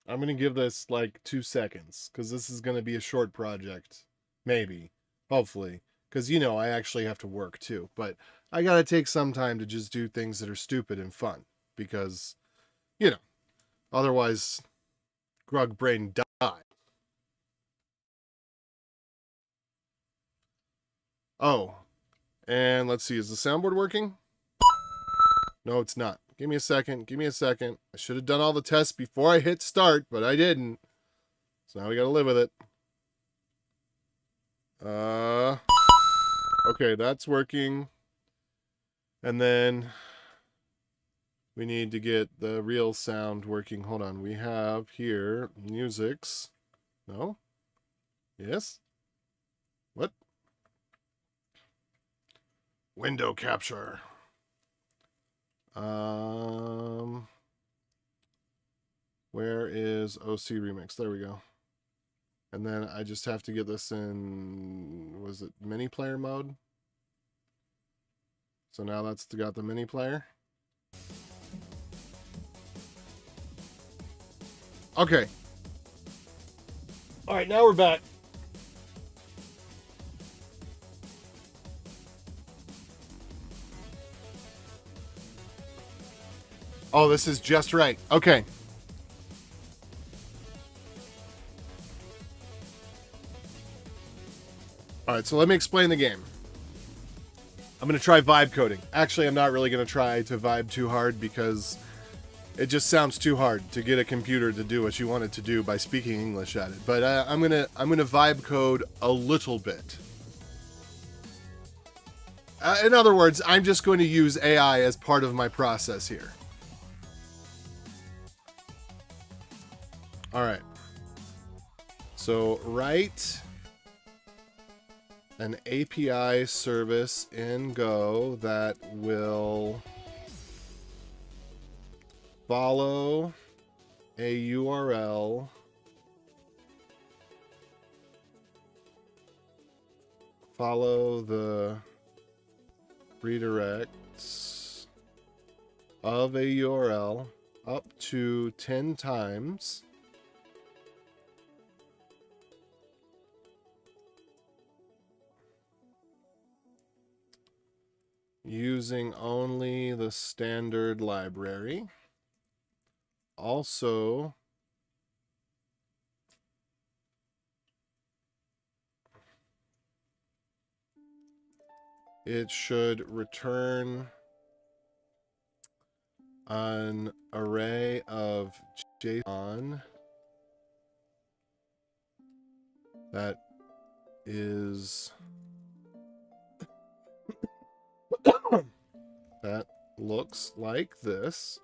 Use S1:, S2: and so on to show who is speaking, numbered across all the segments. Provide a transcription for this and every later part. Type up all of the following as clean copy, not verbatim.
S1: I'm going to give this like 2 seconds because this is going to be a short project. Maybe. Hopefully. Because, you know, I actually have to work too. But I got to take some time to just do things that are stupid and fun. Because, you know, otherwise, Grog Brain die. Oh. And let's see. Is the soundboard working? No, it's not. Give me a second. Give me a second. I should have done all the tests before I hit start, but I didn't. So now we got to live with it. Okay, that's working. And then we need to get the real sound working. Hold on. We have here musics. No? Yes? What? Window capture. Where is OC Remix? There we go. And then I just have to get this in, was it mini player mode? So now that's got the mini player. Okay. All right, now we're back. Oh, this is just right. Okay. All right, so let me explain the game. I'm going to try vibe coding. Actually, I'm not really going to try to vibe too hard because it just sounds too hard to get a computer to do what you want it to do by speaking English at it. But I'm gonna vibe code a little bit. In other words, I'm just going to use AI as part of my process here. All right. So write an API service in Go that will follow a URL follow the redirects of a URL up to 10 times using only the standard library. Also, it should return an array of JSON that is that looks like this.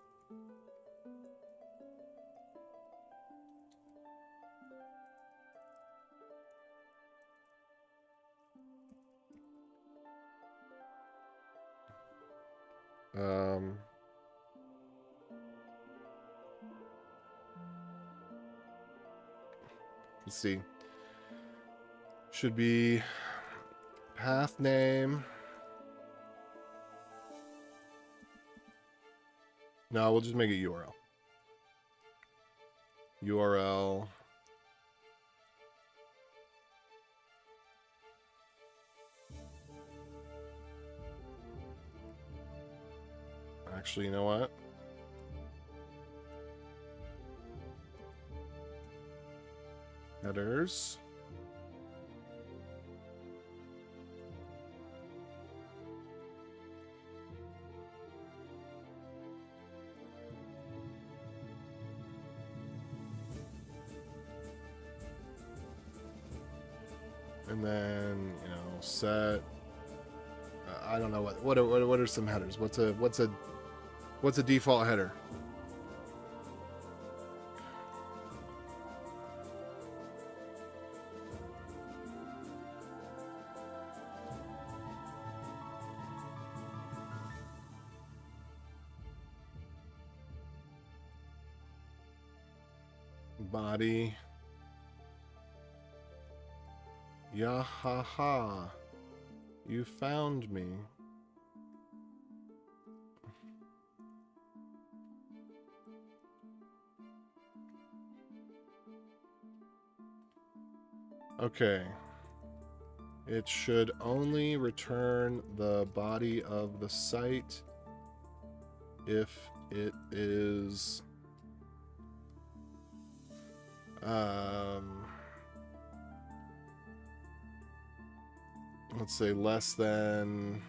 S1: Let's see. Should be path name. No, we'll just make it URL. URL. Actually, you know what? Headers. And then, you know, set. I don't know what are some headers. What's a default header? Body. Yahaha. You found me. Okay. It should only return the body of the site if it is let's say less than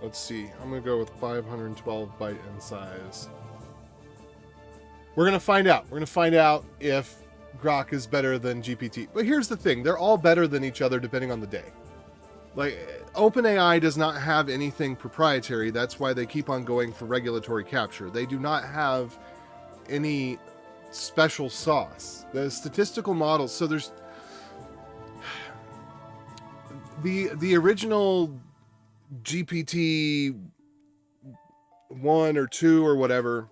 S1: let's see. I'm going to go with 512 byte in size. We're going to find out. We're going to find out if Grok is better than GPT. But here's the thing. They're all better than each other depending on the day. Like, OpenAI does not have anything proprietary. That's why they keep on going for regulatory capture. They do not have any special sauce. The statistical models, so there's the original GPT 1 or 2 or whatever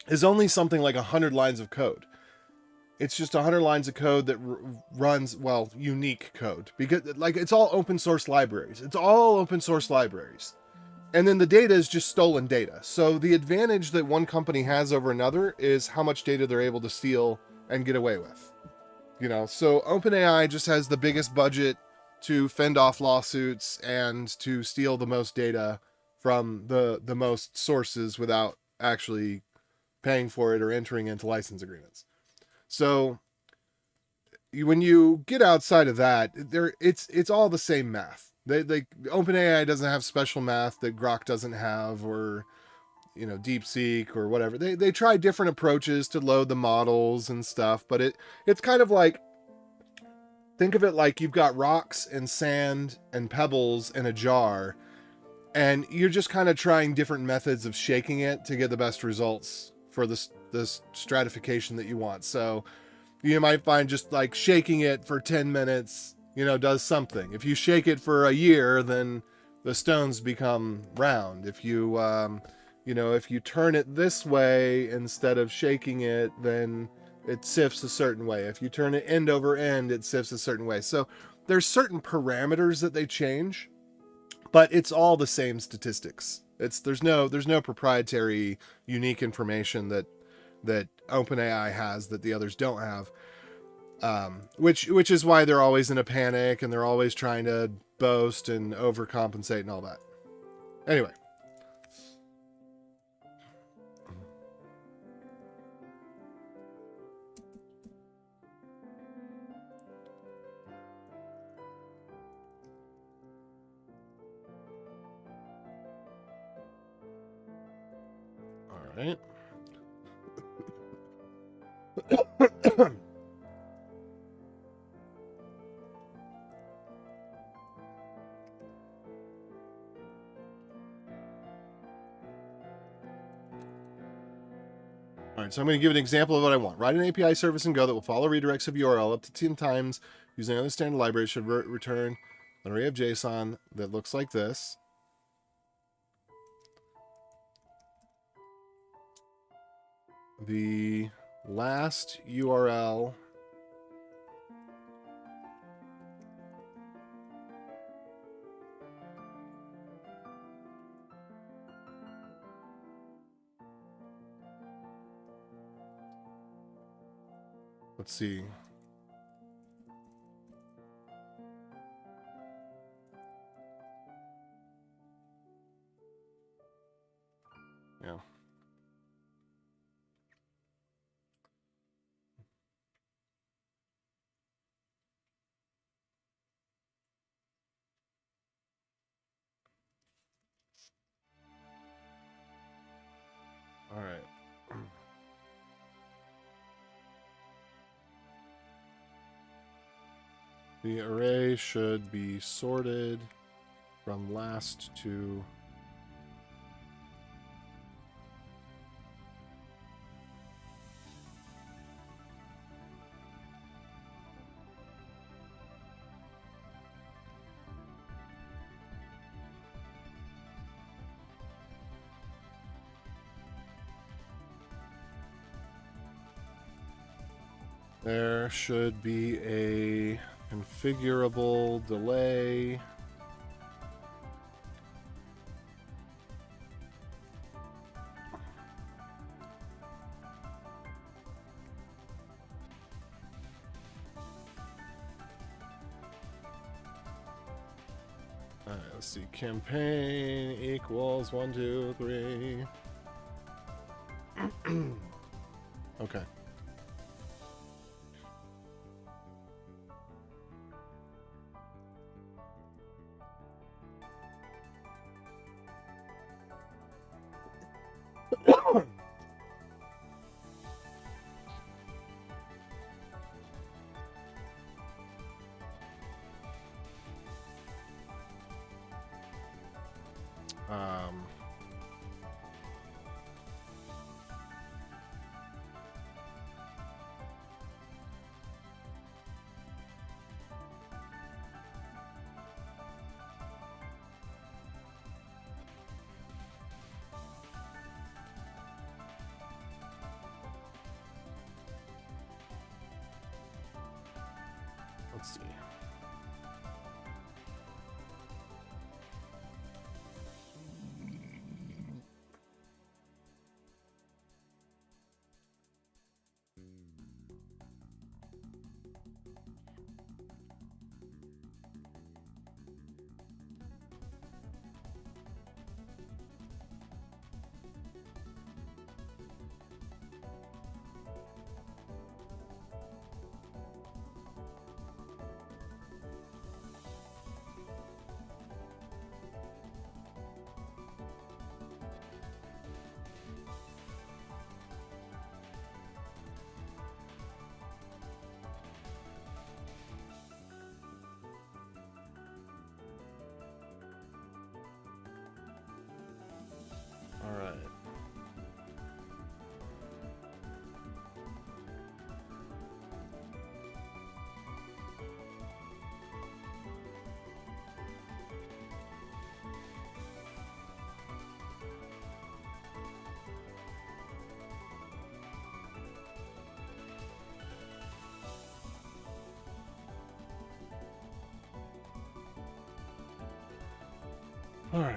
S1: is only something like 100 lines of code. It's just 100 lines of code that runs, well, unique code, because like it's all open source libraries. It's all open source libraries. And then the data is just stolen data. So the advantage that one company has over another is how much data they're able to steal and get away with. You know, so OpenAI just has the biggest budget to fend off lawsuits and to steal the most data from the most sources without actually paying for it or entering into license agreements. So when you get outside of that, it's all the same math. They OpenAI doesn't have special math that Grok doesn't have, or you know, DeepSeek or whatever. They try different approaches to load the models and stuff, but it's kind of like, think of it like you've got rocks and sand and pebbles in a jar, and you're just kind of trying different methods of shaking it to get the best results for this stratification that you want. So you might find just like shaking it for 10 minutes, you know, does something. If you shake it for a year, then the stones become round. If you, you know, if you turn it this way instead of shaking it, then it sifts a certain way. If you turn it end over end, it sifts a certain way. So there's certain parameters that they change, but it's all the same statistics. There's no proprietary unique information that OpenAI has that the others don't have. Which is why they're always in a panic and they're always trying to boast and overcompensate and all that. Anyway. All right. All right, so I'm going to give an example of what I want. Write an API service in Go that will follow redirects of URL up to 10 times using other standard libraries. Should return an array of JSON that looks like this. The last URL let's see. Yeah. The array should be sorted from last to... There should be a configurable delay. Let's see, campaign equals 1, 2, 3. Okay. Let's see. All right. All right.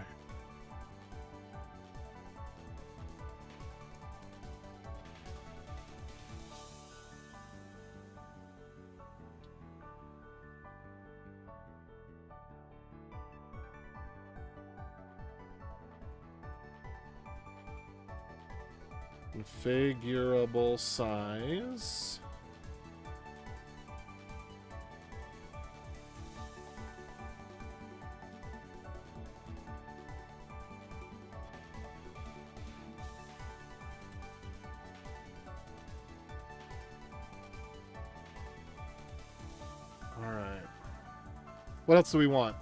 S1: Configurable size. All right. What else do we want?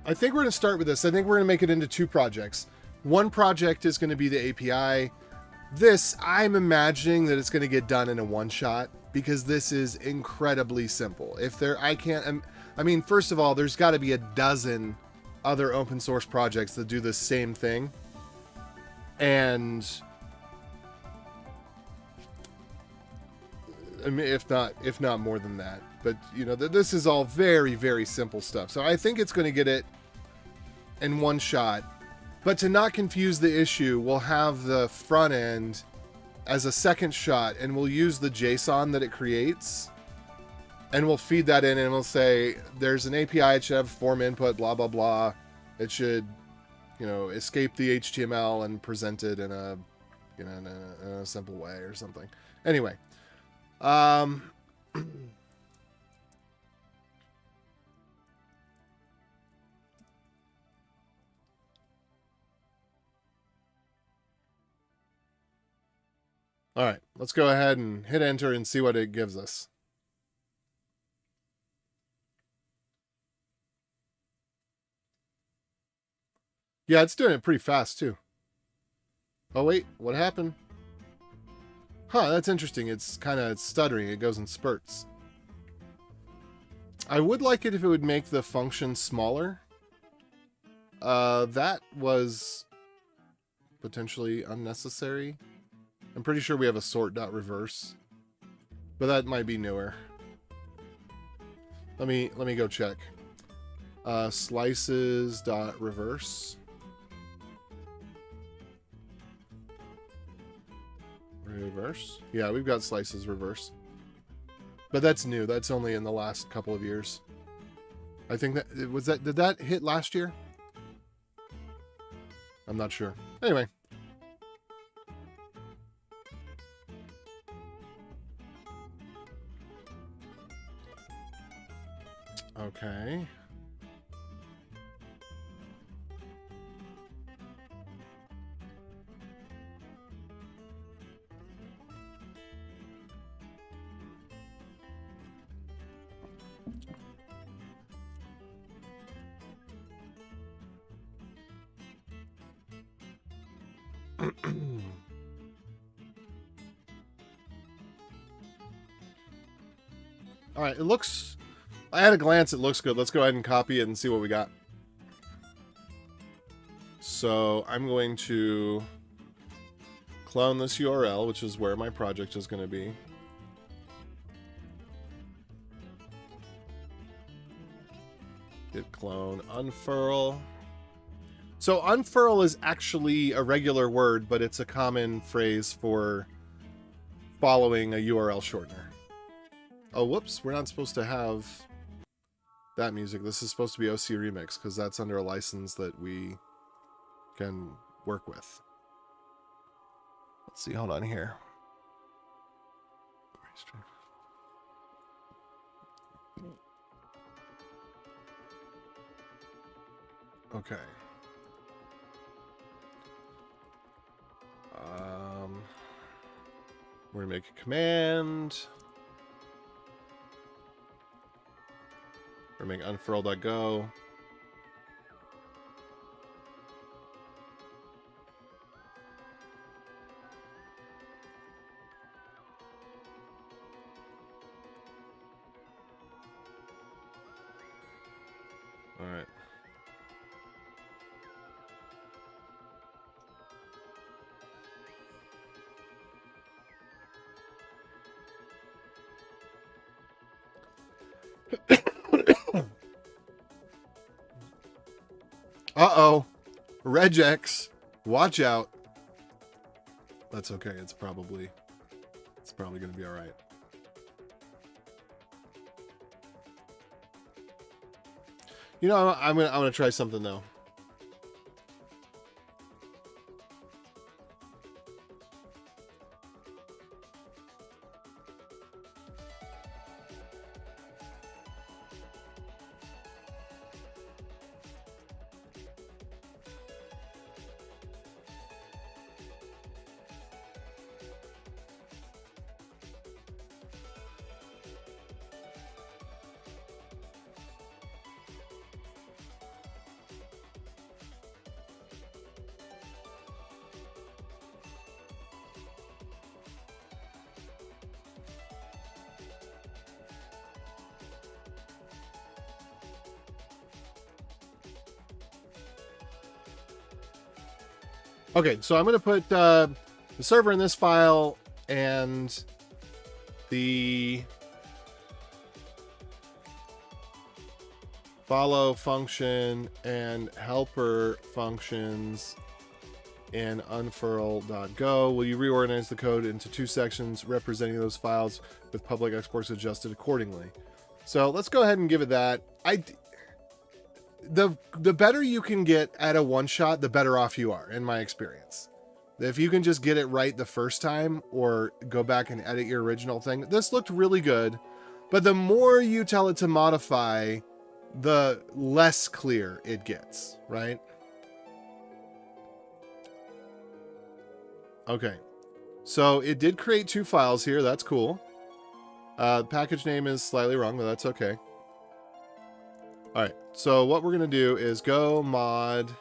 S1: I think we're going to start with this. I think we're going to make it into 2 projects. One project is going to be the API. This, I'm imagining that it's going to get done in a one-shot because this is incredibly simple. I mean, first of all, there's got to be a dozen other open source projects that do the same thing. And I mean, if not more than that. But, you know, this is all very, very simple stuff. So I think it's going to get it in one shot. But to not confuse the issue, we'll have the front end as a second shot, and we'll use the JSON that it creates. And we'll feed that in, and we'll say, there's an API, it should have form input, blah, blah, blah. It should, you know, escape the HTML and present it in a, you know, in a simple way or something. Anyway. All right, let's go ahead and hit enter and see what it gives us. Yeah, it's doing it pretty fast too. Oh wait, what happened? Huh, that's interesting. It's kind of stuttering. It goes in spurts. I would like it if it would make the function smaller. That was potentially unnecessary. I'm pretty sure we have a sort.reverse, but that might be newer. Let me go check. Slices.reverse. Reverse. Yeah, we've got slices reverse. But that's new. That's only in the last couple of years. I think that did that hit last year? I'm not sure. Anyway. Okay. All right, it looks... At a glance, it looks good. Let's go ahead and copy it and see what we got. So I'm going to clone this URL, which is where my project is going to be. Hit clone, unfurl. So unfurl is actually a regular word, but it's a common phrase for following a URL shortener. Oh, whoops. We're not supposed to have that music. This is supposed to be OC Remix because that's under a license that we can work with. Let's see. Hold on here. Okay. We're going to make a command. We're going to make unfurl.go. All right. Uh-oh. Regex. Watch out. That's okay. It's probably going to be all right. You know, I'm gonna try something though. Okay, so I'm going to put the server in this file and the follow function and helper functions in unfurl.go. Will you reorganize the code into two sections representing those files with public exports adjusted accordingly? So let's go ahead and give it that. The better you can get at a one-shot, the better off you are, in my experience. If you can just get it right the first time or go back and edit your original thing. This looked really good, but the more you tell it to modify, the less clear it gets, right? Okay. So it did create 2 files here. That's cool. Package name is slightly wrong, but that's okay. All right. So what we're going to do is go mod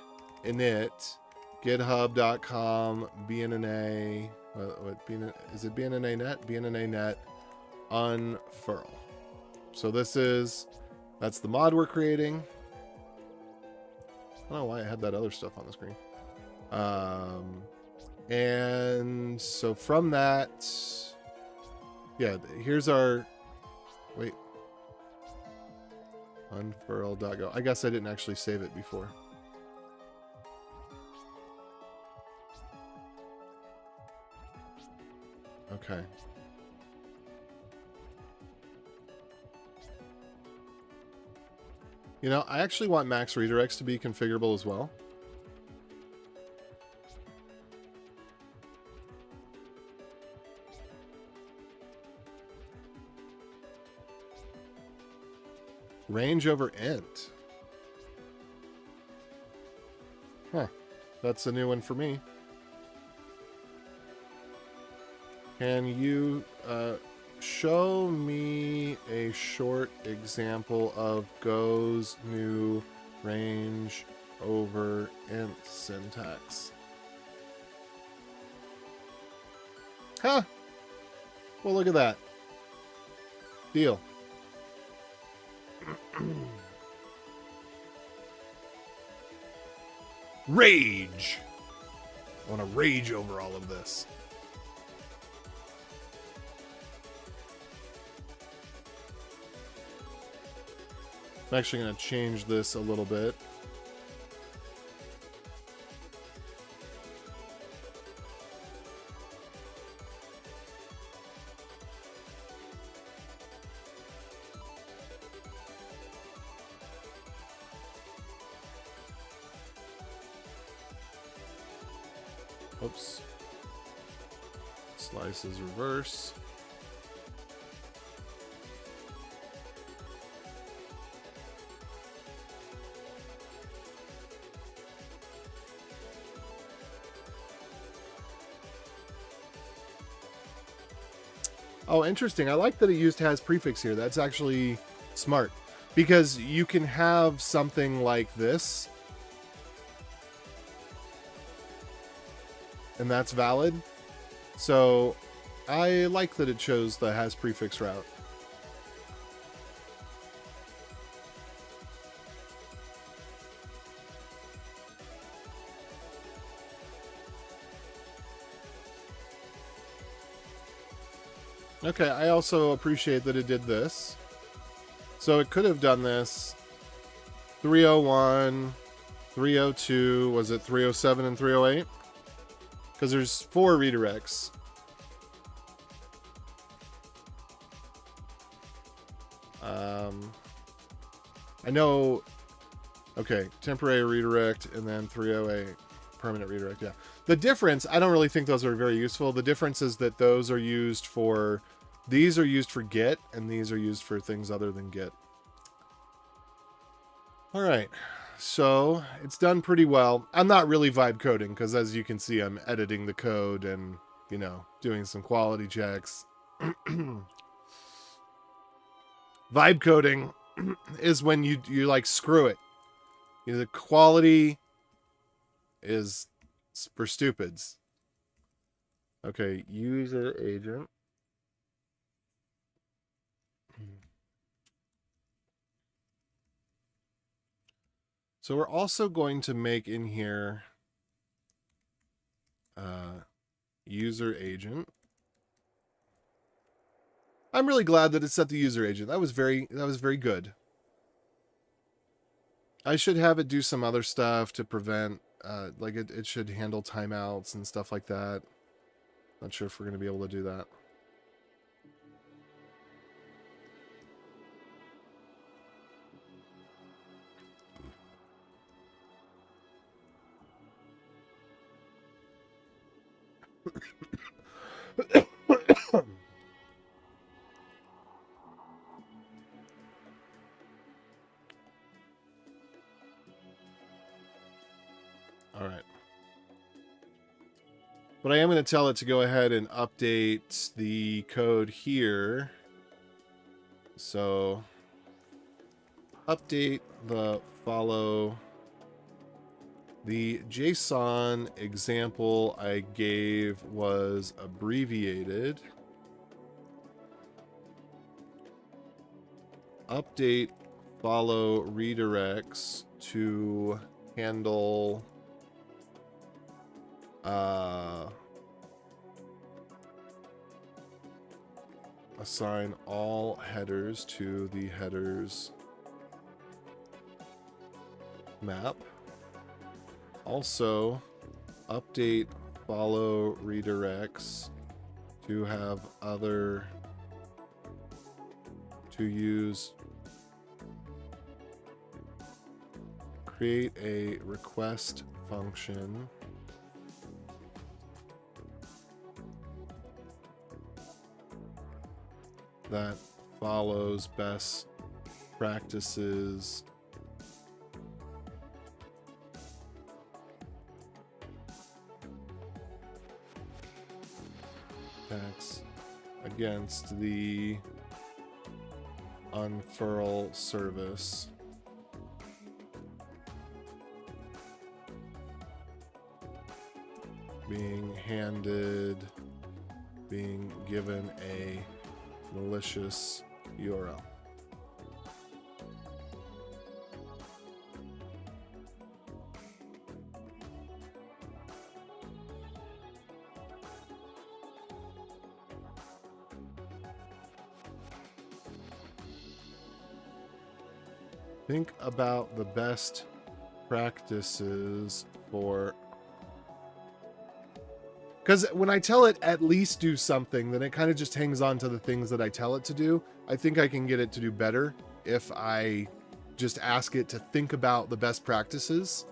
S1: init github.com bnna. Is it bnna net? Bnna net unfurl. So that's the mod we're creating. I don't know why I had that other stuff on the screen. And so from that, yeah, here's our, wait, unfurl.go. I guess I didn't actually save it before. Okay. You know, I actually want max redirects to be configurable as well. Range over int. Huh. That's a new one for me. Can you show me a short example of Go's new range over int syntax? Huh. Well, look at that. Deal. Rage. I want to rage over all of this. I'm actually going to change this a little bit. Oops. Slice is reverse. Oh, interesting. I like that it used has prefix here. That's actually smart. Because you can have something like this. And that's valid. So I like that it chose the has prefix route. Okay, I also appreciate that it did this. So it could have done this 301, 302, was it 307 and 308? Because there's 4 redirects. I know, okay, temporary redirect and then 308, permanent redirect, yeah. The difference, I don't really think those are very useful. The difference is that those are used for, these are used for get, and these are used for things other than get. All right, so it's done pretty well. I'm not really vibe coding because as you can see, I'm editing the code and, you know, doing some quality checks. Vibe coding is when you like screw it. You know, the quality is for stupids. Okay, user agent. So we're also going to make in here user agent. I'm really glad that it set the user agent. That was very good. I should have it do some other stuff to prevent, like it should handle timeouts and stuff like that. Not sure if we're going to be able to do that. All right. But I am going to tell it to go ahead and update the code here. So update the follow. The JSON example I gave was abbreviated. Update follow redirects to handle assign all headers to the headers map. Also, update follow redirects to have other to use. Create a request function that follows best practices attacks against the Unfurl-as-a-Service. Being given a malicious URL. Think about the best practices for... Because when I tell it at least do something, then it kind of just hangs on to the things that I tell it to do. I think I can get it to do better if I just ask it to think about the best practices.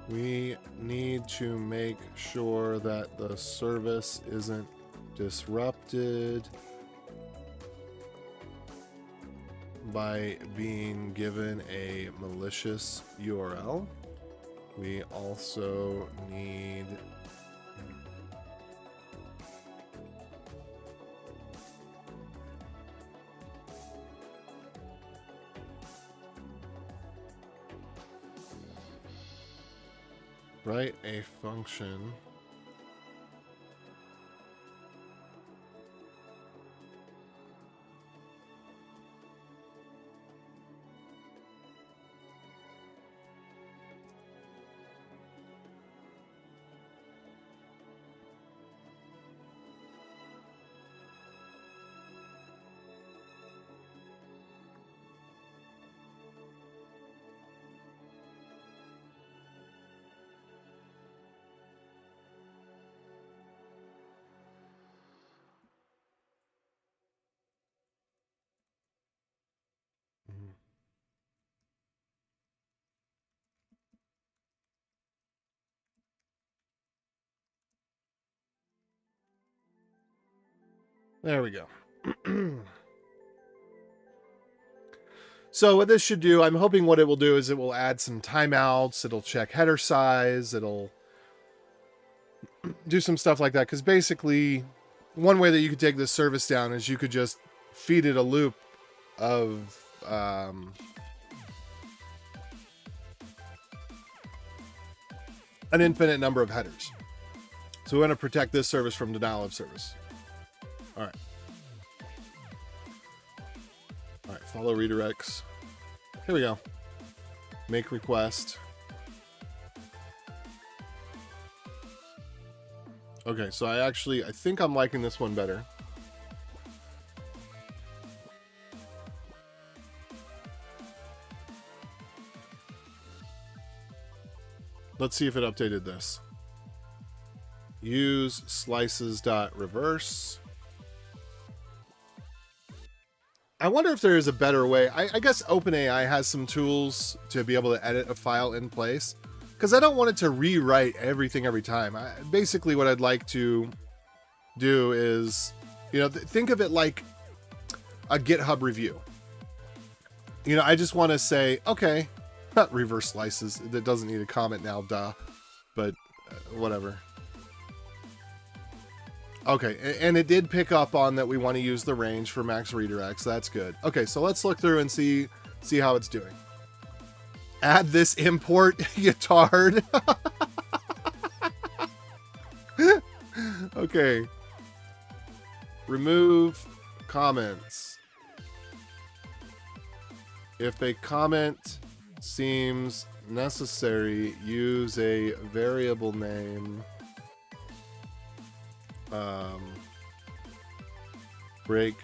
S1: We need to make sure that the service isn't disrupted by being given a malicious URL. We also need write a function There we go. So what this should do, I'm hoping what it will do is it will add some timeouts, it'll check header size, it'll do some stuff like that. Because basically, one way that you could take this service down is you could just feed it a loop of an infinite number of headers. So we want to protect this service from denial of service. All right. All right, follow redirects. Here we go. Make request. Okay, so I think I'm liking this one better. Let's see if it updated this. Use slices.reverse. I wonder if there is a better way. I guess OpenAI has some tools to be able to edit a file in place. because I don't want it to rewrite everything every time. Basically what I'd like to do is, think of it like a GitHub review. I just want to say, okay, not reverse slices. That doesn't need a comment now, duh. But whatever. Okay, and it did pick up on that we want to use the range for max redirects. That's good. Okay, so let's look through and see how it's doing. Add this import, you tard. Okay. Remove comments. If a comment seems necessary, use a variable name. Break.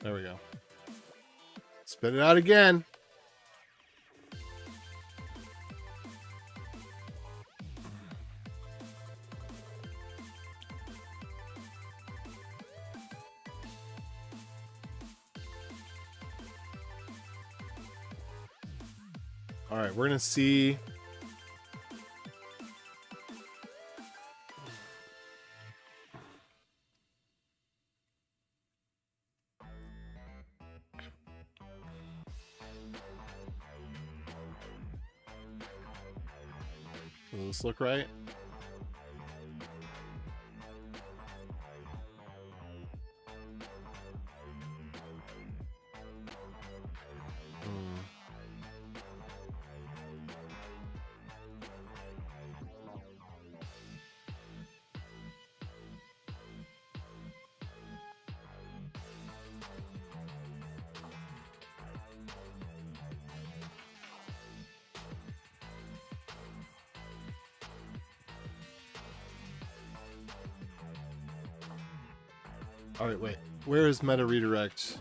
S1: There we go. Spit it out again. All right, we're going to see. Does this look right? All right, wait. Where is meta redirect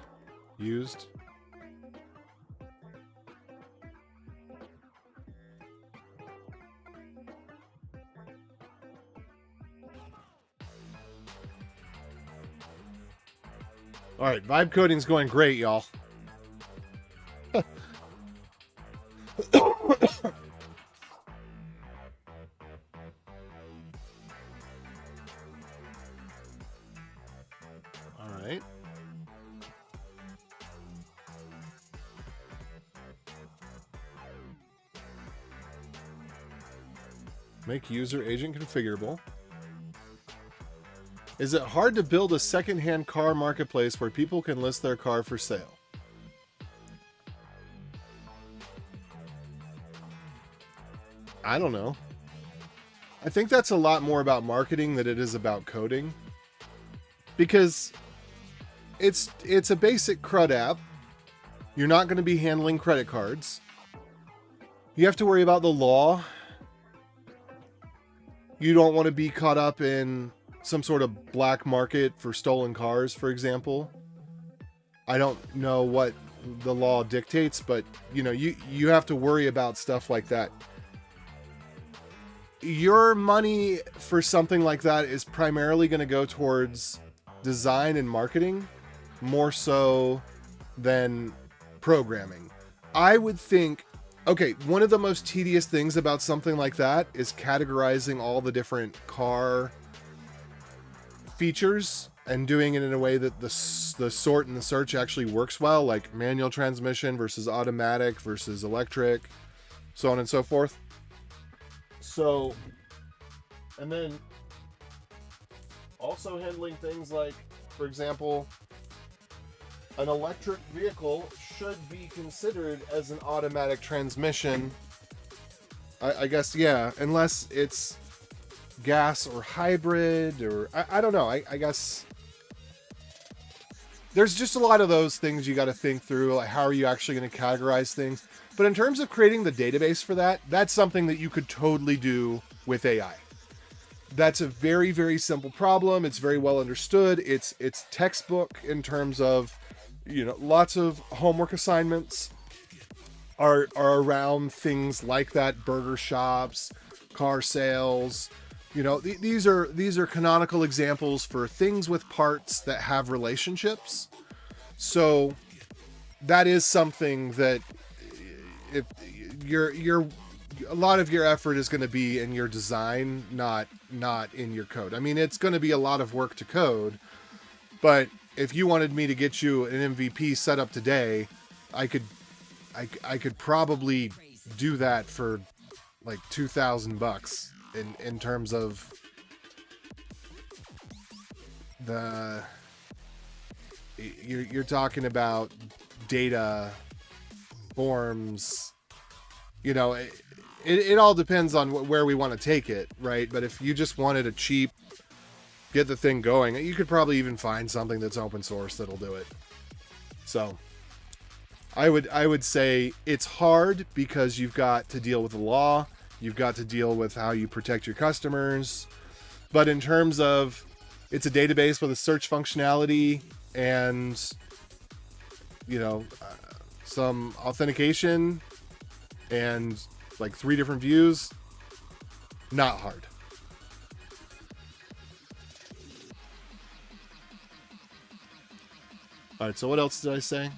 S1: used? All right, vibe coding's going great, y'all. Make user agent configurable. Is it hard to build a secondhand car marketplace where people can list their car for sale? I don't know. I think that's a lot more about marketing than it is about coding. Because it's a basic CRUD app. You're not going to be handling credit cards. You have to worry about the law. You don't want to be caught up in some sort of black market for stolen cars, for example. I don't know what the law dictates, but you have to worry about stuff like that. Your money for something like that is primarily going to go towards design and marketing, more so than programming. I would think, okay, one of the most tedious things about something like that is categorizing all the different car features and doing it in a way that the sort and the search actually works well, like manual transmission versus automatic versus electric, so on and so forth. So And then also handling things like, for example, an electric vehicle should be considered as an automatic transmission. I guess, yeah, unless it's gas or hybrid, or I don't know. I guess there's just a lot of those things you got to think through. Like, how are you actually going to categorize things? But in terms of creating the database for that, that's something that you could totally do with AI. That's a very, very simple problem. It's very well understood. It's textbook in terms of, you know, lots of homework assignments are around things like that. Burger shops, car sales, you know, these are canonical examples for things with parts that have relationships. So that is something that if you're a lot of your effort is going to be in your design, not in your code. I mean, it's going to be a lot of work to code, but if you wanted me to get you an MVP set up today, I could probably do that for like $2,000 in terms of the you're talking about data forms, you know. It all depends on where we want to take it, right? But if you just wanted a cheap, get the thing going, you could probably even find something that's open source that'll do it. So I would say it's hard because you've got to deal with the law, you've got to deal with how you protect your customers. But in terms of, it's a database with a search functionality and, you know, some authentication and like 3 different views, not hard. All right, so what else did I say?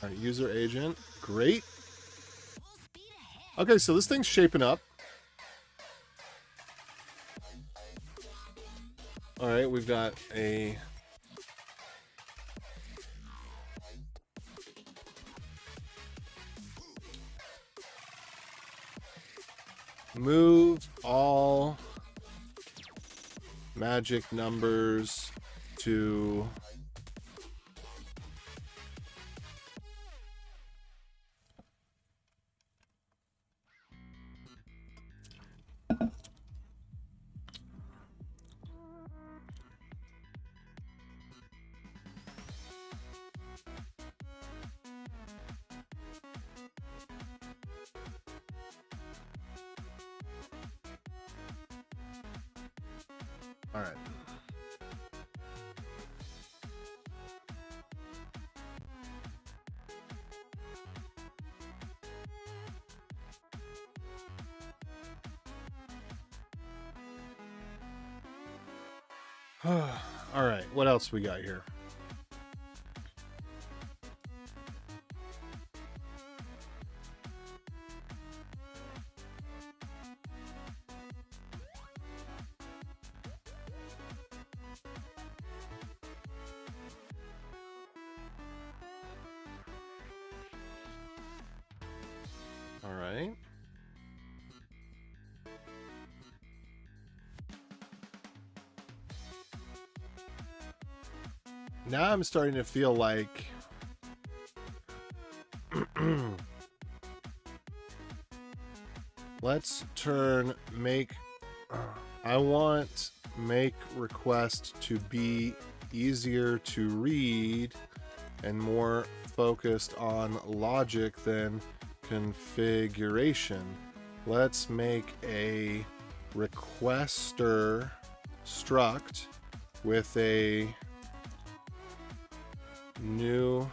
S1: All right, user agent, great. Okay, so this thing's shaping up. All right, we've got a move all magic numbers to all right. All right, what else we got here? All right. Now I'm starting to feel like let's turn I want make request to be easier to read and more focused on logic than configuration. Let's make a requester struct with a new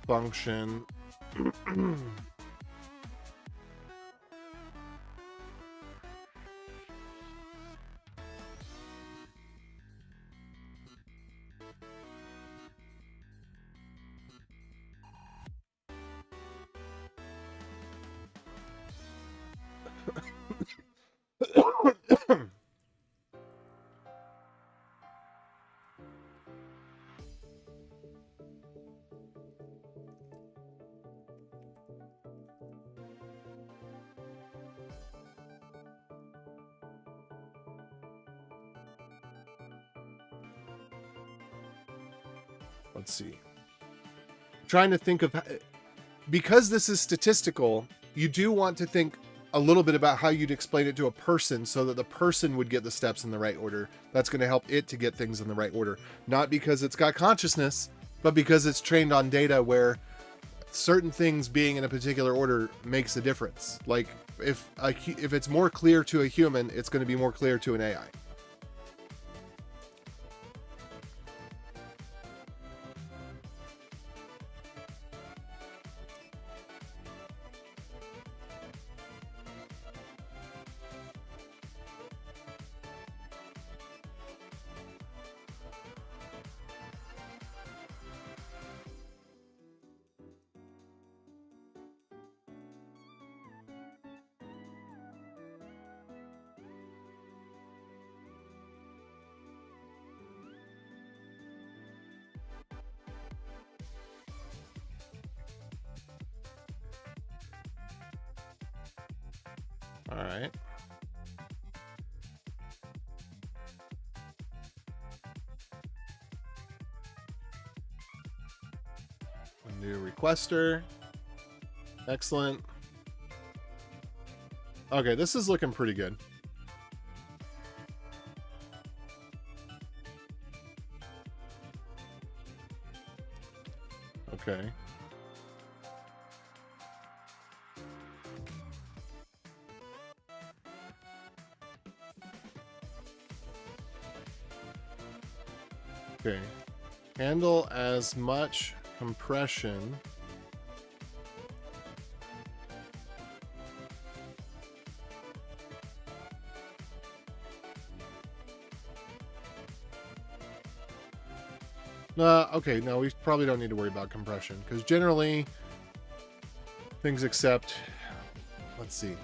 S1: function let's see. Trying to think of, because this is statistical, you do want to think a little bit about how you'd explain it to a person so that the person would get the steps in the right order. That's going to help it to get things in the right order. Not because it's got consciousness, but because it's trained on data where certain things being in a particular order makes a difference. Like if it's more clear to a human, it's going to be more clear to an AI. All right. A new requester. Excellent. Okay, this is looking pretty good. Okay. Okay. Handle as much compression okay, no, we probably don't need to worry about compression because generally things accept, let's see.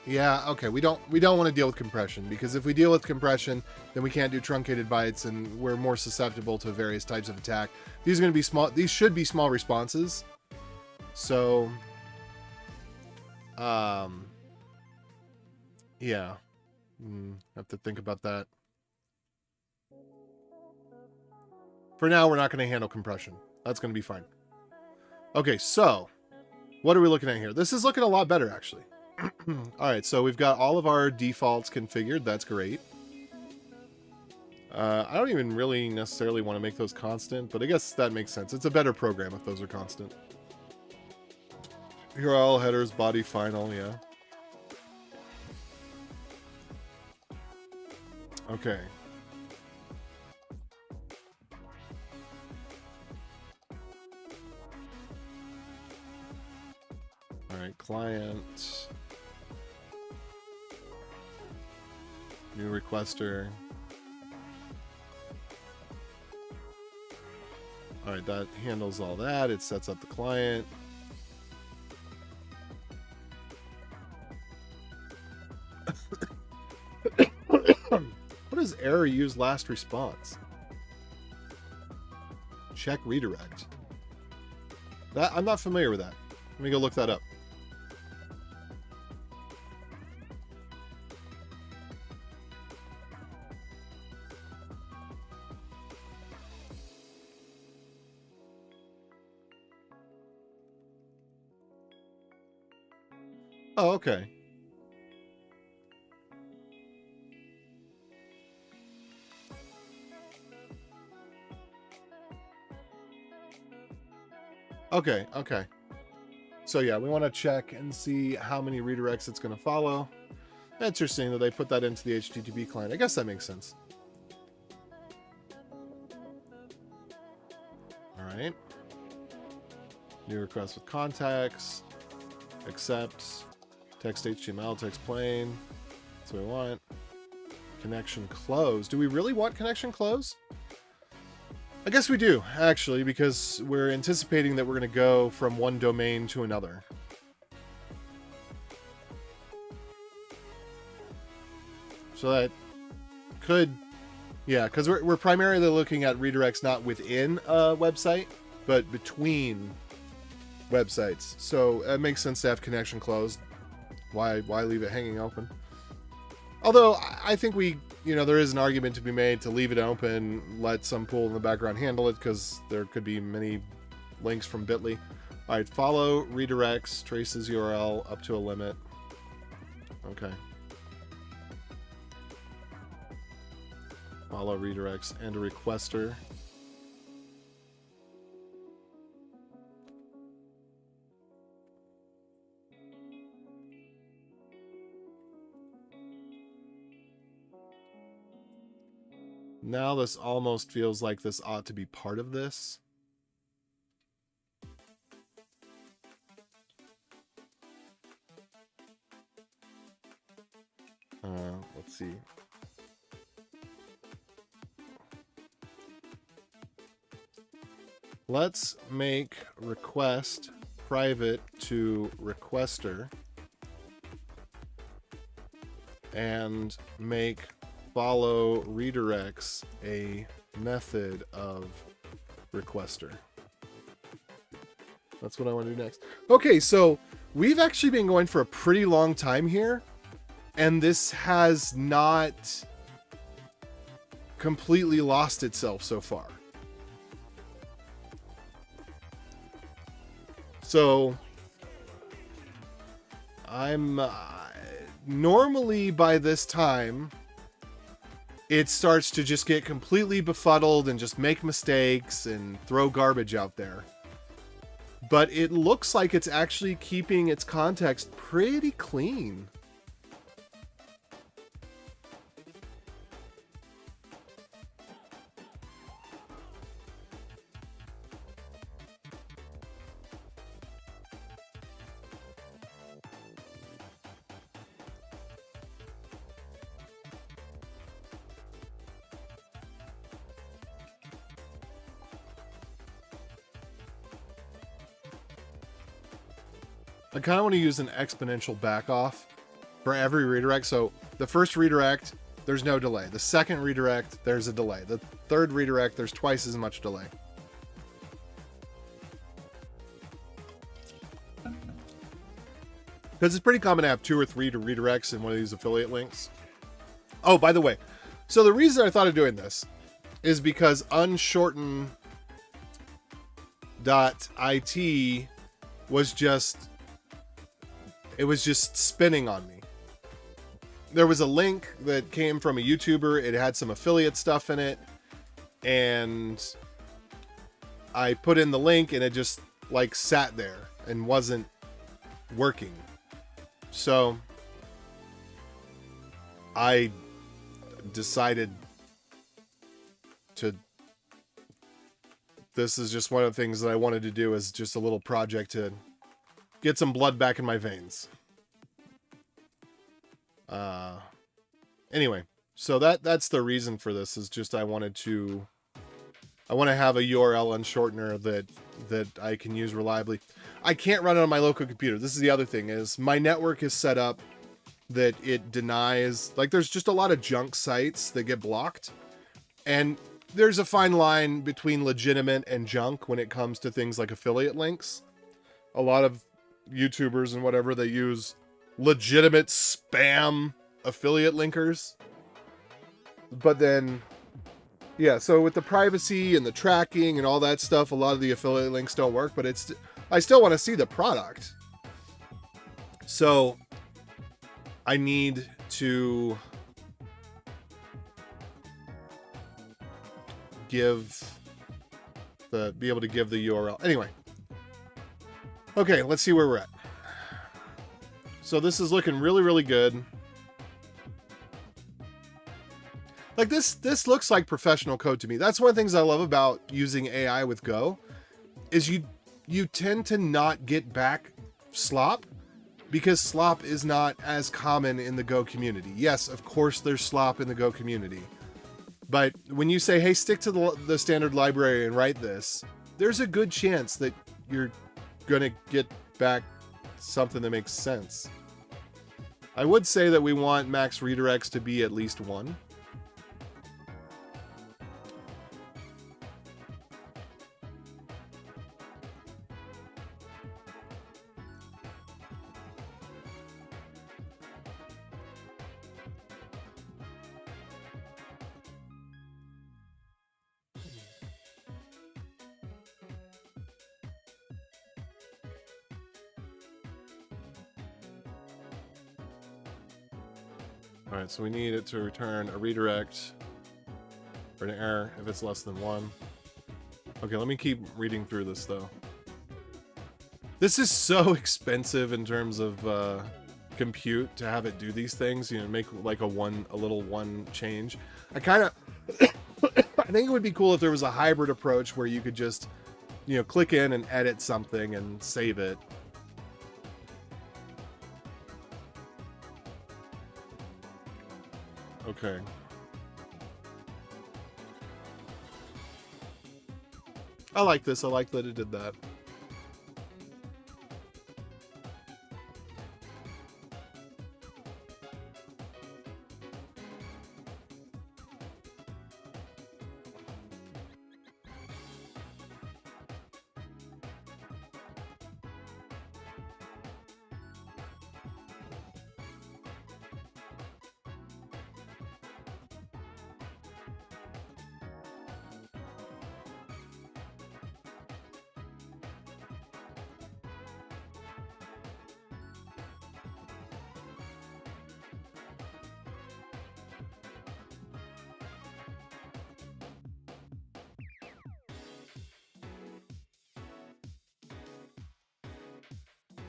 S1: Yeah, okay, we don't want to deal with compression because if we deal with compression, then we can't do truncated bytes and we're more susceptible to various types of attack. These are going to be small, these should be small responses. So yeah. Have to think about that. For now, we're not going to handle compression. That's going to be fine. Okay, so what are we looking at here? This is looking a lot better, actually. All right, so we've got all of our defaults configured. That's great. I don't even really necessarily want to make those constant, but I guess that makes sense. It's a better program if those are constant. Here are all headers, body, final, yeah. Okay. All right, client. New requester. All right, that handles all that. It sets up the client. What does error use last response? Check redirect. That I'm not familiar with that. Let me go look that up. Oh, okay. Okay, okay. So yeah, we want to check and see how many redirects it's going to follow. Interesting that they put that into the HTTP client. I guess that makes sense. All right. New request with contacts. Accept. Text HTML, text plain. That's what we want. Connection close. Do we really want connection close? I guess we do, actually, because we're anticipating that we're going to go from one domain to another. So that could, yeah, because we're primarily looking at redirects not within a website, but between websites. So it makes sense to have connection closed. Why leave it hanging open? Although I think we you know, there is an argument to be made to leave it open, let some tool in the background handle it, because there could be many links from Bitly. All right, follow redirects, traces URL up to a limit. Okay. Follow redirects and a requester. Now this almost feels like this ought to be part of this. Let's see. Let's make request private to requester and make follow redirects a method of requester. That's what I want to do next. Okay, so we've actually been going for a pretty long time here, and this has not completely lost itself so far. So I'm normally by this time it starts to just get completely befuddled and just make mistakes and throw garbage out there. But it looks like it's actually keeping its context pretty clean. I kind of want to use an exponential back off for every redirect. So the first redirect, there's no delay. The second redirect, there's a delay. The third redirect, there's twice as much delay. Because it's pretty common to have 2 or 3 redirects in one of these affiliate links. Oh, by the way, so the reason I thought of doing this is because Unshortener.it was just... it was just spinning on me. There was a link that came from a YouTuber. It had some affiliate stuff in it. And I put in the link and it just like sat there and wasn't working. So I decided to... this is just one of the things that I wanted to do as just a little project to get some blood back in my veins. Anyway, so that's the reason for this, is just I want to have a URL unshortener that I can use reliably. I can't run it on my local computer. This is the other thing, is my network is set up that it denies, like, there's just a lot of junk sites that get blocked, and there's a fine line between legitimate and junk when it comes to things like affiliate links. A lot of YouTubers and whatever, they use legitimate spam affiliate linkers. But then, yeah, so with the privacy and the tracking and all that stuff, a lot of the affiliate links don't work, but I still want to see the product. So I need to be able to give the URL. Anyway. Okay, let's see where we're at. So this is looking really, really good. Like this looks like professional code to me. That's one of the things I love about using AI with Go, is you tend to not get back slop, because slop is not as common in the Go community. Yes, of course there's slop in the Go community. But when you say, hey, stick to the standard library and write this, there's a good chance that you're gonna get back something that makes sense. I would say that we want max redirects to be at least 1. All right, so we need it to return a redirect or an error if it's less than 1. Okay, let me keep reading through this, though. This is so expensive in terms of compute to have it do these things, you know, make like a little one change. I kind of I think it would be cool if there was a hybrid approach where you could just, you know, click in and edit something and save it. Okay. I like this. I like that it did that.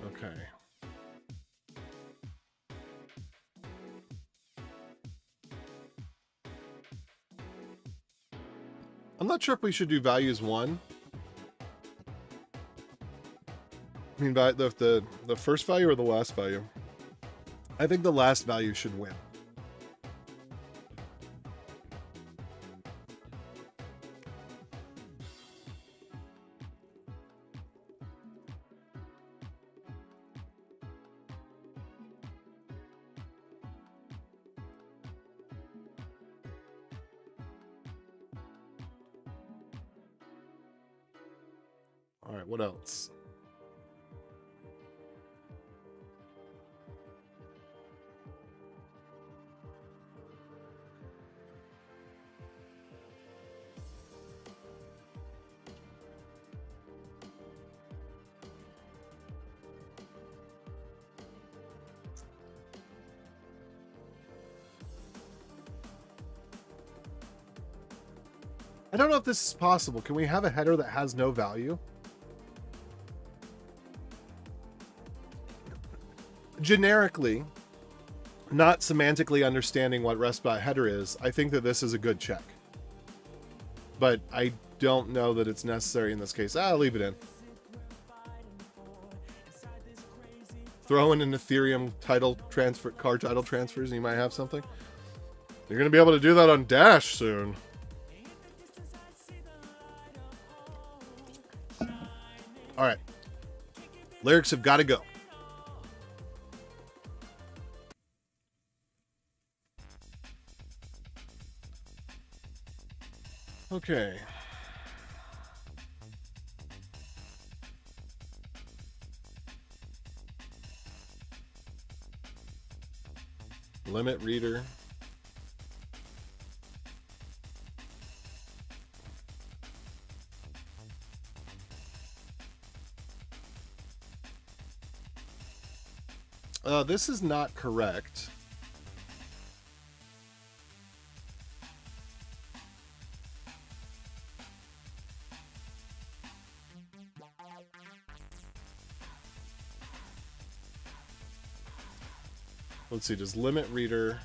S1: Okay. I'm not sure if we should do values 1. I mean, by the first value or the last value? I think the last value should win. All right, what else? I don't know if this is possible. Can we have a header that has no value? Generically, not semantically understanding what REST header is, I think that this is a good check. But I don't know that it's necessary in this case. I'll leave it in. Throw in an Ethereum title transfer, car title transfers, and you might have something. You're going to be able to do that on Dash soon. All right. Lyrics have got to go. Okay. Limit reader. This is not correct. Let's see, does limit reader...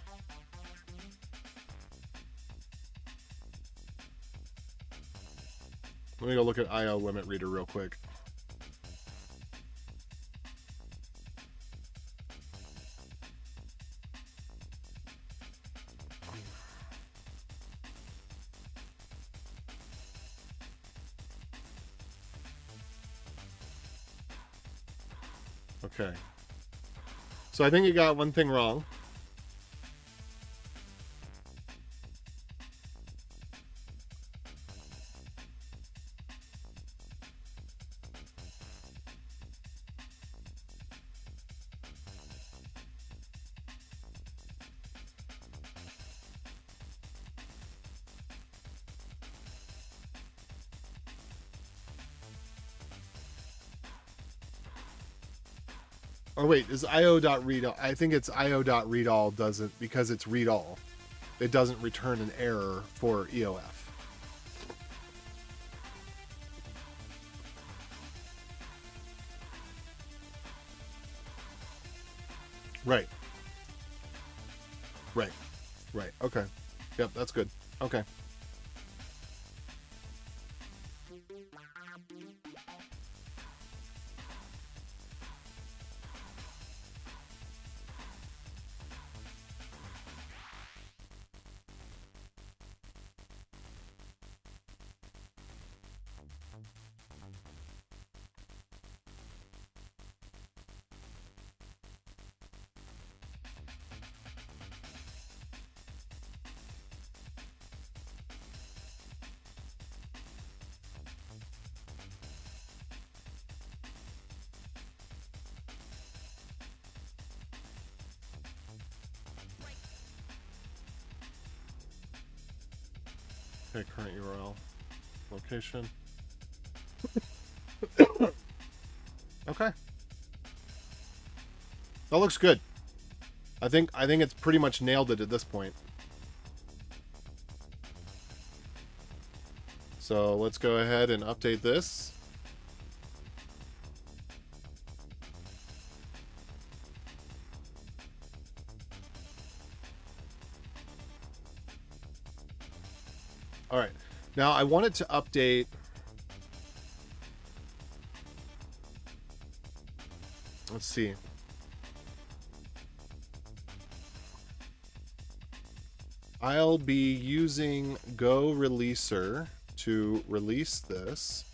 S1: Let me go look at IO limit reader real quick. Okay. So I think you got one thing wrong. Or wait, is io.readall? I think it's io.readall doesn't, because it's read all. It doesn't return an error for EOF. Right. Right. Right. Okay. Yep, that's good. Okay. Okay, current URL. Location. Okay. That looks good. I think it's pretty much nailed it at this point. So let's go ahead and update this. All right. Now I wanted to update. Let's see. I'll be using Go Releaser to release this.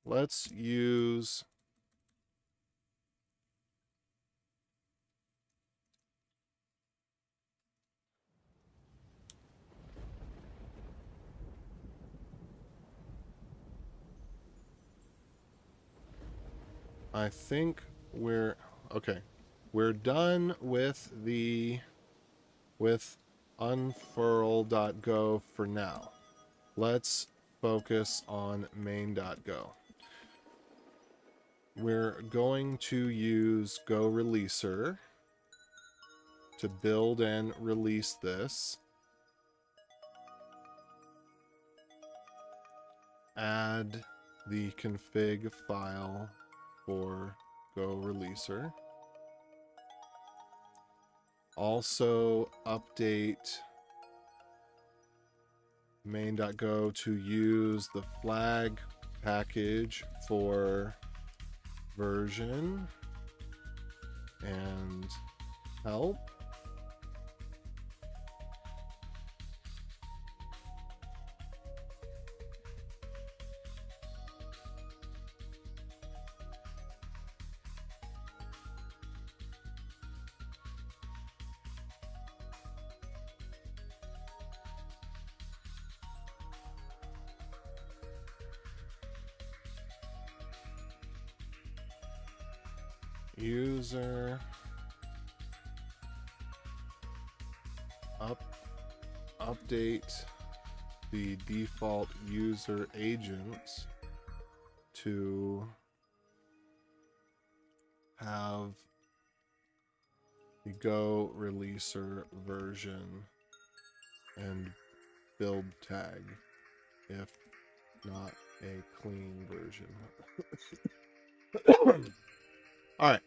S1: Let's use I think we're okay. We're done with unfurl.go for now. Let's focus on main.go. We're going to use Go Releaser to build and release this. Add the config file for Go Releaser. Also update main.go to use the flag package for version and help. User update the default user agent to have the Go Releaser version and build tag, if not a clean version. All right.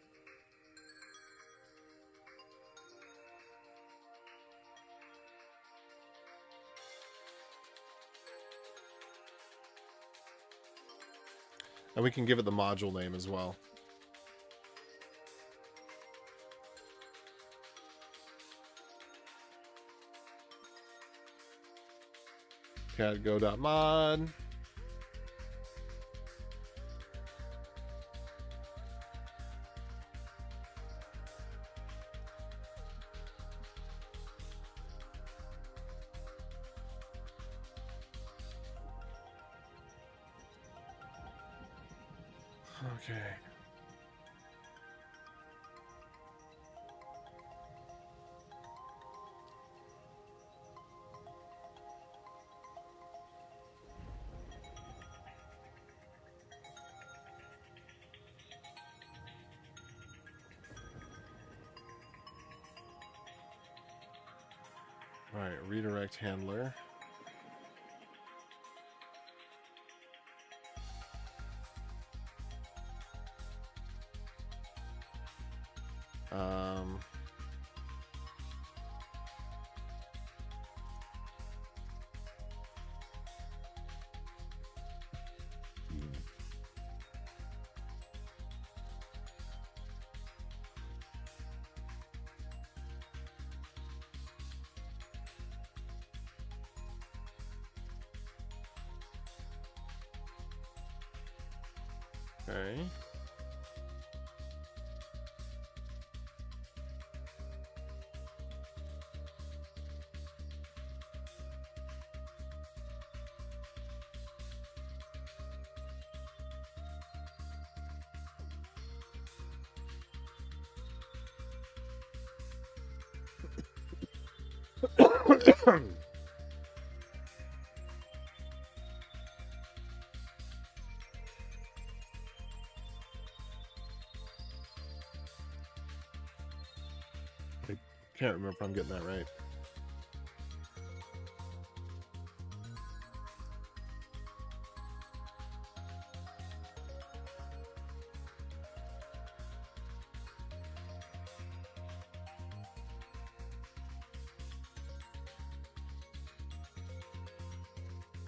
S1: And we can give it the module name as well. Cat go.mod. Okay. All right, redirect handler. Okay. I can't remember if I'm getting that right.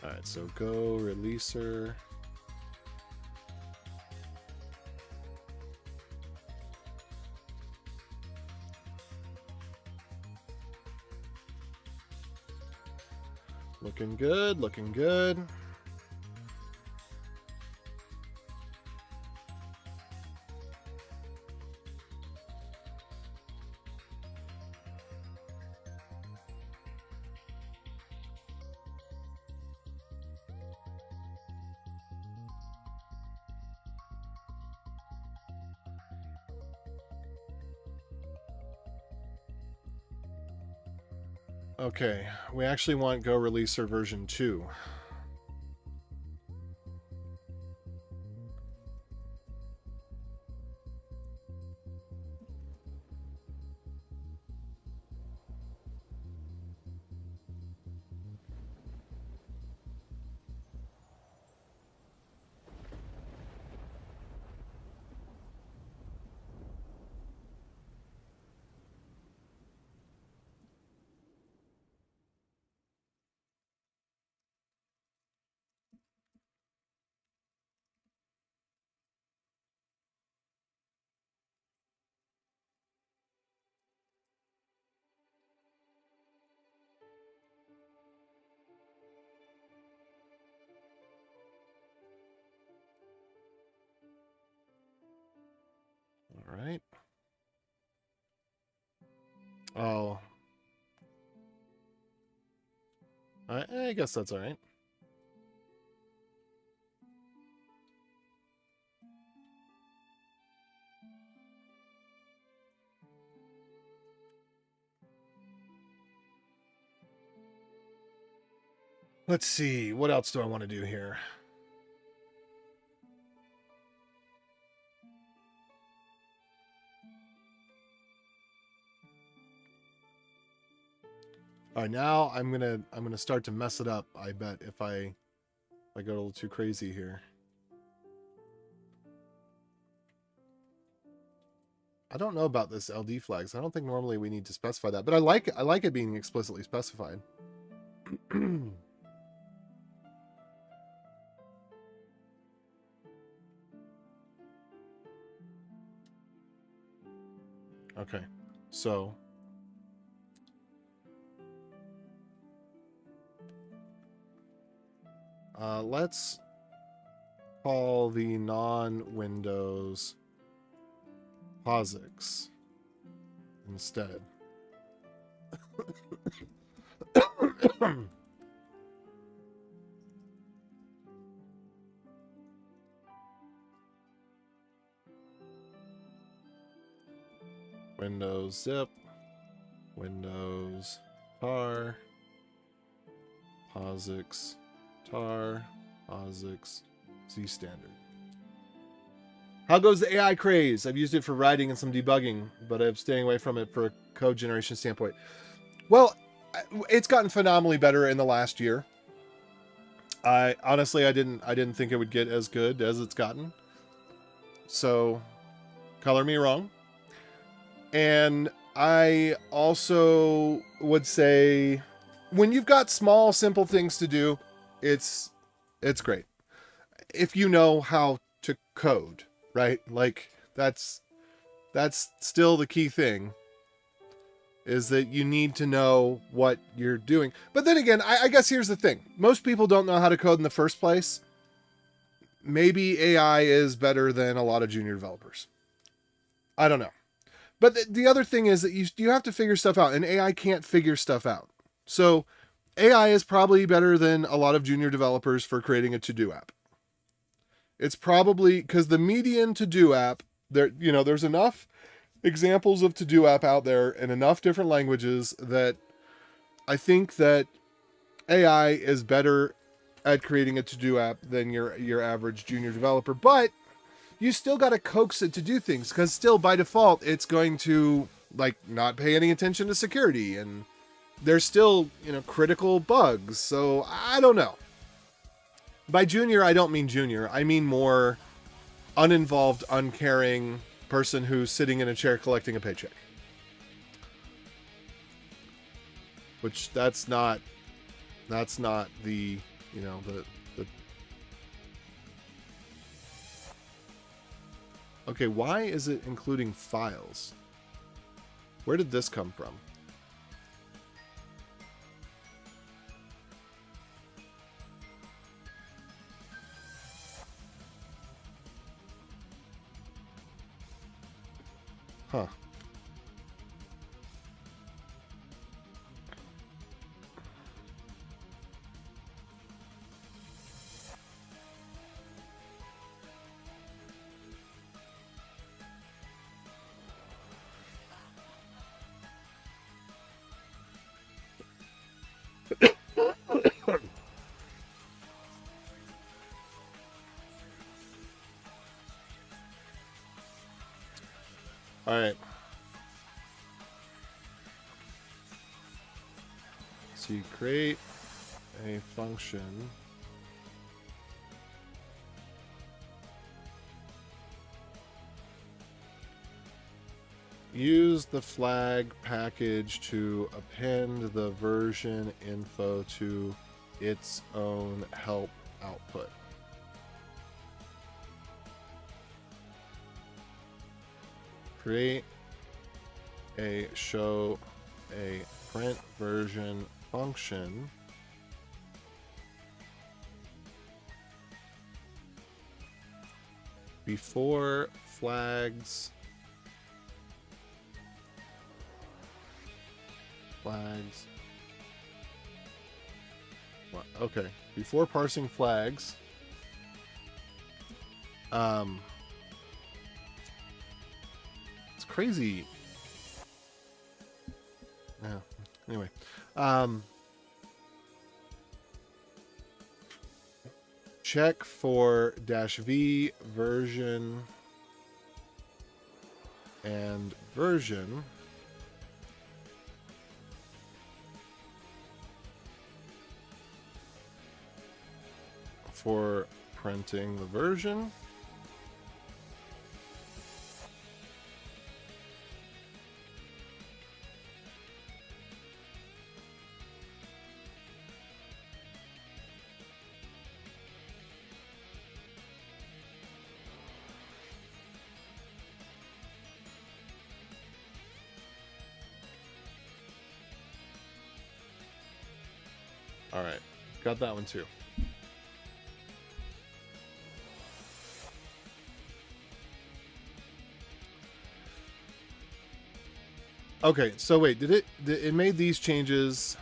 S1: All right, so go releaser. Looking good, looking good. Okay, we actually want Go Releaser version 2. All right. Oh. I guess that's all right. Let's see. What else do I want to do here? All right, now I'm gonna start to mess it up. I bet if I go a little too crazy here. I don't know about this LD flags. I don't think normally we need to specify that, but I like it being explicitly specified. Okay, so let's call the non-Windows POSIX instead. Windows zip, Windows tar, POSIX tar, POSIX Z standard. How goes the AI craze? I've used it for writing and some debugging, but I'm staying away from it for a code generation standpoint. Well, It's gotten phenomenally better in the last year. I honestly, I didn't think it would get as good as it's gotten. So, color me wrong. And I also would say, when you've got small, simple things to do, it's great. If you know how to code, right? Like that's still the key thing, is that you need to know what you're doing. But then again, I guess here's the thing. Most people don't know how to code in the first place. Maybe AI is better than a lot of junior developers. I don't know. But the other thing is that you have to figure stuff out, and AI can't figure stuff out. So AI is probably better than a lot of junior developers for creating a to-do app. It's probably because the median to-do app, there's enough examples of to-do app out there in enough different languages that I think that AI is better at creating a to-do app than your average junior developer. But you still got to coax it to do things, because still by default it's going to like not pay any attention to security, and there's still critical bugs. So I don't know. By junior, I don't mean junior. I mean more uninvolved, uncaring person who's sitting in a chair collecting a paycheck. Which that's not the Okay, why is it including files? Where did this come from? Huh. All right. So you create a function. Use the flag package to append the version info to its own help output. Create a show a print version function before flags okay, before parsing flags it's crazy. Yeah, anyway, check for -v version and version for printing the version. All right, got that one too. Okay, so wait, did it made these changes?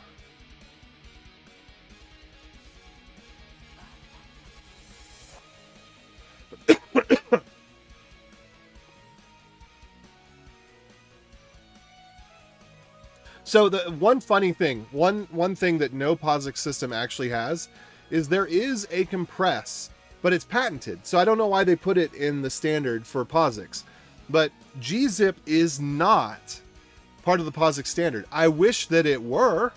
S1: So the one funny thing, one thing that no POSIX system actually has is there is a compress, but it's patented. So I don't know why they put it in the standard for POSIX, but gzip is not part of the POSIX standard. I wish that it were,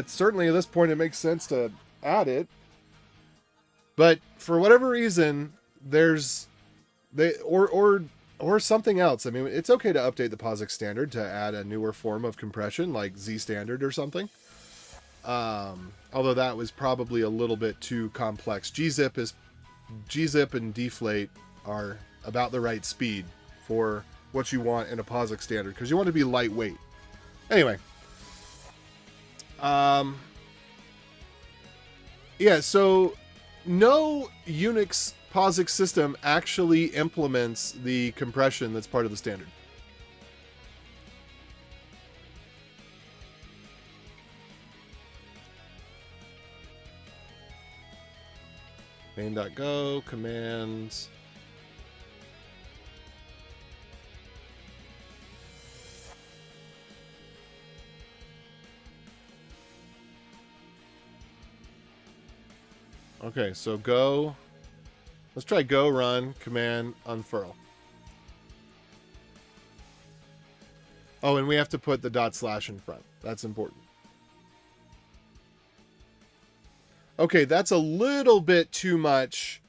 S1: certainly at this point it makes sense to add it. But for whatever reason, or something else. I mean, it's okay to update the POSIX standard to add a newer form of compression like Z standard or something. Although that was probably a little bit too complex. Gzip and deflate are about the right speed for what you want in a POSIX standard, because you want to be lightweight. Anyway. Yeah, so no Unix POSIX system actually implements the compression that's part of the standard. Main.go, commands. Okay, so go. Let's try go, run, command, unfurl. Oh, and we have to put the // in front. That's important. Okay, that's a little bit too much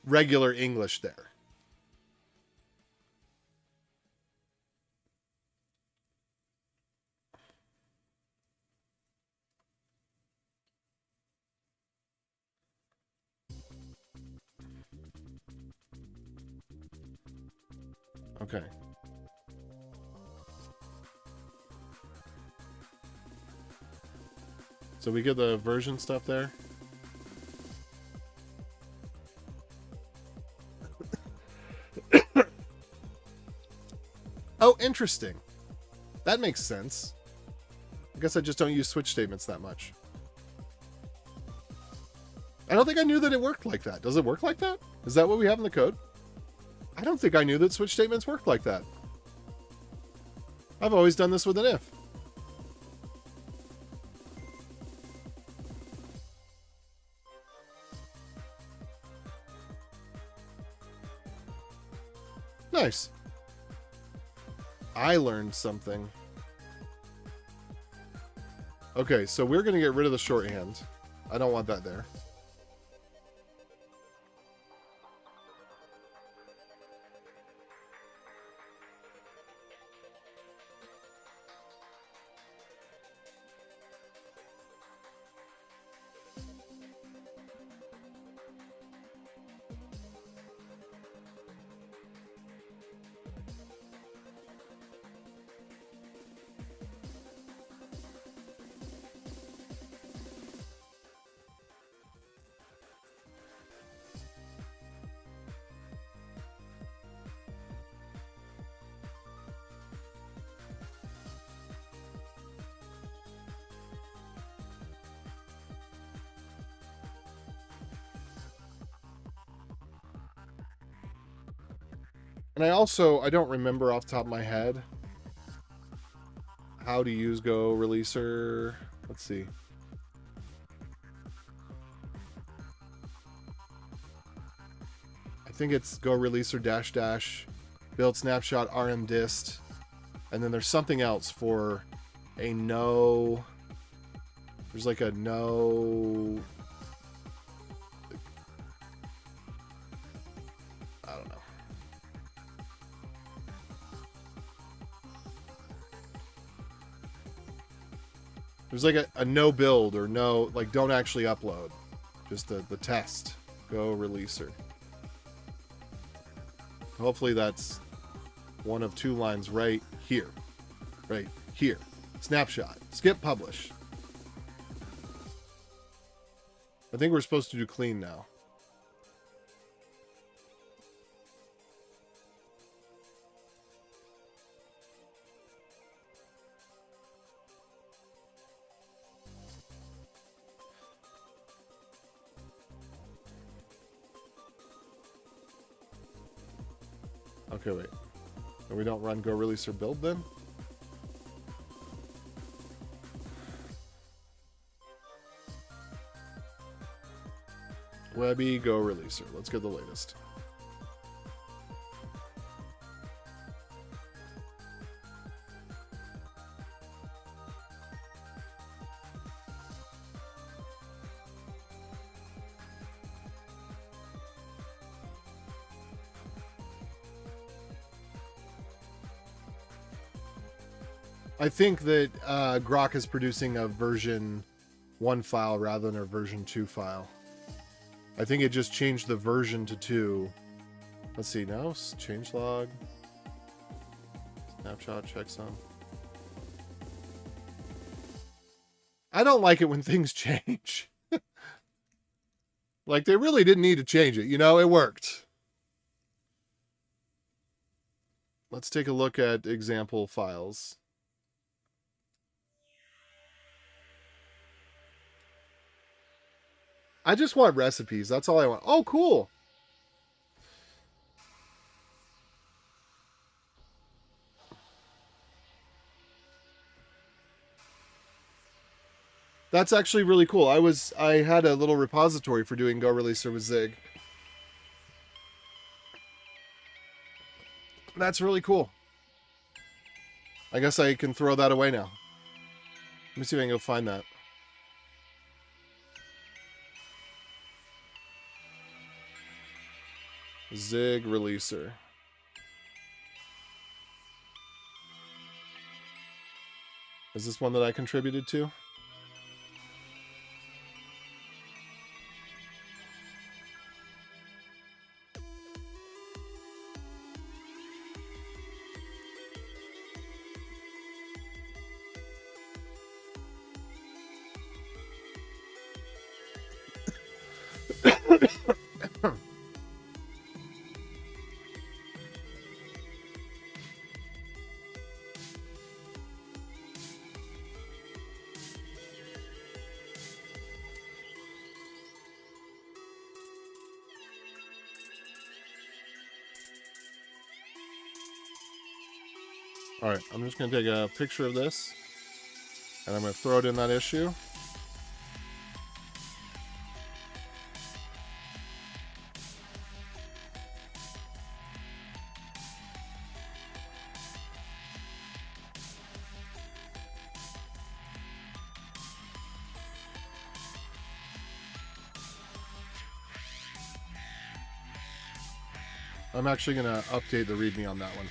S1: regular English there. Okay. So we get the version stuff there. Oh, interesting. That makes sense. I guess I just don't use switch statements that much. I don't think I knew that it worked like that. Does it work like that? Is that what we have in the code? I don't think I knew that switch statements worked like that. I've always done this with an if. Nice. I learned something. Okay, so we're going to get rid of the shorthand. I don't want that there. And I don't remember off the top of my head how to use Go Releaser. Let's see. I think it's Go Releaser -- build snapshot rm dist. And then there's something else for a no. There's like a no. I don't know. There's like a no build or no, like don't actually upload. Just the test. Go Releaser. Hopefully that's one of two lines right here. Right here. Snapshot. Skip publish. I think we're supposed to do clean now. Okay, wait. And we don't run Go Releaser build then? Webby Go Releaser. Let's get the latest. I think that Grok is producing a version 1 file rather than a version 2 file. I think it just changed the version to 2. Let's see, now changelog. Snapshot checksum. I don't like it when things change. Like, they really didn't need to change it. You know, it worked. Let's take a look at example files. I just want recipes. That's all I want. Oh, cool. That's actually really cool. I had a little repository for doing Go Releaser with Zig. That's really cool. I guess I can throw that away now. Let me see if I can go find that. Zig Releaser. Is this one that I contributed to? Alright, I'm just going to take a picture of this, and I'm going to throw it in that issue. I'm actually going to update the README on that one.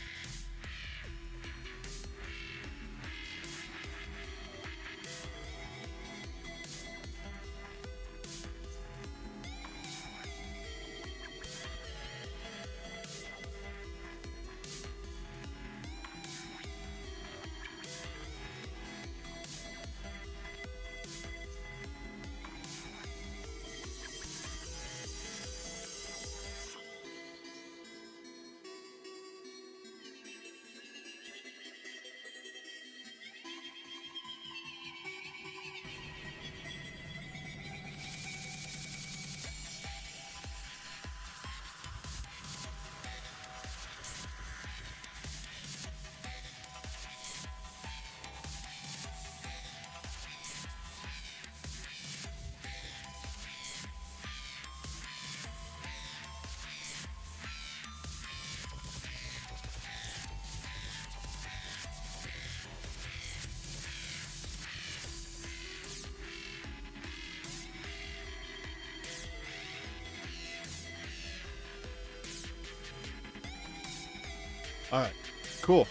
S1: All right, cool.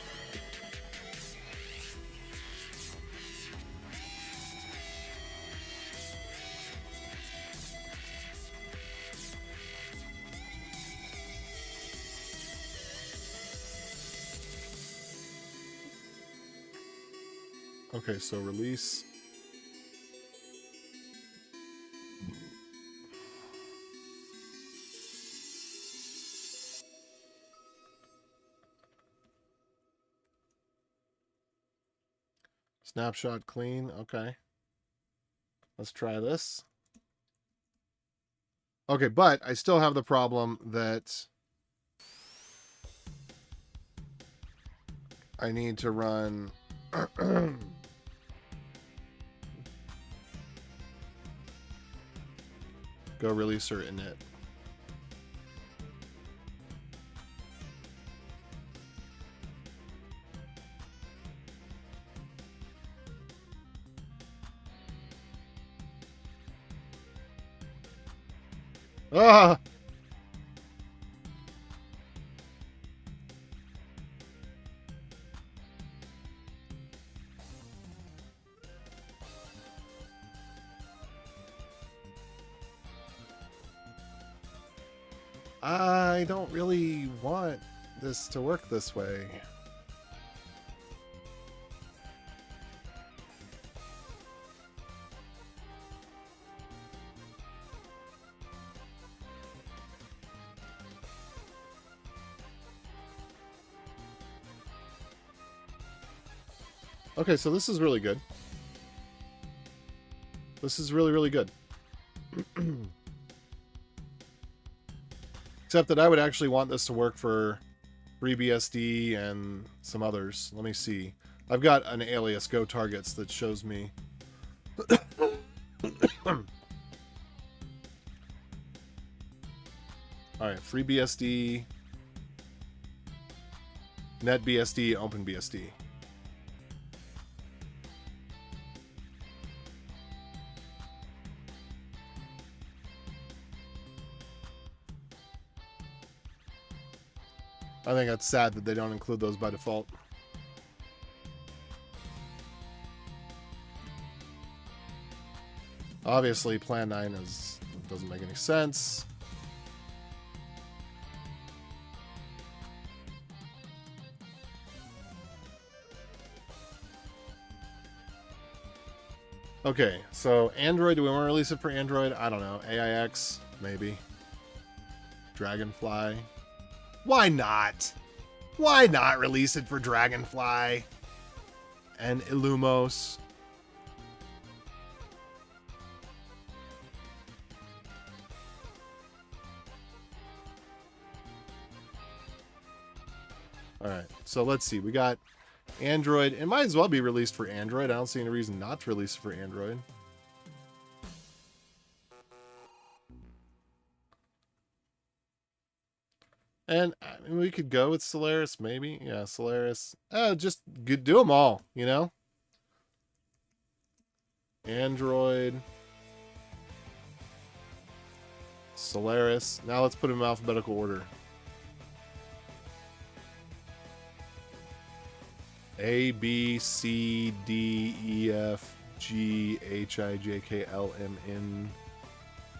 S1: Okay, so release. Snapshot clean. Okay. Let's try this. Okay, but I still have the problem that I need to run Go Releaser init. Ah! I don't really want this to work this way. Okay, so this is really good. This is really, really good. Except that I would actually want this to work for FreeBSD and some others. Let me see. I've got an alias Go Targets that shows me. Alright, FreeBSD, NetBSD, OpenBSD. I think that's sad that they don't include those by default. Obviously, Plan 9 doesn't make any sense. Okay, so Android, do we want to release it for Android? I don't know. AIX, maybe. Dragonfly. Why not? Why not release it for Dragonfly? And Illumos. Alright, so let's see. We got Android. It might as well be released for Android. I don't see any reason not to release it for Android. And I mean, we could go with Solaris, maybe. Yeah, Solaris. Just do them all, you know? Android. Solaris. Now let's put them in alphabetical order. A, B, C, D, E, F, G, H, I, J, K, L, M, N,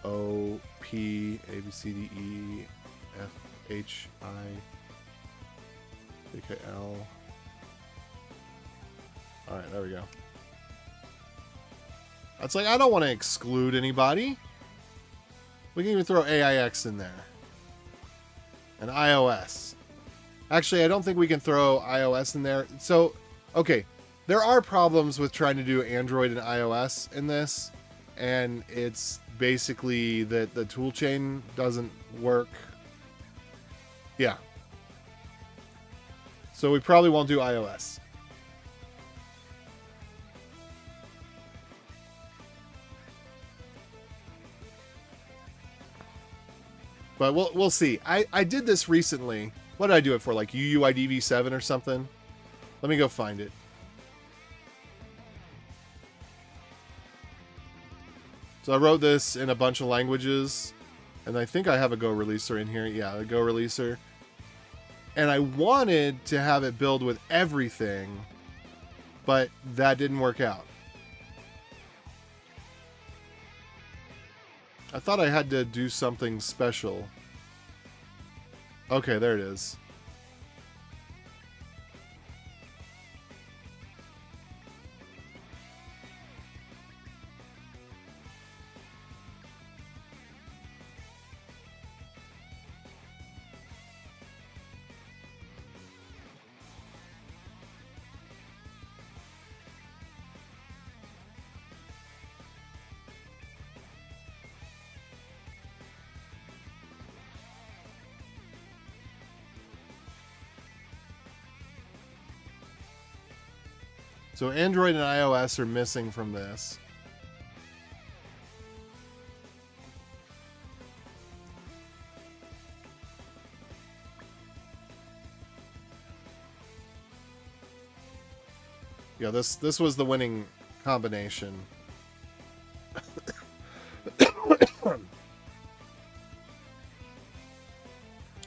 S1: O, P, A, B, C, D, E, F, H, I, J, K, L. Alright, there we go. It's like, I don't want to exclude anybody. We can even throw AIX in there. And iOS. Actually, I don't think we can throw iOS in there. So, okay. There are problems with trying to do Android and iOS in this. And it's basically that the toolchain doesn't work. Yeah. So we probably won't do iOS. But we'll see. I did this recently. What did I do it for? Like UUID v7 or something? Let me go find it. So I wrote this in a bunch of languages. And I think I have a Go releaser in here. Yeah, a Go releaser. And I wanted to have it build with everything. But that didn't work out. I thought I had to do something special. Okay, there it is. So Android and iOS are missing from this. Yeah, this was the winning combination.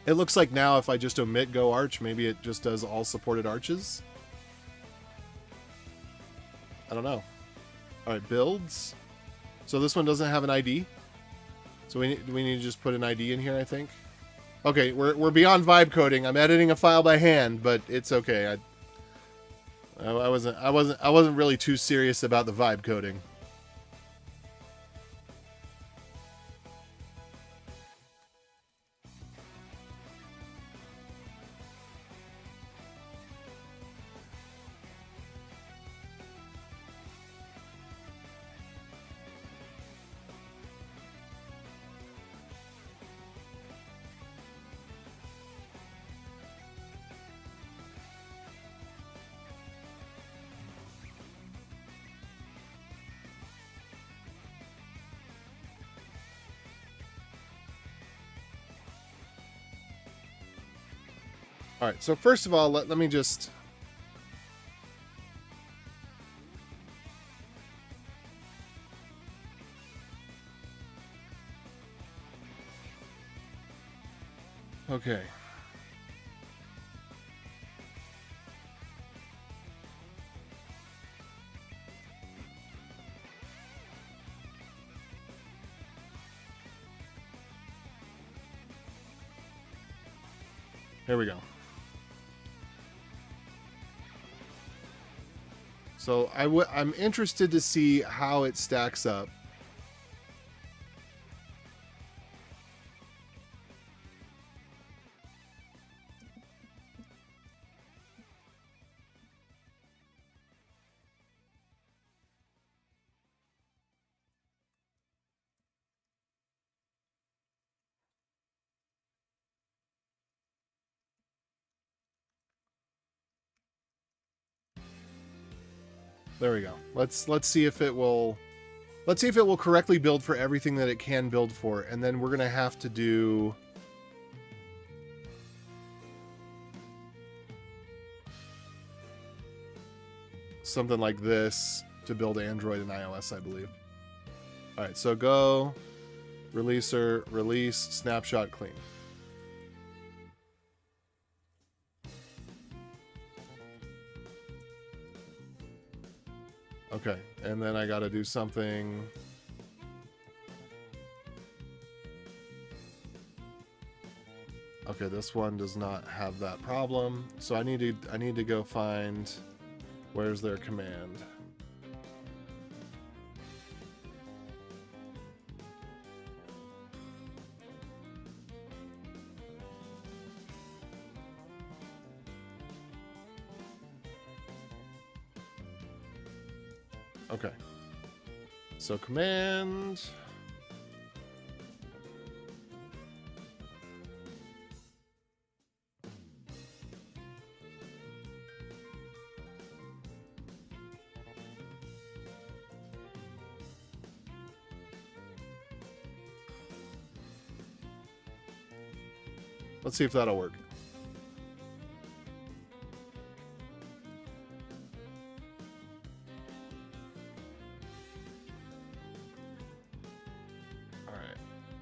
S1: It looks like now if I just omit Go Arch, maybe it just does all supported arches. I don't know. Alright, builds. So this one doesn't have an ID. So we need to just put an ID in here, I think. Okay, we're beyond vibe coding. I'm editing a file by hand, but it's okay. I wasn't really too serious about the vibe coding. All right, so first of all, let me just... Okay. Here we go. So I'm interested to see how it stacks up. There we go. Let's see if it will correctly build for everything that it can build for, and then we're gonna have to do something like this to build Android and iOS, I believe. All right, so go releaser, release, snapshot, clean. Okay, and then I gotta do something. Okay, this one does not have that problem. So I need to go find where's their command. Okay. So command. Let's see if that'll work.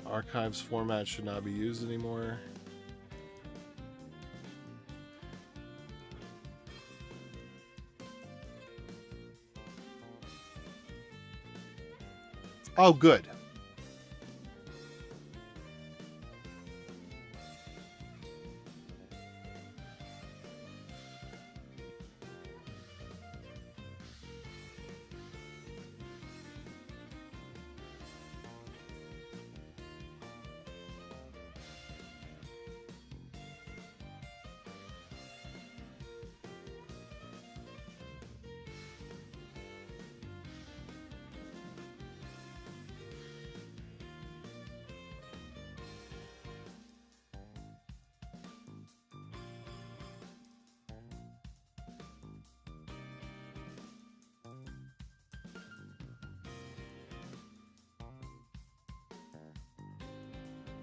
S1: Archives format should not be used anymore. Oh, good.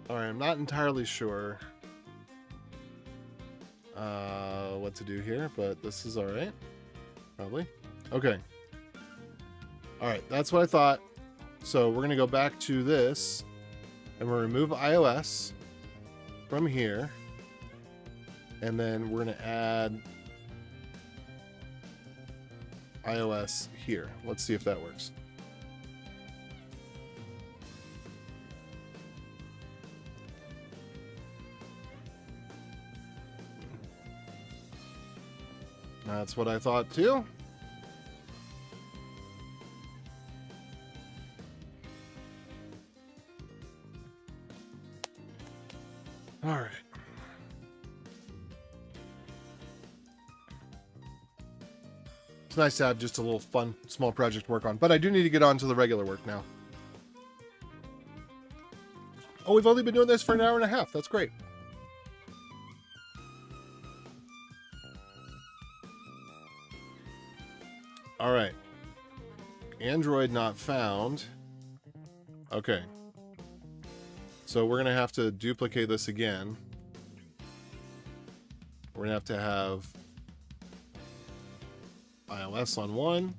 S1: Alright, I'm not entirely sure what to do here, but this is alright. Probably. Okay. Alright, that's what I thought. So we're going to go back to this, and we'll remove iOS from here, and then we're going to add iOS here. Let's see if that works. That's what I thought too. All right. It's nice to have just a little fun, small project to work on. But I do need to get on to the regular work now. Oh, we've only been doing this for an hour and a half. That's great. All right. Android not found. Okay. So we're going to have to duplicate this again. We're going to have iOS on one,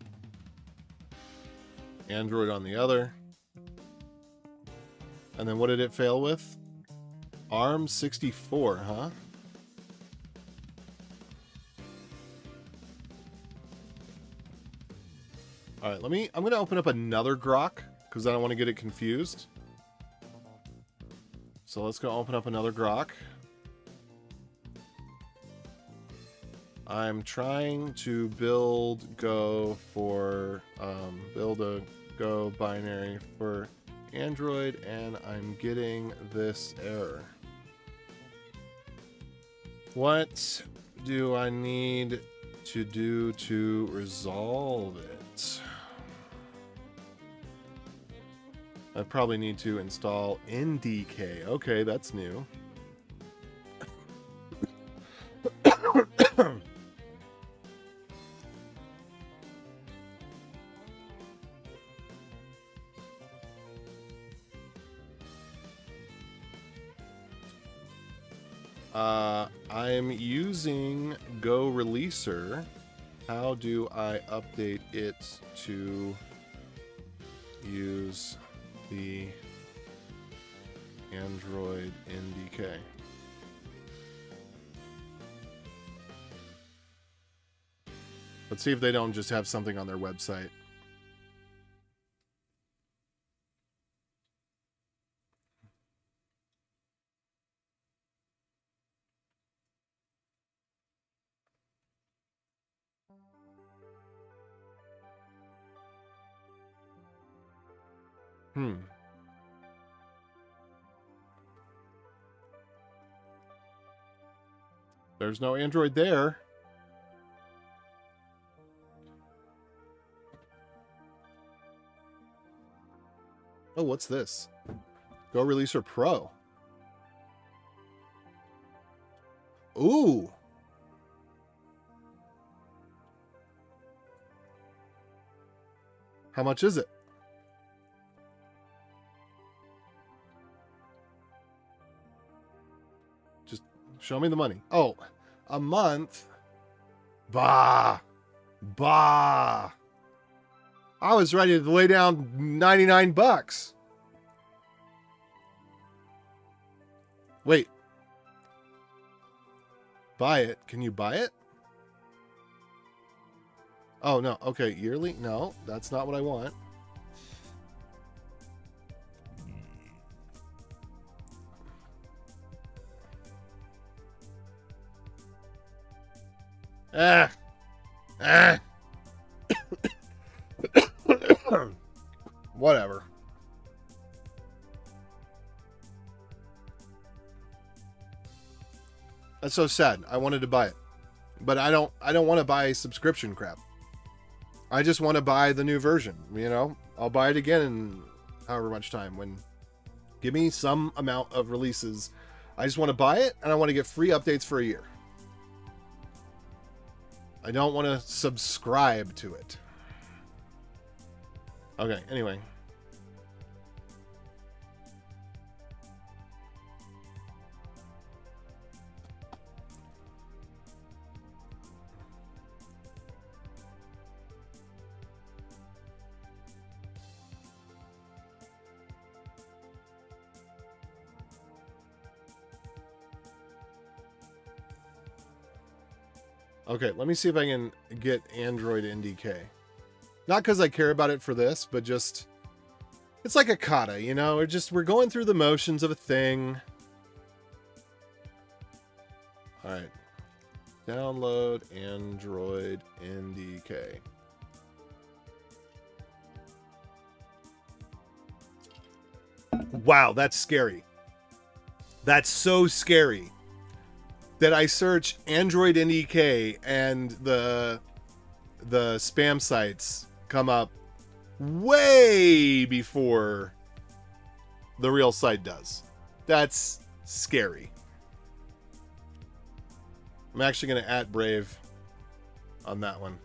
S1: Android on the other. And then what did it fail with? ARM64, huh? All right, I'm going to open up another Grok because I don't want to get it confused. So let's go open up another Grok. I'm trying to build Go for, build a Go binary for Android, and I'm getting this error. What do I need to do to resolve it? I probably need to install NDK. Okay, that's new. I'm using Go Releaser. How do I update it to use the Android NDK? Let's see if they don't just have something on their website. There's no Android there. Oh, what's this? Go Releaser Pro. Ooh. How much is it? Just show me the money. Oh, a month. Bah. Bah. I was ready to lay down 99 bucks. Wait. Buy it. Can you buy it? Oh, no. Okay, yearly? No, that's not what I want. Whatever. That's so sad. I wanted to buy it. But I don't want to buy subscription crap. I just want to buy the new version, you know? I'll buy it again in however much time. Give me some amount of releases. I just want to buy it, and I want to get free updates for a year. I don't want to subscribe to it. Okay, anyway. Okay, let me see if I can get Android NDK. Not because I care about it for this, but just... It's like a kata, you know? We're going through the motions of a thing. Alright. Download Android NDK. Wow, that's scary. That's so scary that I search Android NDK and the spam sites come up way before the real site does. That's scary. I'm actually going to @Brave on that one.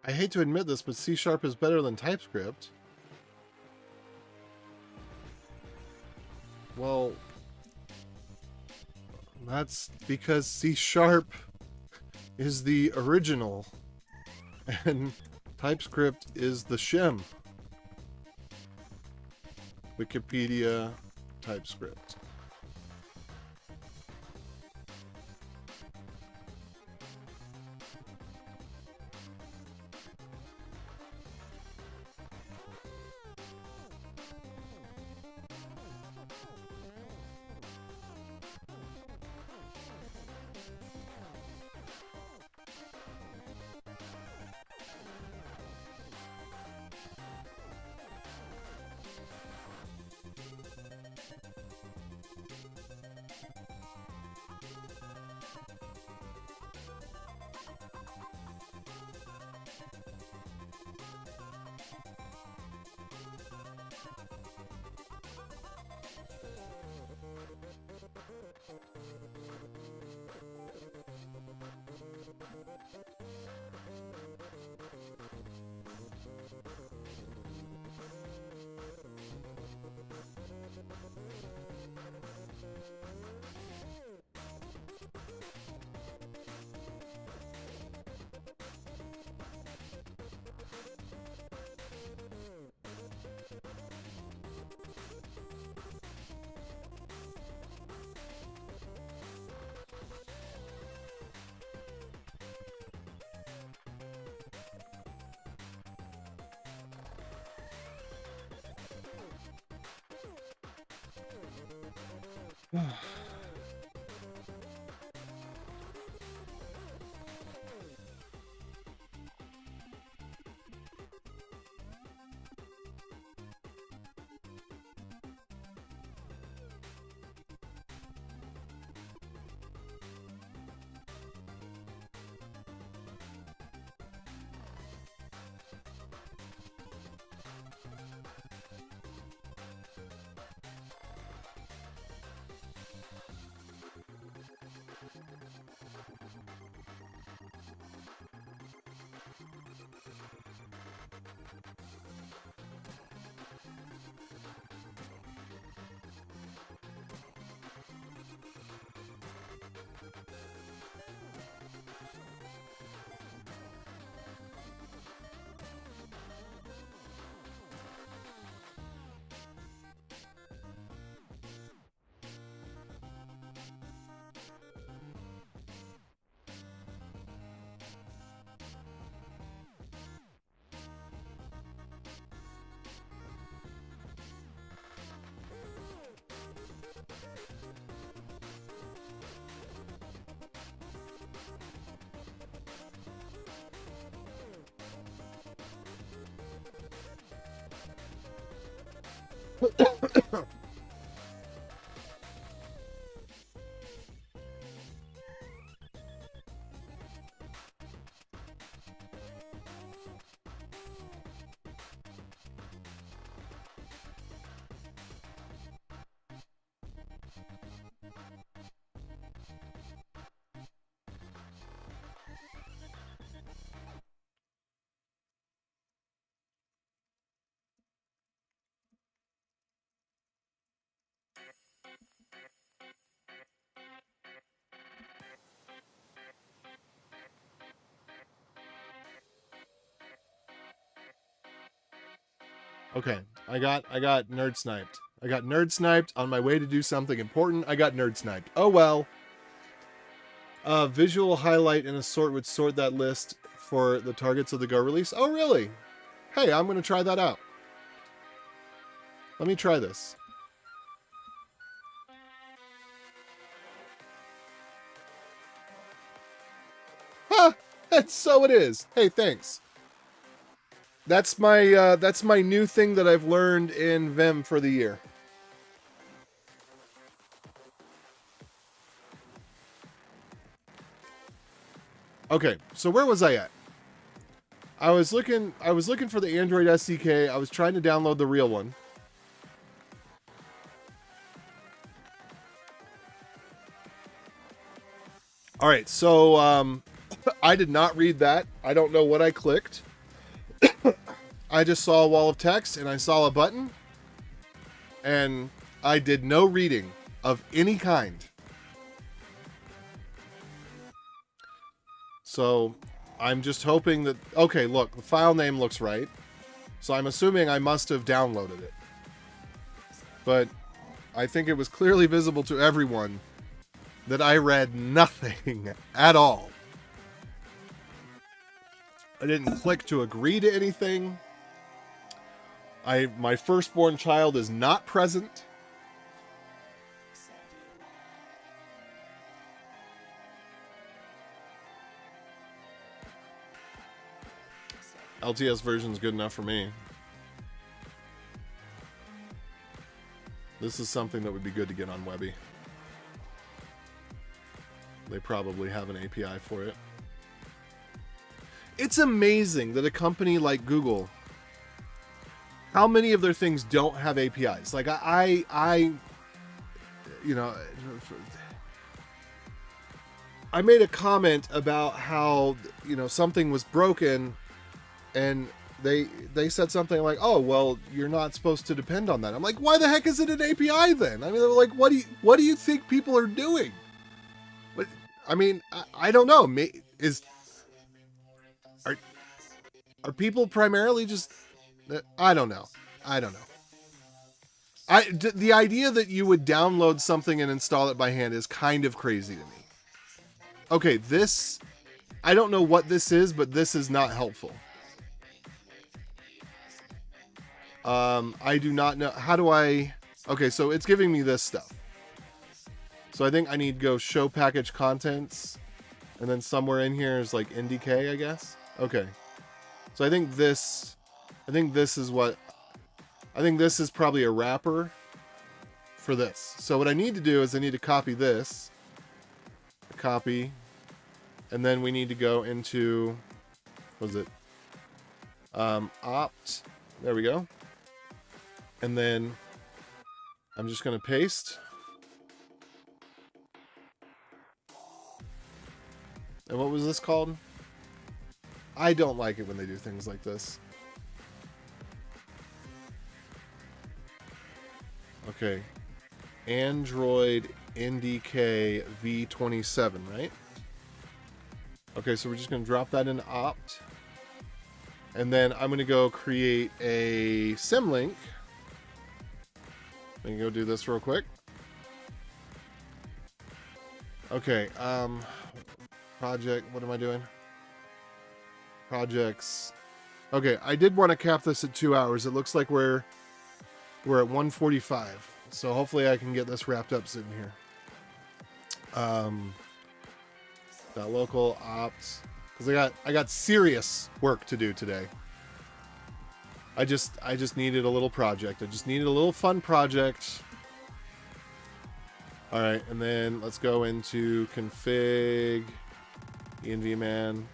S1: I hate to admit this, but C# is better than TypeScript. Well, that's because C# is the original and TypeScript is the shim. Wikipedia, TypeScript. Okay, I got nerd sniped. I got nerd sniped on my way to do something important. I got nerd sniped. Oh well. Visual highlight and a sort would sort that list for the targets of the Go release. Oh really? Hey, I'm gonna try that out. Let me try this. Huh! So it is. Hey, thanks. That's my new thing that I've learned in Vim for the year. Okay, so where was I at? I was looking for the Android SDK. I was trying to download the real one. All right, so I did not read that. I don't know what I clicked. I just saw a wall of text and I saw a button and I did no reading of any kind. So I'm just hoping that, okay, look, the file name looks right. So I'm assuming I must have downloaded it. But I think it was clearly visible to everyone that I read nothing at all. I didn't click to agree to anything. My firstborn child is not present. LTS version is good enough for me. This is something that would be good to get on Webby. They probably have an API for it. It's amazing that a company like Google, how many of their things don't have APIs? Like I you know, I made a comment about how, you know, something was broken and they said something like, "Oh, well, you're not supposed to depend on that." I'm like, "Why the heck is it an API then?" I mean, they're like, "What do you think people are doing?" But I mean, I don't know. Are people primarily just? I don't know. The idea that you would download something and install it by hand is kind of crazy to me. Okay, this, I don't know what this is, but this is not helpful. I do not know. How do I... Okay, so it's giving me this stuff. So I think I need to go show package contents. And then somewhere in here is like NDK, I guess. Okay. So I think this is what... I think this is probably a wrapper for this. So what I need to do is I need to copy this. Copy. And then we need to go into... What is it? Opt. There we go. And then I'm just going to paste. And what was this called? I don't like it when they do things like this. Okay. Android NDK v27, right? Okay, so we're just going to drop that into opt. And then I'm going to go create a symlink. Let me go do this real quick. Okay, project, what am I doing? Projects. Okay, I did want to cap this at 2 hours. It looks like we're at 1:45. So hopefully I can get this wrapped up soon here. Local ops. Because I got serious work to do today. I just needed a little project. I just needed a little fun project. All right, and then let's go into config envman.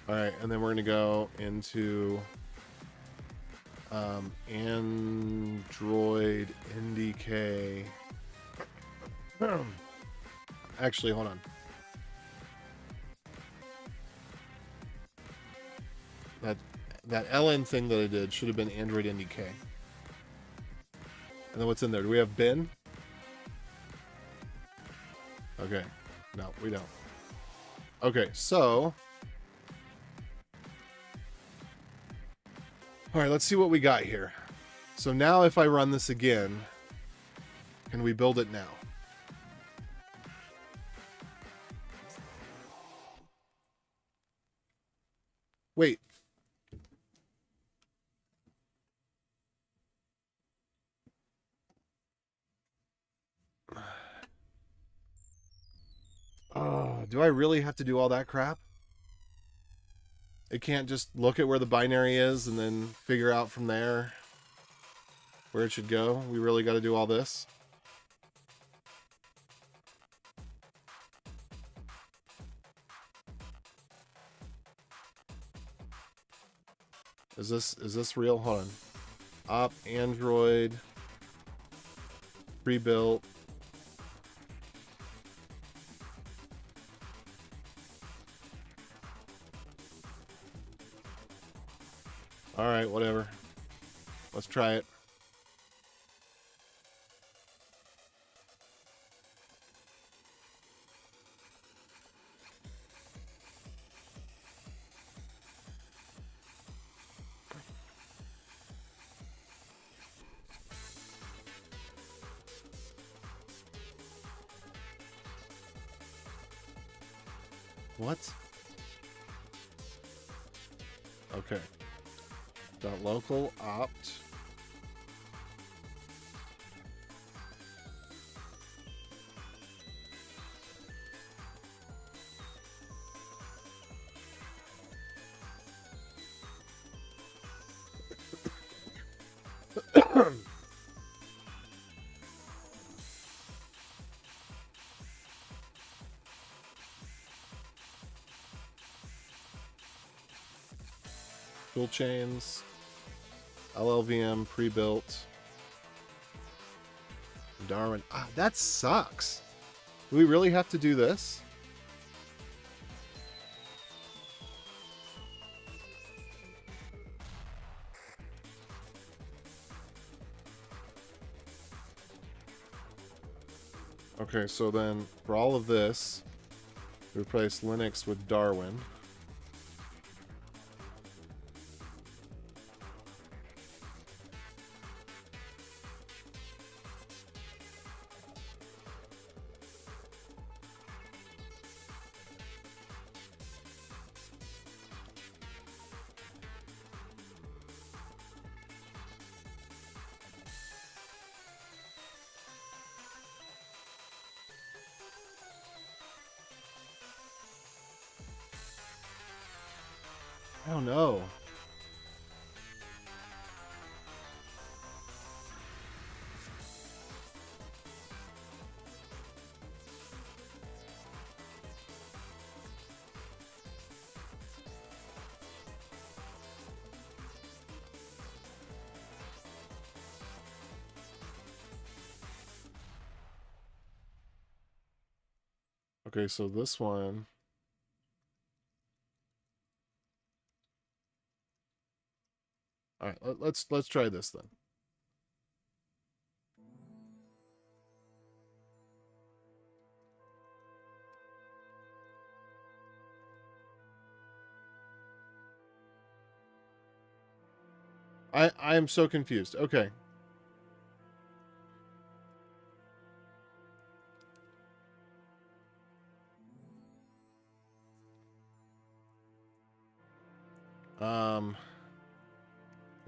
S1: All right, and then we're going to go into Android NDK. Actually, hold on. That LN thing that I did should have been Android NDK. And then what's in there? Do we have bin? Okay. No, we don't. Okay, so... Alright, let's see what we got here. So now if I run this again, can we build it now? Wait. Do I really have to do all that crap? It can't just look at where the binary is and then figure out from there where it should go? We really got to do all this? Is this real? Hold on. Op Android pre-built. All right, whatever. Let's try it. What? Okay. .local opt. Tool chains, LLVM pre-built, Darwin. Ah, that sucks. Do we really have to do this? Okay, so then for all of this, replace Linux with Darwin. I don't know. Okay, so this one. All right, let's try this then. I am so confused. Okay.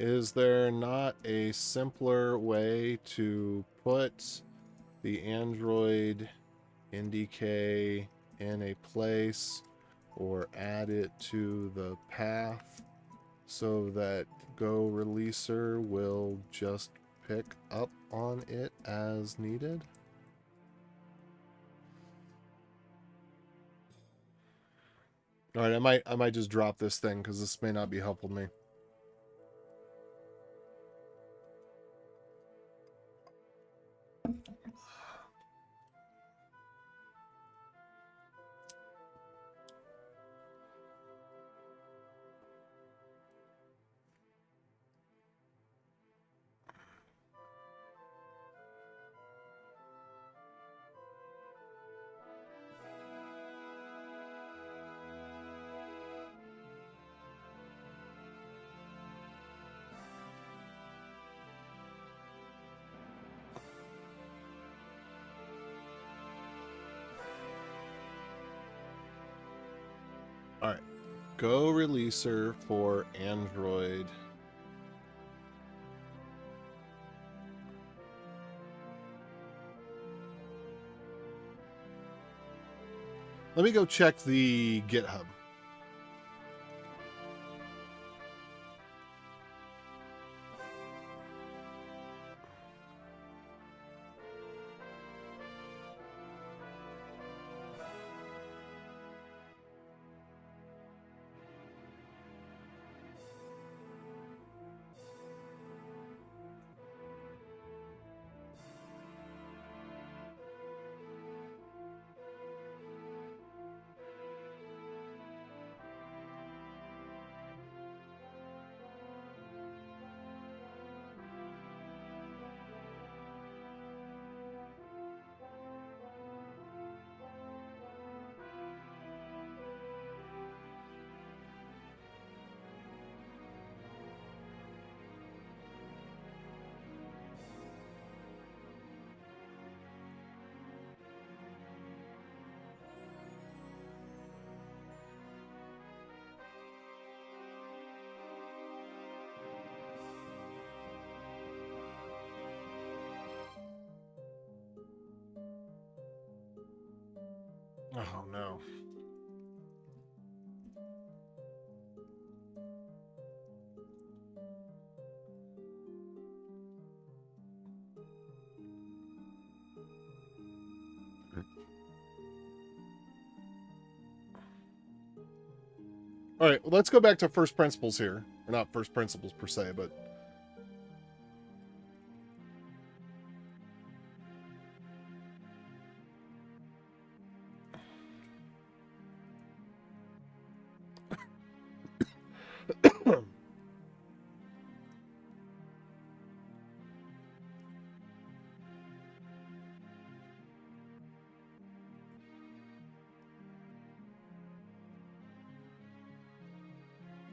S1: Is there not a simpler way to put the Android NDK in a place or add it to the path so that Go Releaser will just pick up on it as needed. All right, I might just drop this thing because this may not be helpful to me. All right, Go Releaser for Android. Let me go check the GitHub. Oh no. All right, well, let's go back to first principles here. Or not first principles per se, but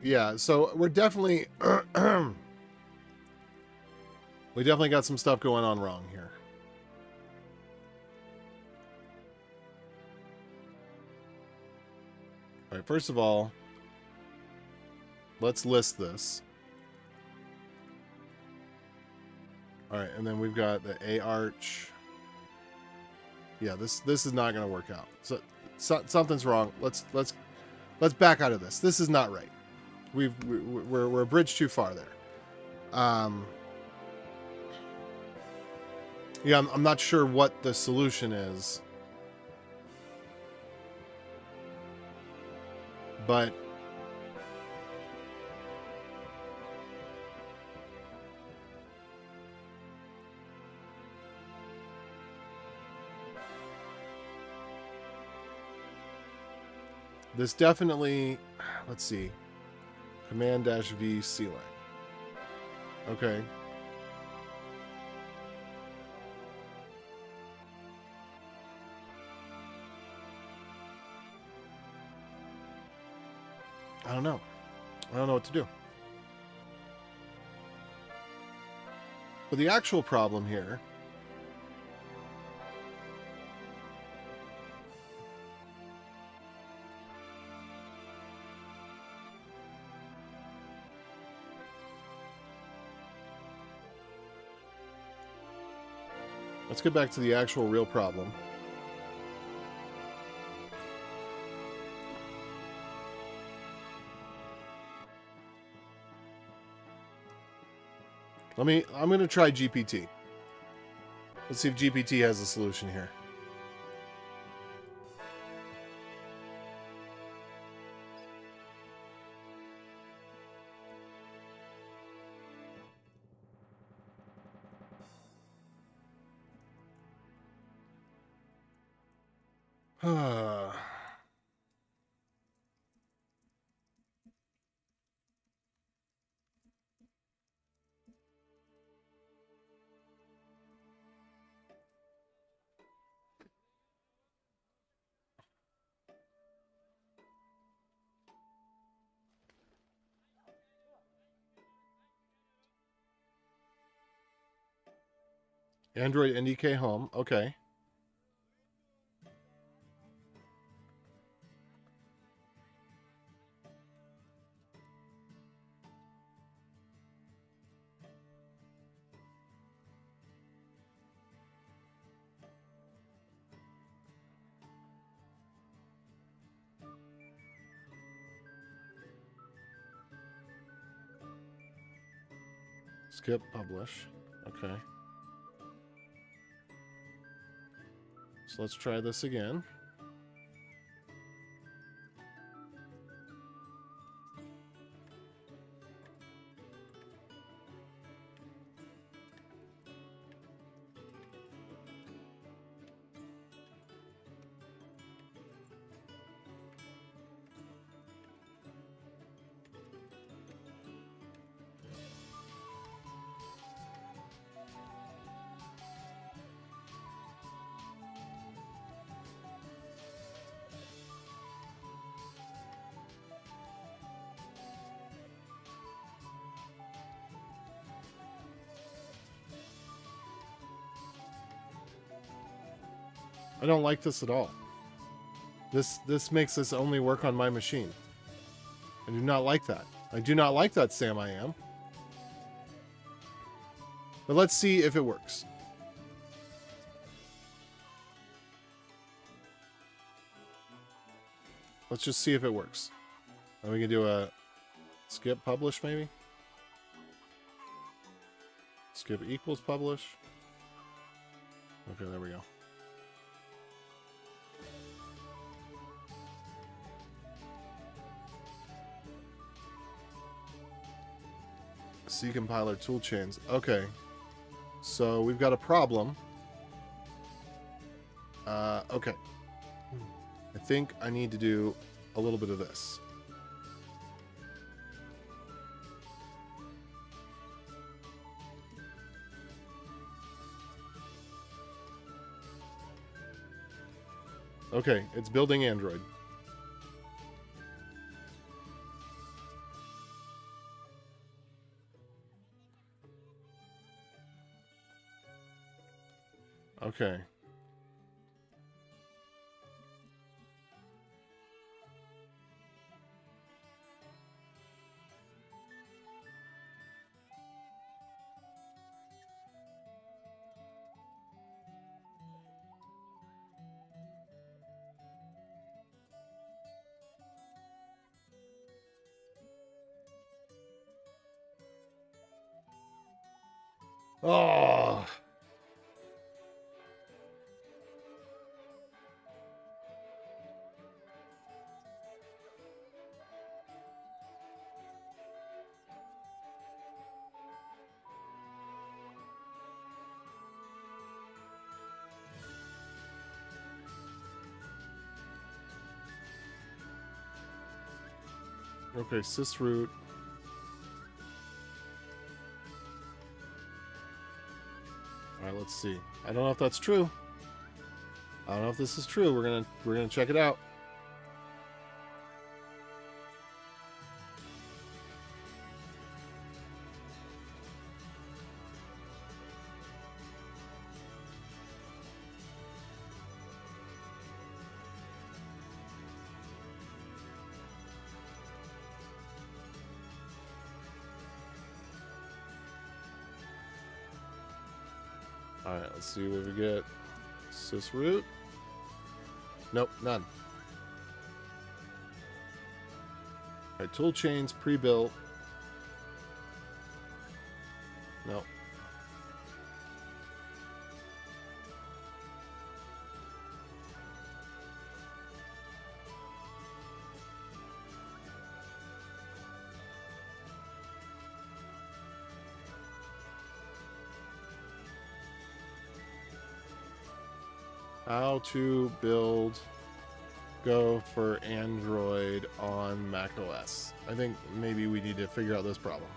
S1: yeah, so we're definitely we definitely got some stuff going on wrong here. All right, first of all, let's list this. All right, and then we've got the A arch. Yeah, this is not going to work out. So something's wrong. Let's back out of this. This is not right. We're a bridge too far there. Yeah, I'm not sure what the solution is, but this definitely, let's see, Command-V CLang. Okay. I don't know. I don't know what to do. But the actual problem here let's get back to the actual real problem. I'm going to try GPT. Let's see if GPT has a solution here. Android NDK home. Okay. Skip publish. Okay. So let's try this again. I don't like this at all. This makes this only work on my machine. I do not like that. I do not like that, Sam I am. But let's see if it works. Let's just see if it works. And we can do a skip publish maybe. Skip equals publish. Okay, there we go. C compiler toolchains. Okay. So we've got a problem. Okay. I think I need to do a little bit of this. Okay, it's building Android. Okay. Oh. Okay, sysroot. All right, let's see. I don't know if that's true. I don't know if this is true. We're gonna check it out. Alright, let's see what we get. Sysroot. Nope, none. Alright, tool chains pre-built. No. How to build Go for Android on macOS. I think maybe we need to figure out this problem.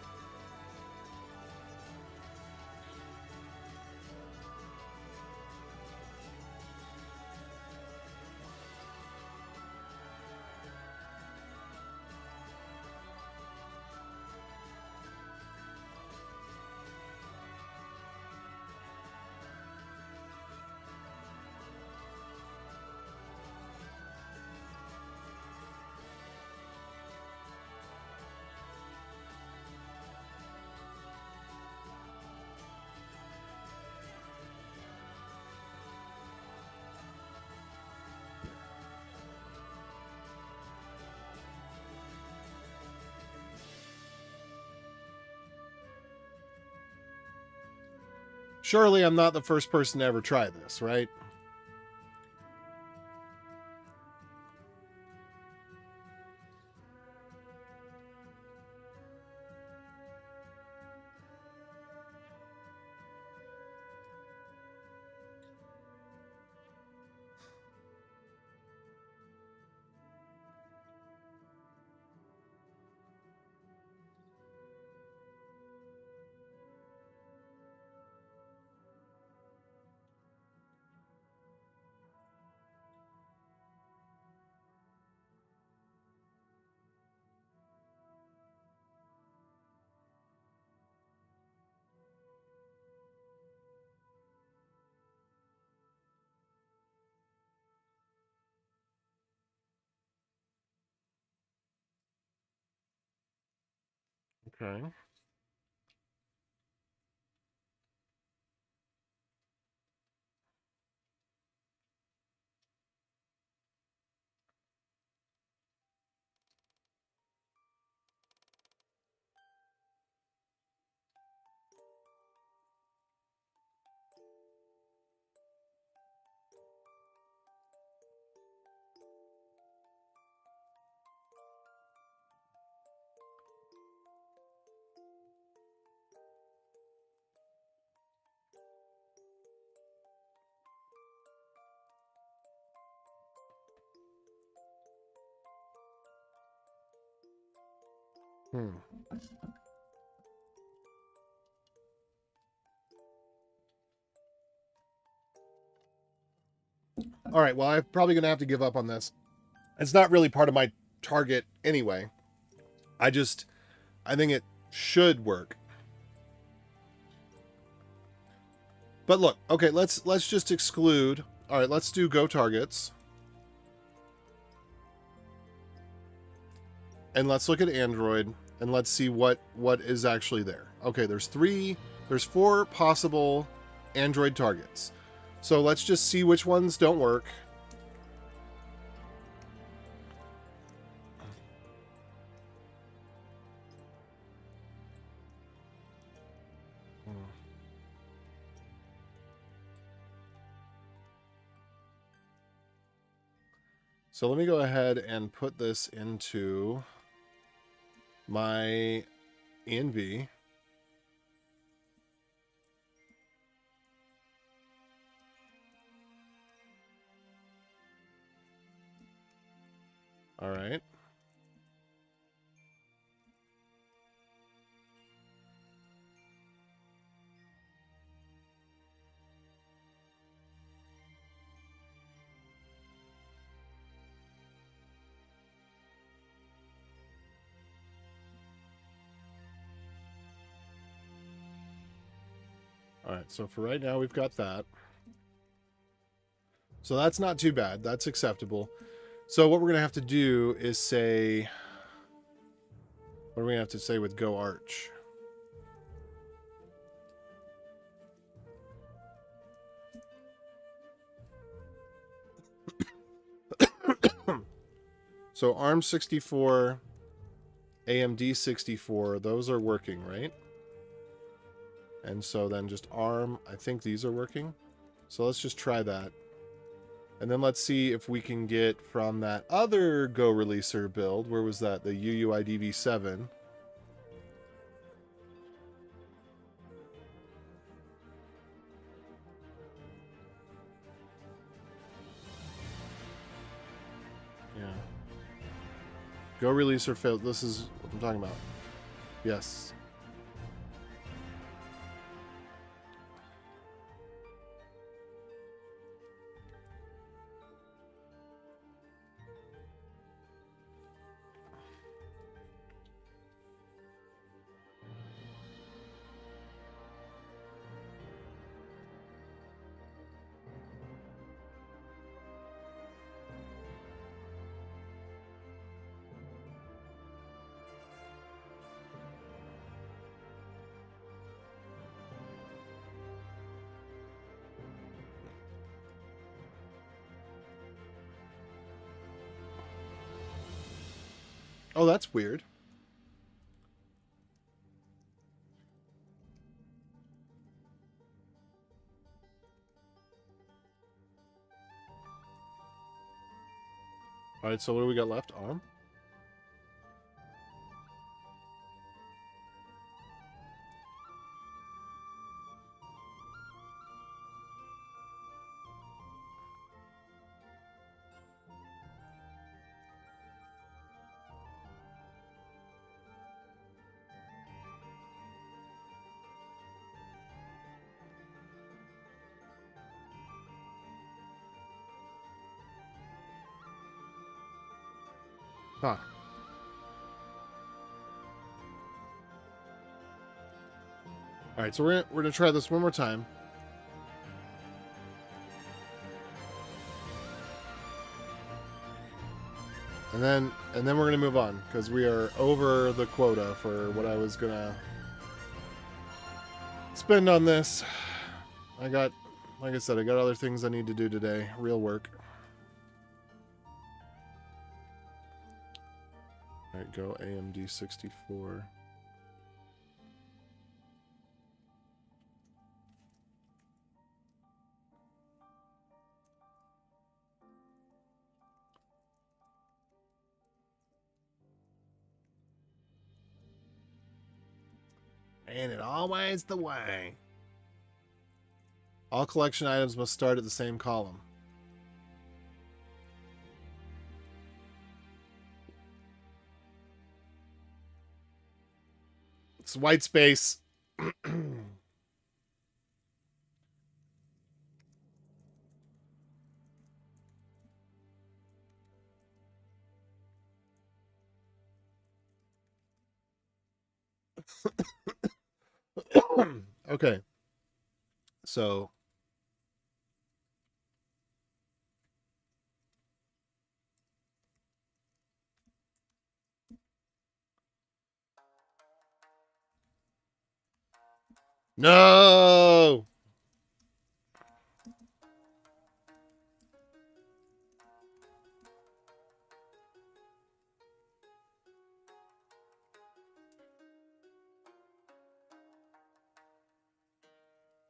S1: Surely I'm not the first person to ever try this, right? Okay. All right, well, I'm probably going to have to give up on this. It's not really part of my target anyway. I think it should work. But look, okay, let's just exclude. All right, let's do Go targets. And let's look at Android and let's see what is actually there. Okay, there's 4 possible Android targets. So let's just see which ones don't work. So let me go ahead and put this into my ENV. All right. All right, so for right now, we've got that. So that's not too bad. That's acceptable. So what we're going to have to do is say... What are we going to have to say with Go Arch? So ARM 64, AMD 64, those are working, right? And so then just arm, I think these are working. So let's just try that. And then let's see if we can get from that other Go Releaser build. Where was that? The UUIDV7. Yeah. Go Releaser failed. This is what I'm talking about. Yes. Oh, that's weird. All right, so what do we got left? Arm? Huh. All right, so we're gonna try this one more time. And then we're gonna move on because we are over the quota for what I was gonna spend on this. I got, like I said, I got other things I need to do today. Real work. All right, go AMD 64. And it always the way. All collection items must start at the same column. It's white space. Okay. So no.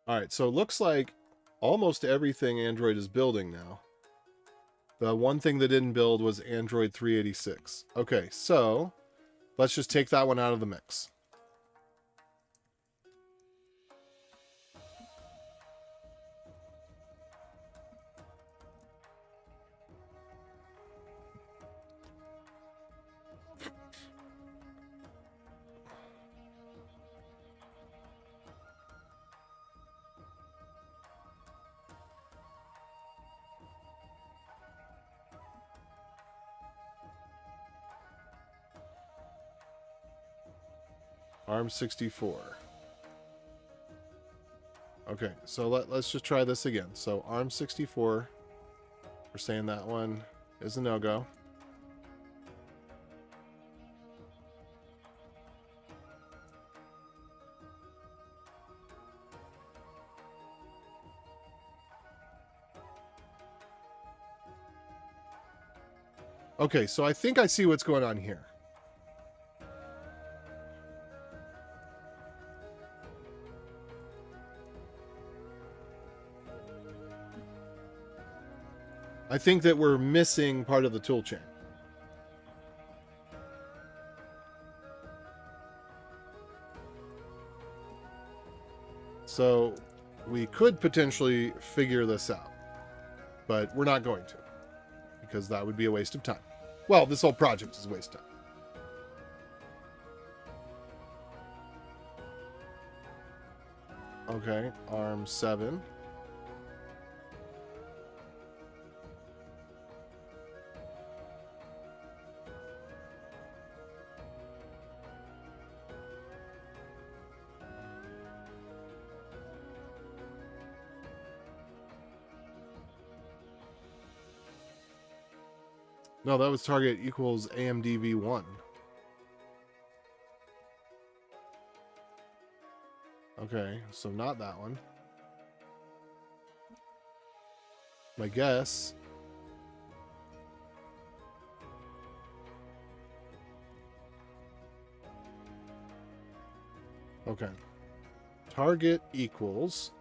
S1: All right, so it looks like almost everything Android is building now. The one thing that didn't build was Android 386. Okay, so let's just take that one out of the mix. ARM 64. Okay, so let's just try this again. So ARM 64, we're saying that one is a no-go. Okay, so I think I see what's going on here. I think that we're missing part of the toolchain. So we could potentially figure this out, but we're not going to, because that would be a waste of time. Well, this whole project is a waste of time. Okay, arm 7. No, that was target equals AMD V1. Okay, so not that one. My guess. Okay. Target equals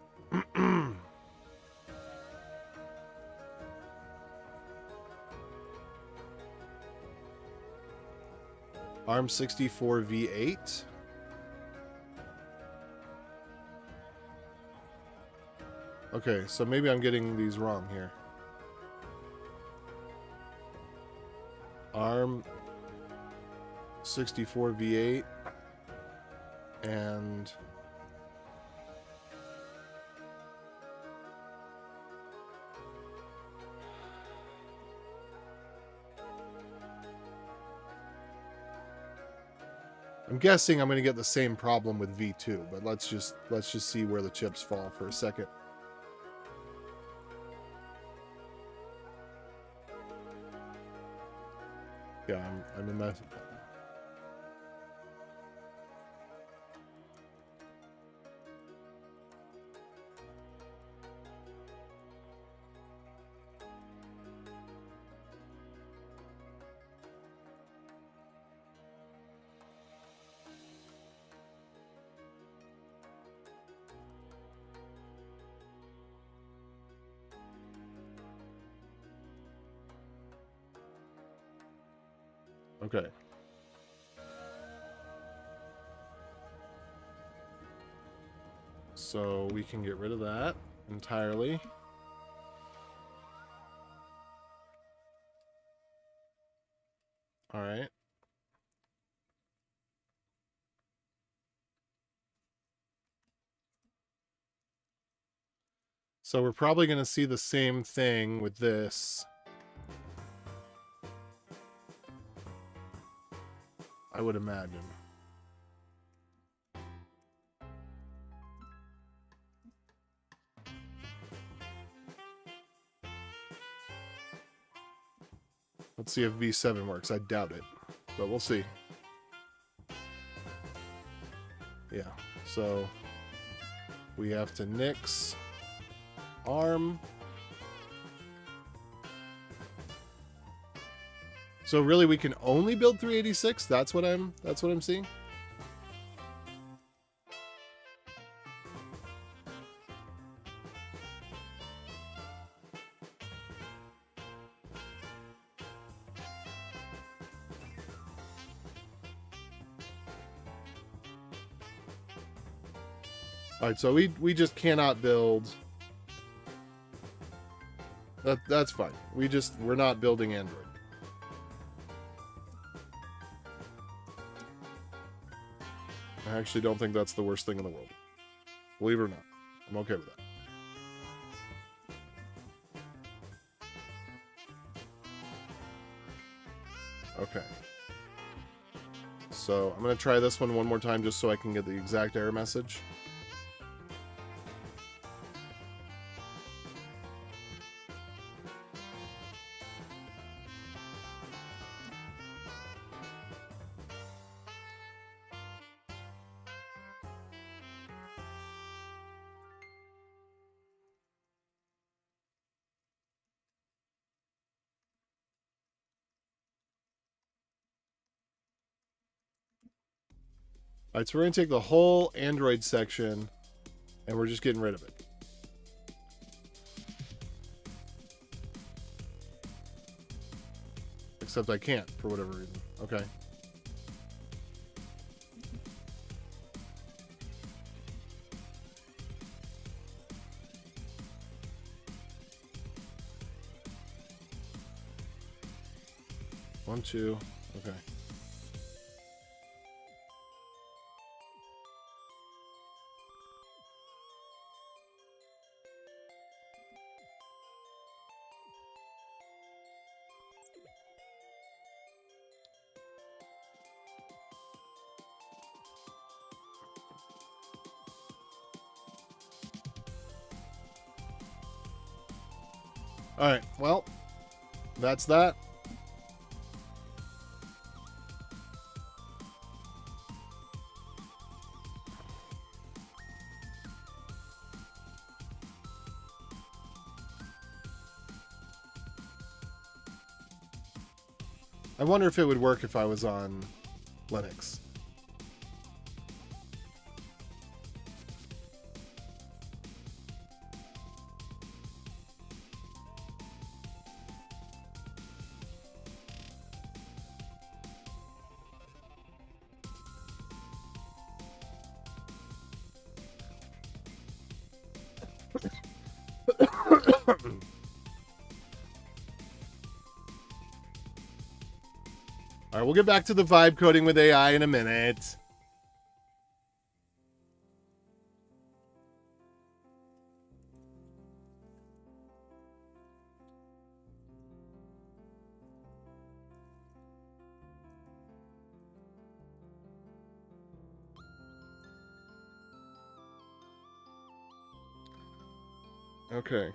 S1: ARM 64 V8. Okay, so maybe I'm getting these wrong here. ARM 64 V8 and I'm guessing I'm going to get the same problem with V2, but let's just see where the chips fall for a second. Yeah, I'm a mess. Okay. So we can get rid of that entirely. All right. So we're probably going to see the same thing with this. I would imagine. Let's see if V7 works. I doubt it, but we'll see. Yeah, so we have to nix ARM. So really we can only build 386? That's what I'm seeing. All right, so we just cannot build. That's fine. We're not building Android. I actually don't think that's the worst thing in the world. Believe it or not. I'm okay with that. Okay. So I'm going to try this one more time just so I can get the exact error message. All right, so we're going to take the whole Android section and we're just getting rid of it. Except I can't, for whatever reason. Okay. One, two. Okay. All right. Well, that's that. I wonder if it would work if I was on Linux. All right, we'll get back to the vibe coding with AI in a minute. Okay.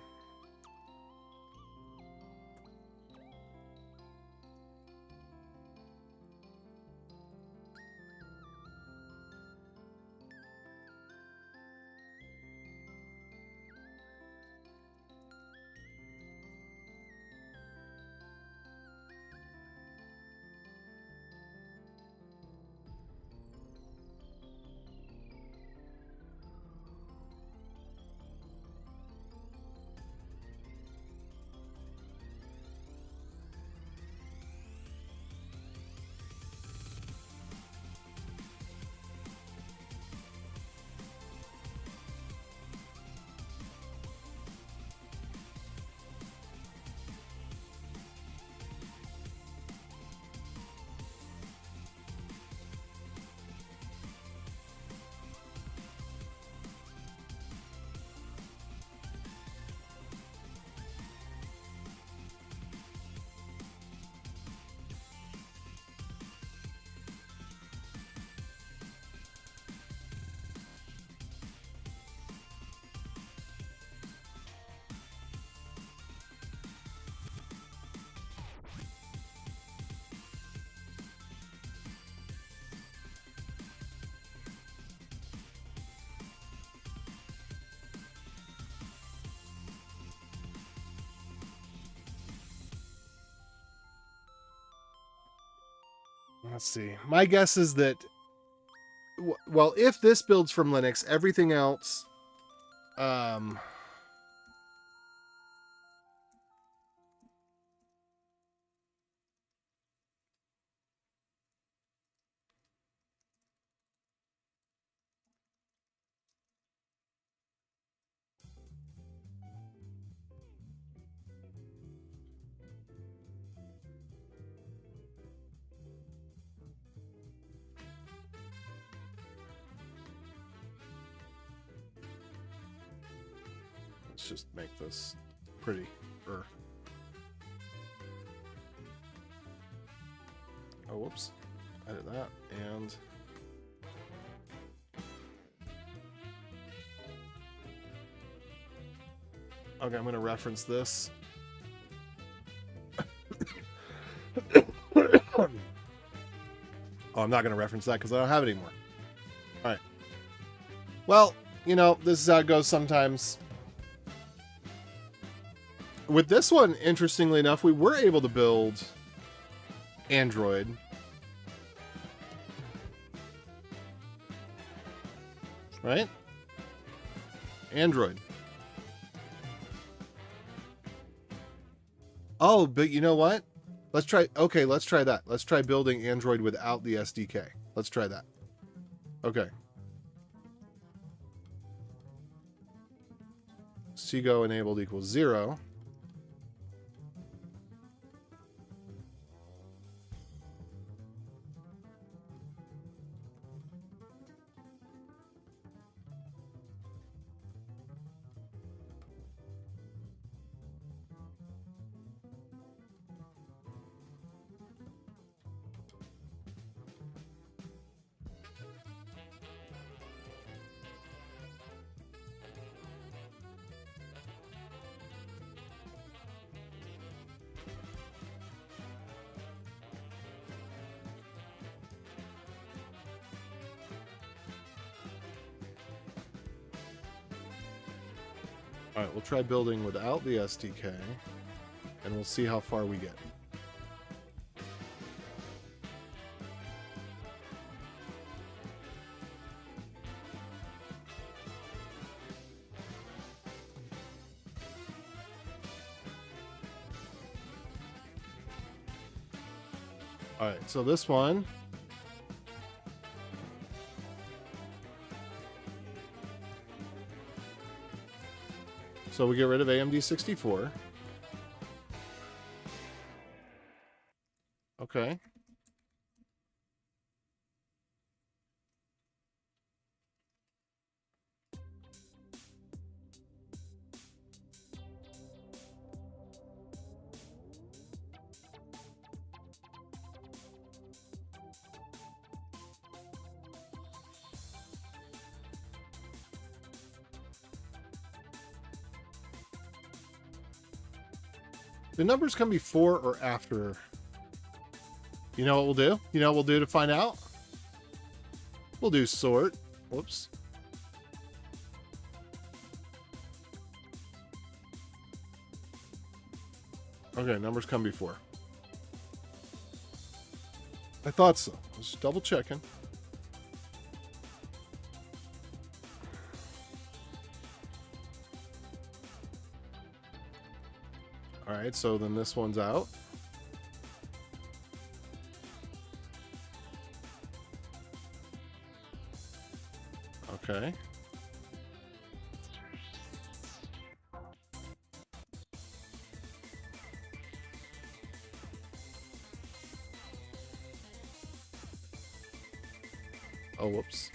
S1: Let's see. My guess is that, well, if this builds from Linux, everything else, let's just make this pretty. Oh, whoops. Edit that, and okay, I'm going to reference this. Oh, I'm not going to reference that because I don't have it anymore. All right. Well, you know, this is how it goes sometimes. With this one, interestingly enough, we were able to build Android. Right? Android. Oh, but you know what? Let's try, okay, let's try that. Let's try building Android without the SDK. Let's try that. Okay. Seago enabled equals 0. All right, we'll try building without the SDK, and we'll see how far we get. All right, so this one, so we get rid of AMD 64. Okay. The numbers come before or after. You know what we'll do? You know what we'll do to find out? We'll do sort. Whoops. Okay, numbers come before. I thought so. Just double checking. All right, so then this one's out. Okay. Oh, whoops.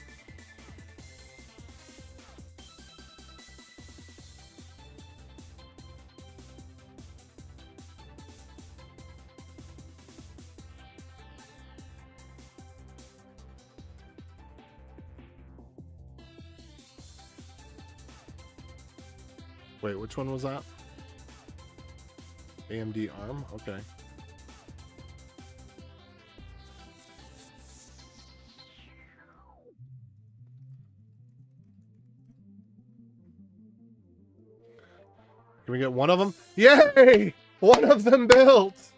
S1: Wait, which one was that? AMD ARM? Okay. Can we get one of them? Yay! One of them built!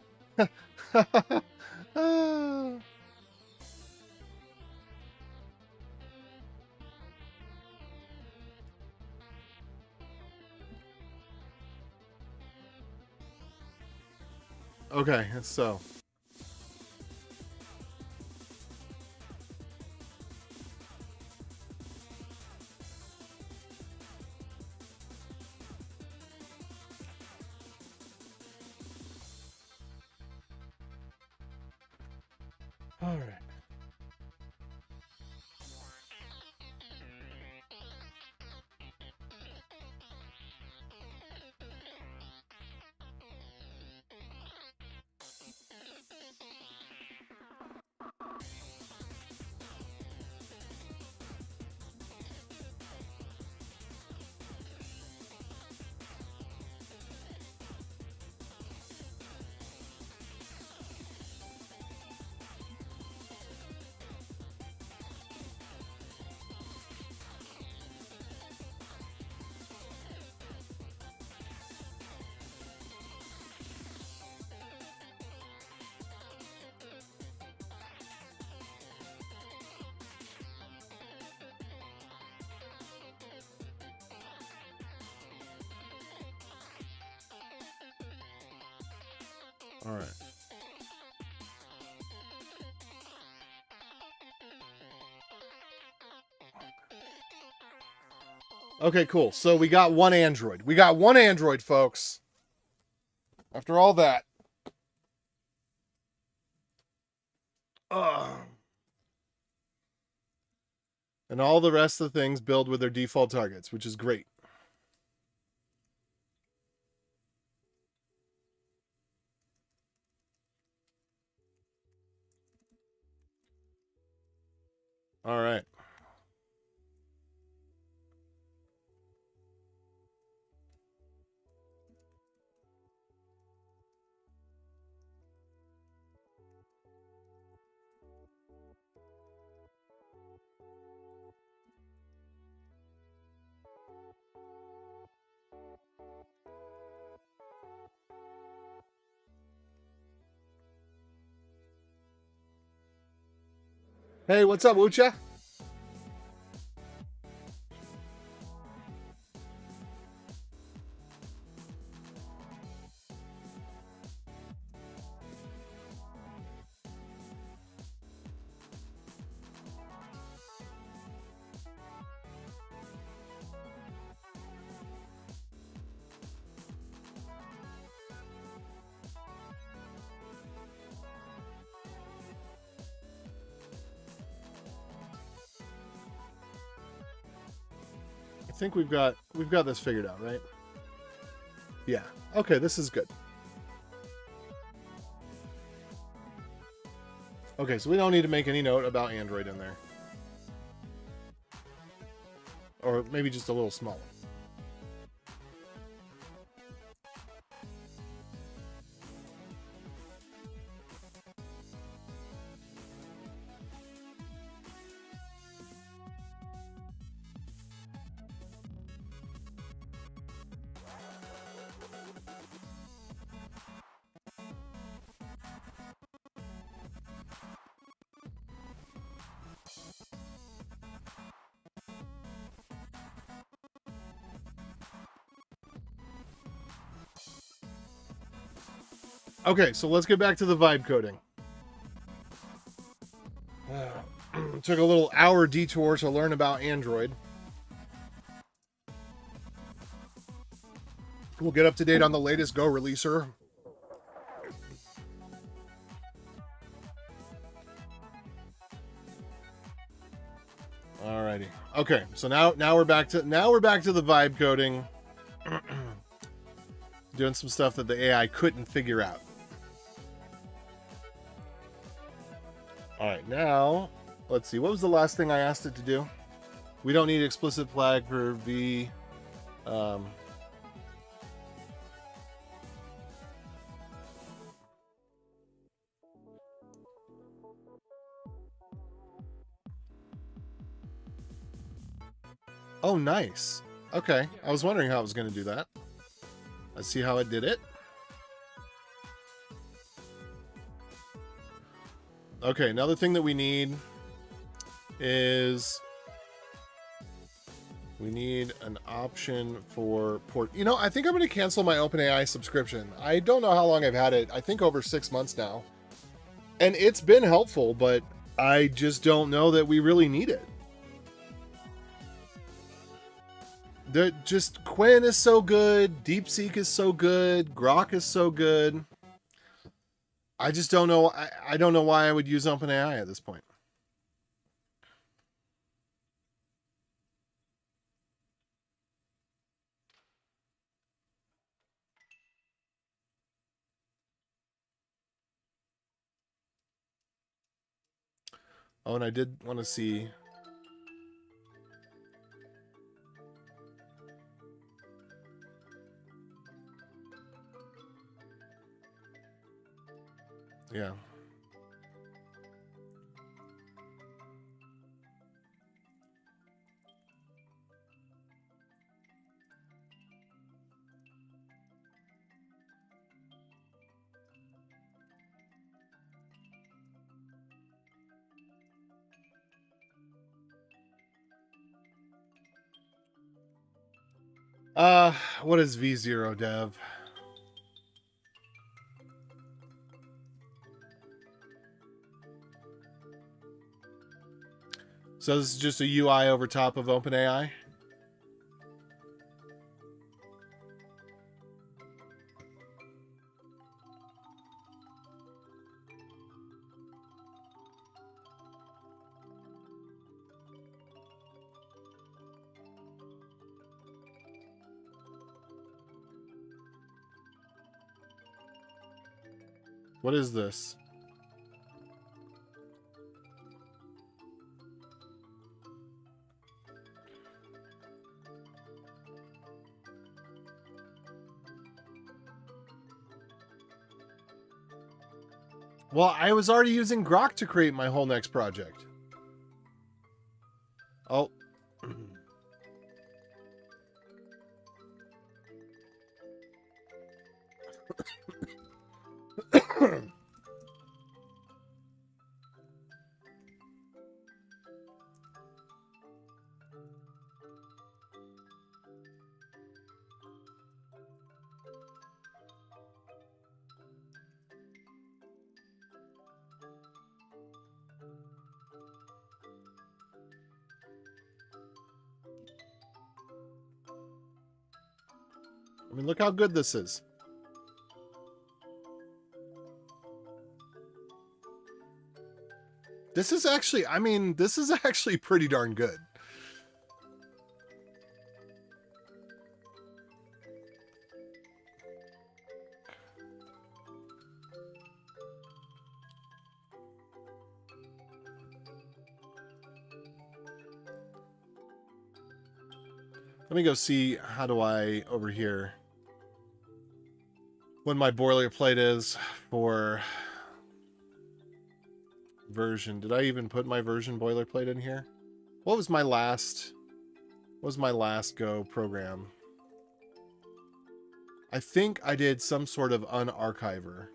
S1: Okay, so. All right. All right. Okay, cool. So we got one Android. We got one Android, folks. After all that. And all the rest of the things build with their default targets, which is great. All right. Hey, what's up, Wucha? I think we've got this figured out, right? Yeah. Okay, this is good. Okay, so we don't need to make any note about Android in there. Or maybe just a little smaller. Okay, so let's get back to the vibe coding. Took a little hour detour to learn about Android. We'll get up to date on the latest Go releaser. Alrighty. Okay, so now we're back to the vibe coding. Doing some stuff that the AI couldn't figure out. Alright, now let's see. What was the last thing I asked it to do? We don't need explicit flag for V. Oh, nice. Okay, I was wondering how I was going to do that. Let's see how it did it. Okay, another thing that we need is we need an option for port. You know, I think I'm going to cancel my OpenAI subscription. I don't know how long I've had it. I think over 6 months now. And it's been helpful, but I just don't know that we really need it. Just Quinn is so good, DeepSeek is so good, Grok is so good. I just don't know. I don't know why I would use OpenAI at this point. Oh, and I did want to see. Yeah. What is V0 dev? So this is just a UI over top of OpenAI? What is this? Well, I was already using Grok to create my whole next project. Oh. I mean, look how good this is. This is actually, I mean, this is actually pretty darn good. Let me go see, how do I, over here, what my boilerplate is for version. Did I even put my version boilerplate in here? What was my last Go program? I think I did some sort of unarchiver.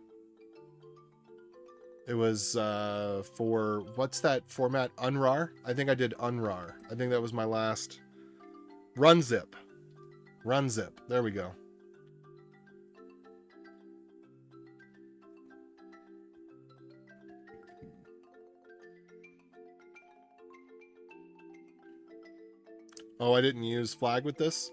S1: It was for, what's that format? Unrar? I think I did Unrar. I think that was my last. Runzip. Runzip. There we go. Oh, I didn't use flag with this?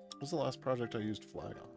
S1: What was the last project I used flag on?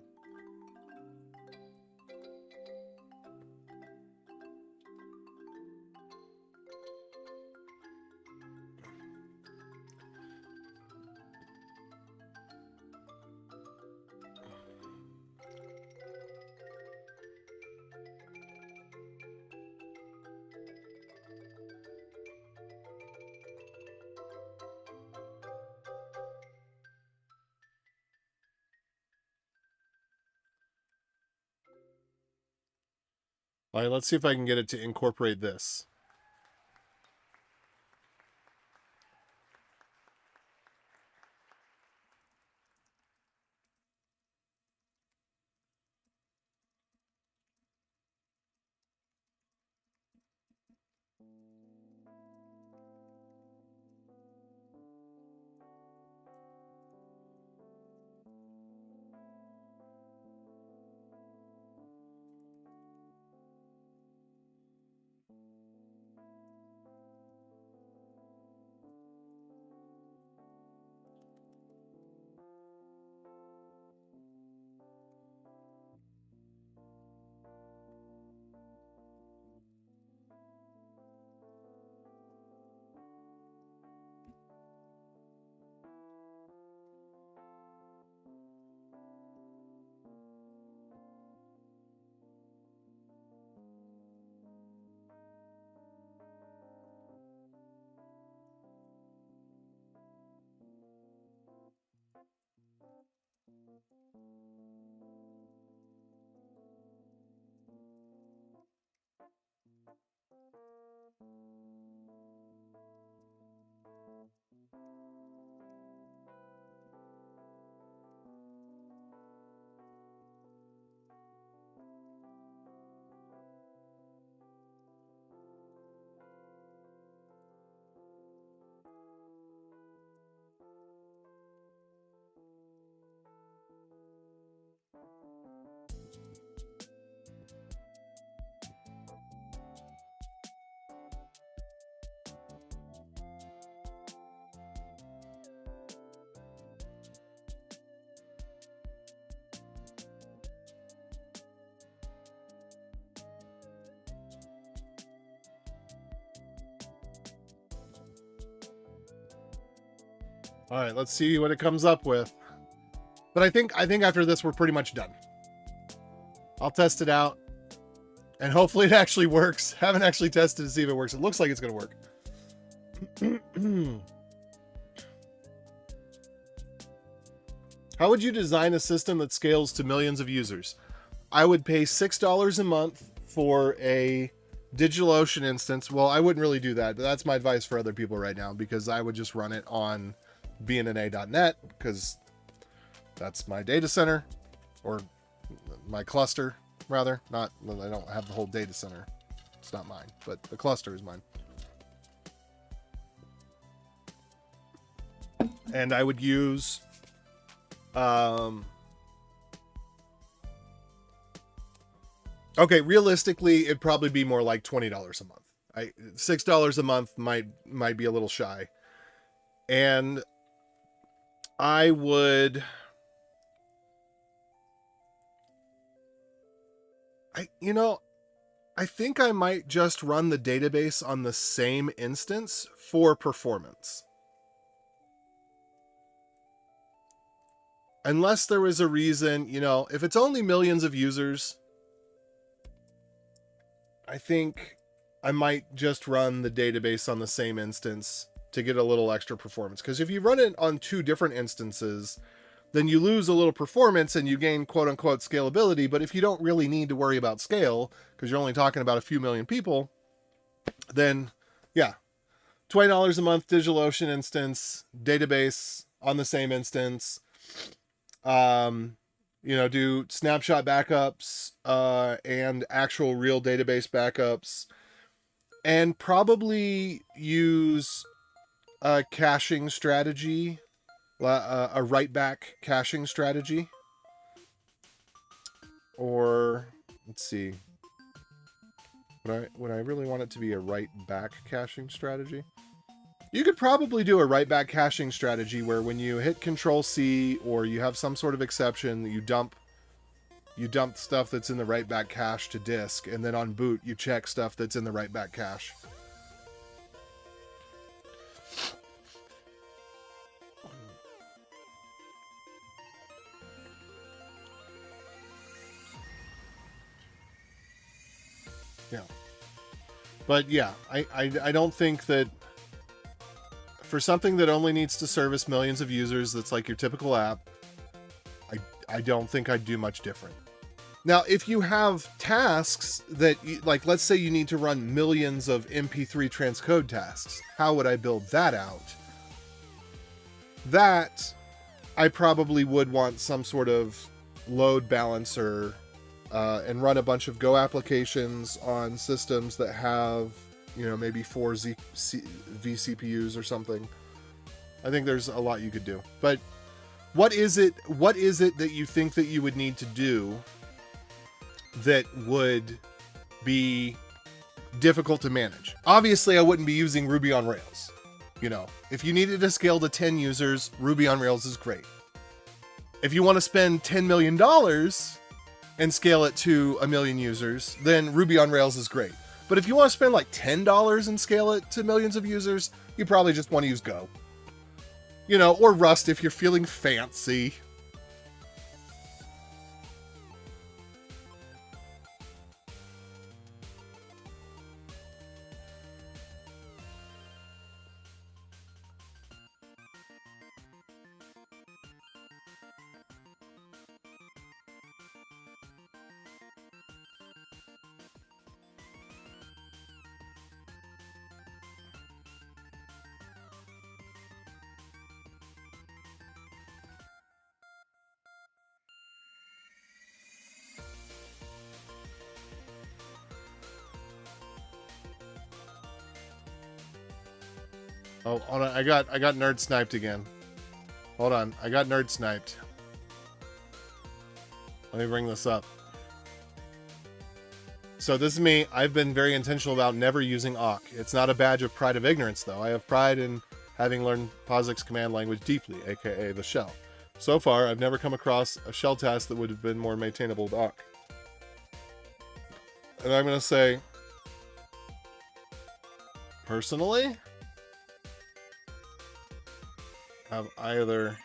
S1: All right, let's see if I can get it to incorporate this. All right, let's see what it comes up with. But I think after this, we're pretty much done. I'll test it out. And hopefully it actually works. Haven't actually tested to see if it works. It looks like it's going to work. How would you design a system that scales to millions of users? I would pay $6 a month for a DigitalOcean instance. Well, I wouldn't really do that, but that's my advice for other people right now, because I would just run it on bnna.net, because that's my data center, or my cluster, rather. Not, I don't have the whole data center. It's not mine, but the cluster is mine. And I would use okay, realistically, it'd probably be more like $20 a month. $6 a month might be a little shy. And I would, I think I might just run the database on the same instance for performance. Unless there was a reason, if it's only millions of users, I think I might just run the database on the same instance to get a little extra performance. Because if you run it on two different instances, then you lose a little performance and you gain quote unquote scalability. But if you don't really need to worry about scale, because you're only talking about a few million people, then yeah, $20 a month DigitalOcean instance, database on the same instance. Do snapshot backups, and actual real database backups, and probably use a caching strategy, a write back caching strategy. Or let's see, would I really want it to be a write back caching strategy? You could probably do a write back caching strategy where when you hit Control-C or you have some sort of exception, you dump stuff that's in the write back cache to disk, and then on boot you check stuff that's in the write back cache. Yeah. But yeah, I don't think that for something that only needs to service millions of users, that's like your typical app, I don't think I'd do much different. Now, if you have tasks that, like, let's say you need to run millions of MP3 transcode tasks, how would I build that out? That, I probably would want some sort of load balancer and run a bunch of Go applications on systems that have, maybe 4 vCPUs or something. I think there's a lot you could do. But what is it that you think that you would need to do that would be difficult to manage? Obviously, I wouldn't be using Ruby on Rails. If you needed to scale to 10 users, Ruby on Rails is great. If you want to spend $10 million and scale it to 1 million users, then Ruby on Rails is great. But if you want to spend like $10 and scale it to millions of users, you probably just want to use Go. Or Rust if you're feeling fancy. Oh, hold on. I got nerd sniped again. Hold on. I got nerd sniped. Let me bring this up. So this is me. I've been very intentional about never using awk. It's not a badge of pride of ignorance, though. I have pride in having learned POSIX command language deeply, aka the shell. So far, I've never come across a shell task that would have been more maintainable with awk. And I'm going to say, personally, have either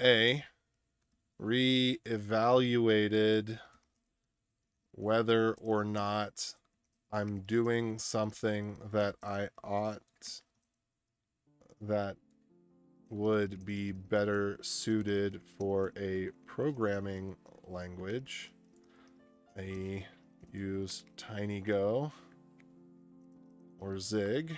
S1: A, re-evaluated whether or not I'm doing something that I ought, that would be better suited for a programming language. I use TinyGo or Zig.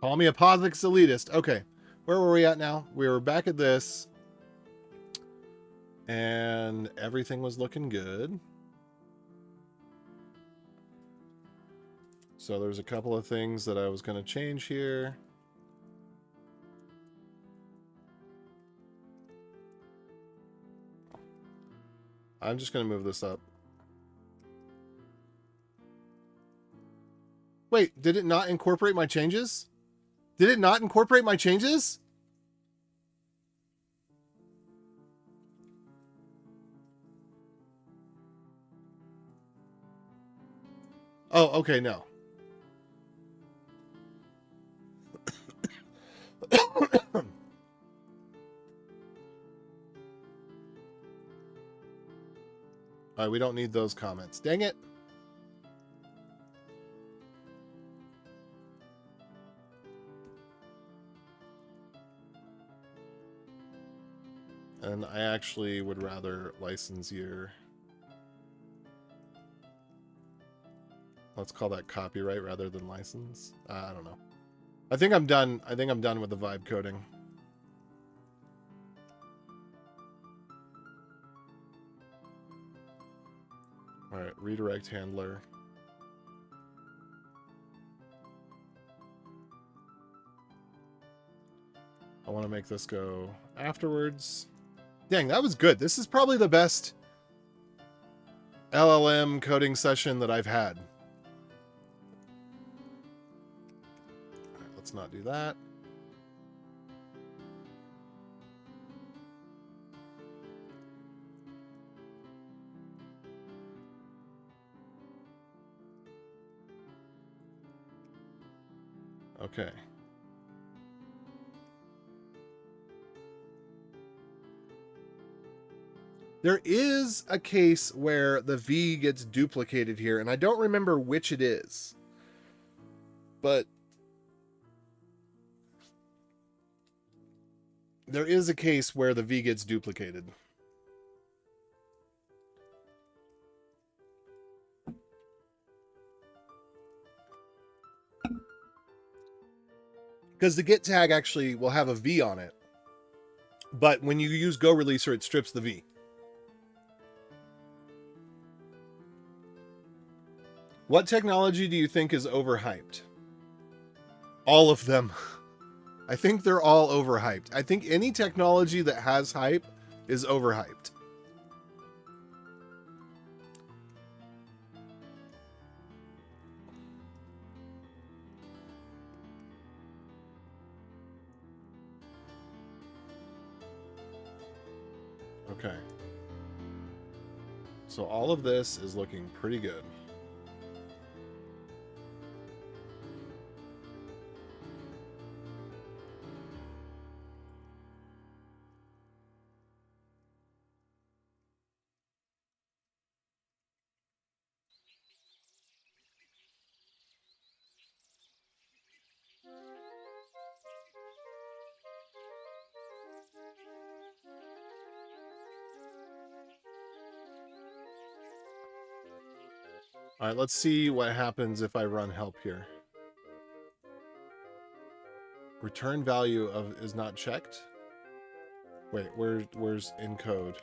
S1: Call me a politics elitist. Okay. Where were we at now? We were back at this. And everything was looking good. So there's a couple of things that I was going to change here. I'm just going to move this up. Wait, did it not incorporate my changes? Did it not incorporate my changes? Oh, okay, no. All right, we don't need those comments. Dang it. And I actually would rather license year. Let's call that copyright rather than license. I don't know. I think I'm done. I think I'm done with the vibe coding. All right, redirect handler. I want to make this go afterwards. Dang, that was good. This is probably the best LLM coding session that I've had. All right, let's not do that. Okay. There is a case where the V gets duplicated here, and I don't remember which it is. But there is a case where the V gets duplicated. Because the get tag actually will have a V on it. But when you use Go Releaser, it strips the V. What technology do you think is overhyped? All of them. I think they're all overhyped. I think any technology that has hype is overhyped. Okay. So all of this is looking pretty good. All right, let's see what happens if I run help here. Return value of is not checked. Wait, where's encode?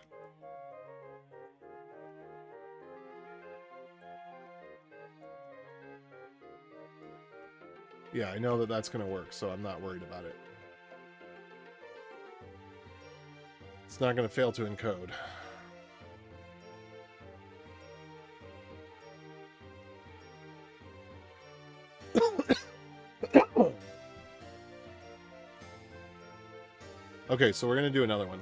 S1: Yeah, I know that that's going to work, so I'm not worried about it. It's not going to fail to encode. Okay, so we're going to do another one.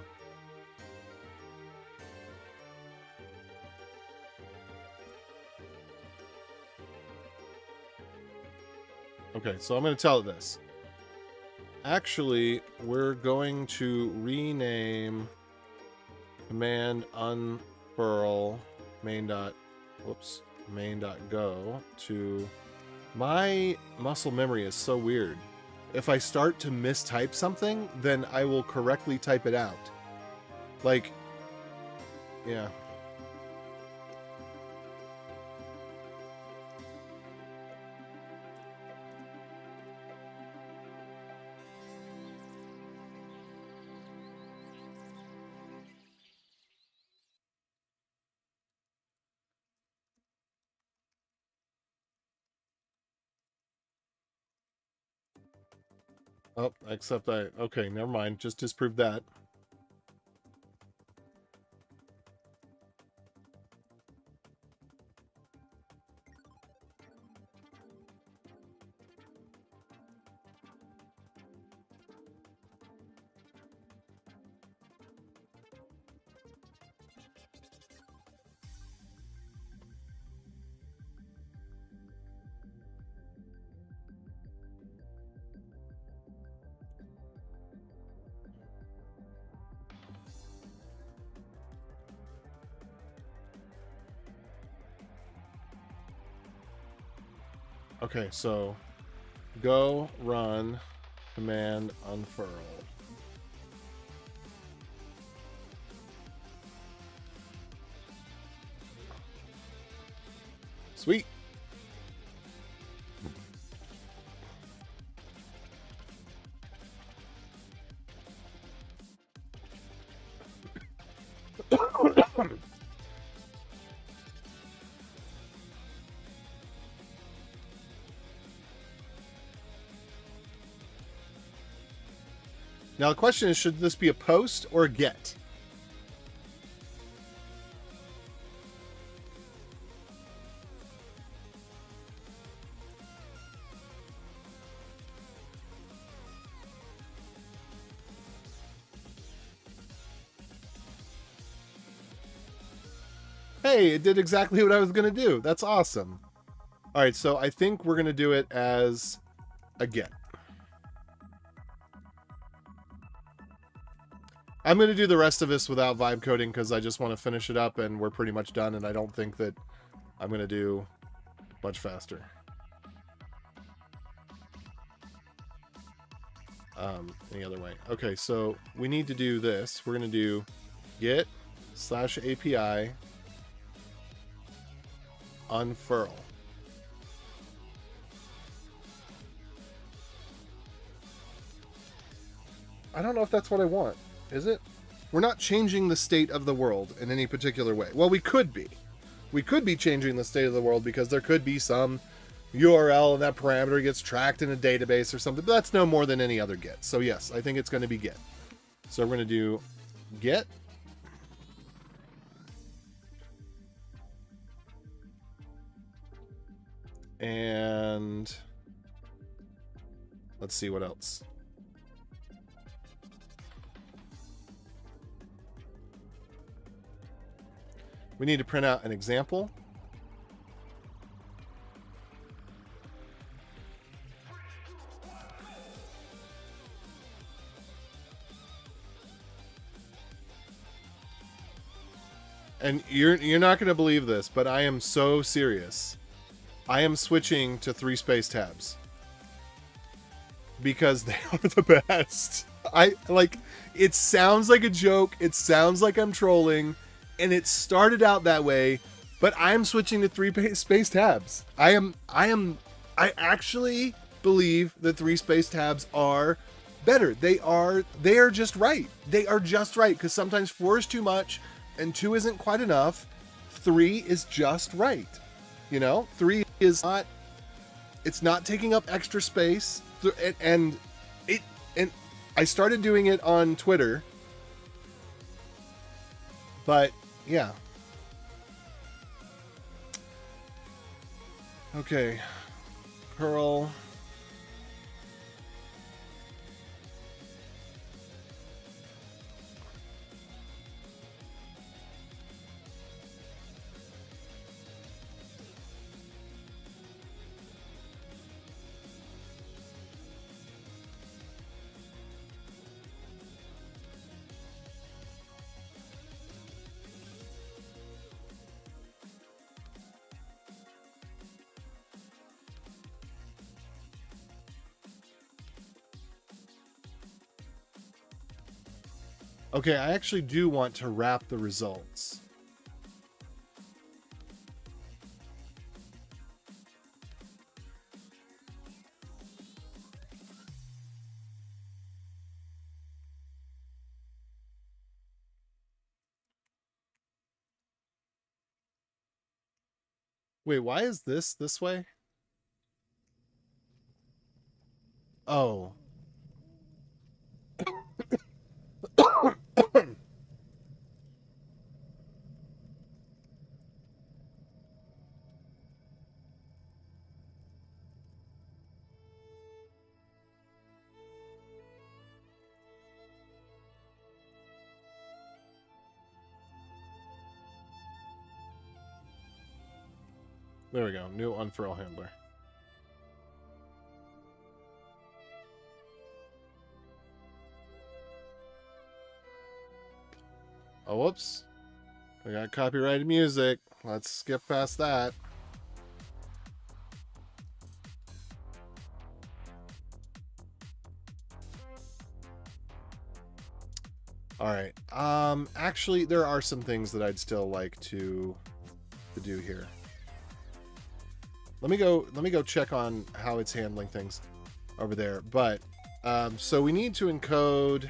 S1: Okay, so I'm going to tell it this. Actually, we're going to rename command unfurl main.go to... My muscle memory is so weird. If I start to mistype something, then I will correctly type it out. Like, yeah. Oh, except okay, never mind. Just disprove that. Okay, so go run command unfurl. Sweet. Now the question is, should this be a post or a get? Hey, it did exactly what I was going to do. That's awesome. All right, so I think we're going to do it as a get. I'm going to do the rest of this without vibe coding because I just want to finish it up and we're pretty much done, and I don't think that I'm going to do much faster. Any other way. Okay, so we need to do this. We're going to do get /API unfurl. I don't know if that's what I want. Is it? We're not changing the state of the world in any particular way. Well, we could be. We could be changing the state of the world because there could be some URL and that parameter gets tracked in a database or something. But that's no more than any other get. So yes, I think it's going to be get. So we're going to do get. And let's see what else. We need to print out an example. And you're not going to believe this, but I am so serious. I am switching to 3 space tabs because they are the best. It sounds like a joke. It sounds like I'm trolling, and it started out that way, but I'm switching to 3 space tabs. I actually believe that 3 space tabs are better. They are just right. They are just right because sometimes 4 is too much and 2 isn't quite enough. 3 is just right. You know, 3 is not, it's not taking up extra space, and I started doing it on Twitter, but yeah. Okay, curl. Okay, I actually do want to wrap the results. Wait, why is this way? Oh. There we go. New unfurl handler. Oh, whoops. We got copyrighted music. Let's skip past that. All right. Actually, there are some things that I'd still like to do here. Let me go check on how it's handling things over there. But so we need to encode.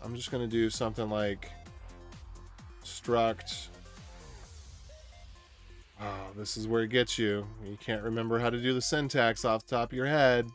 S1: I'm just going to do something like struct. Oh, this is where it gets you. You can't remember how to do the syntax off the top of your head.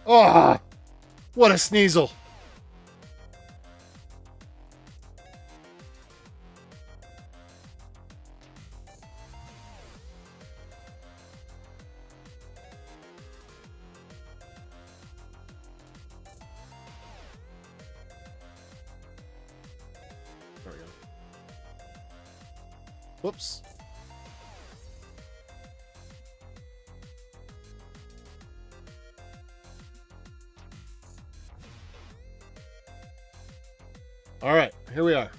S1: Oh, what a sneasel. There we go. Whoops. All right, here we are.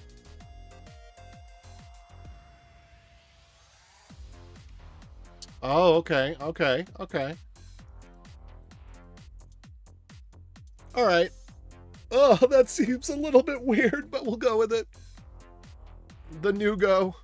S1: Oh, okay, okay, okay. All right. Oh, that seems a little bit weird, but we'll go with it. The new go.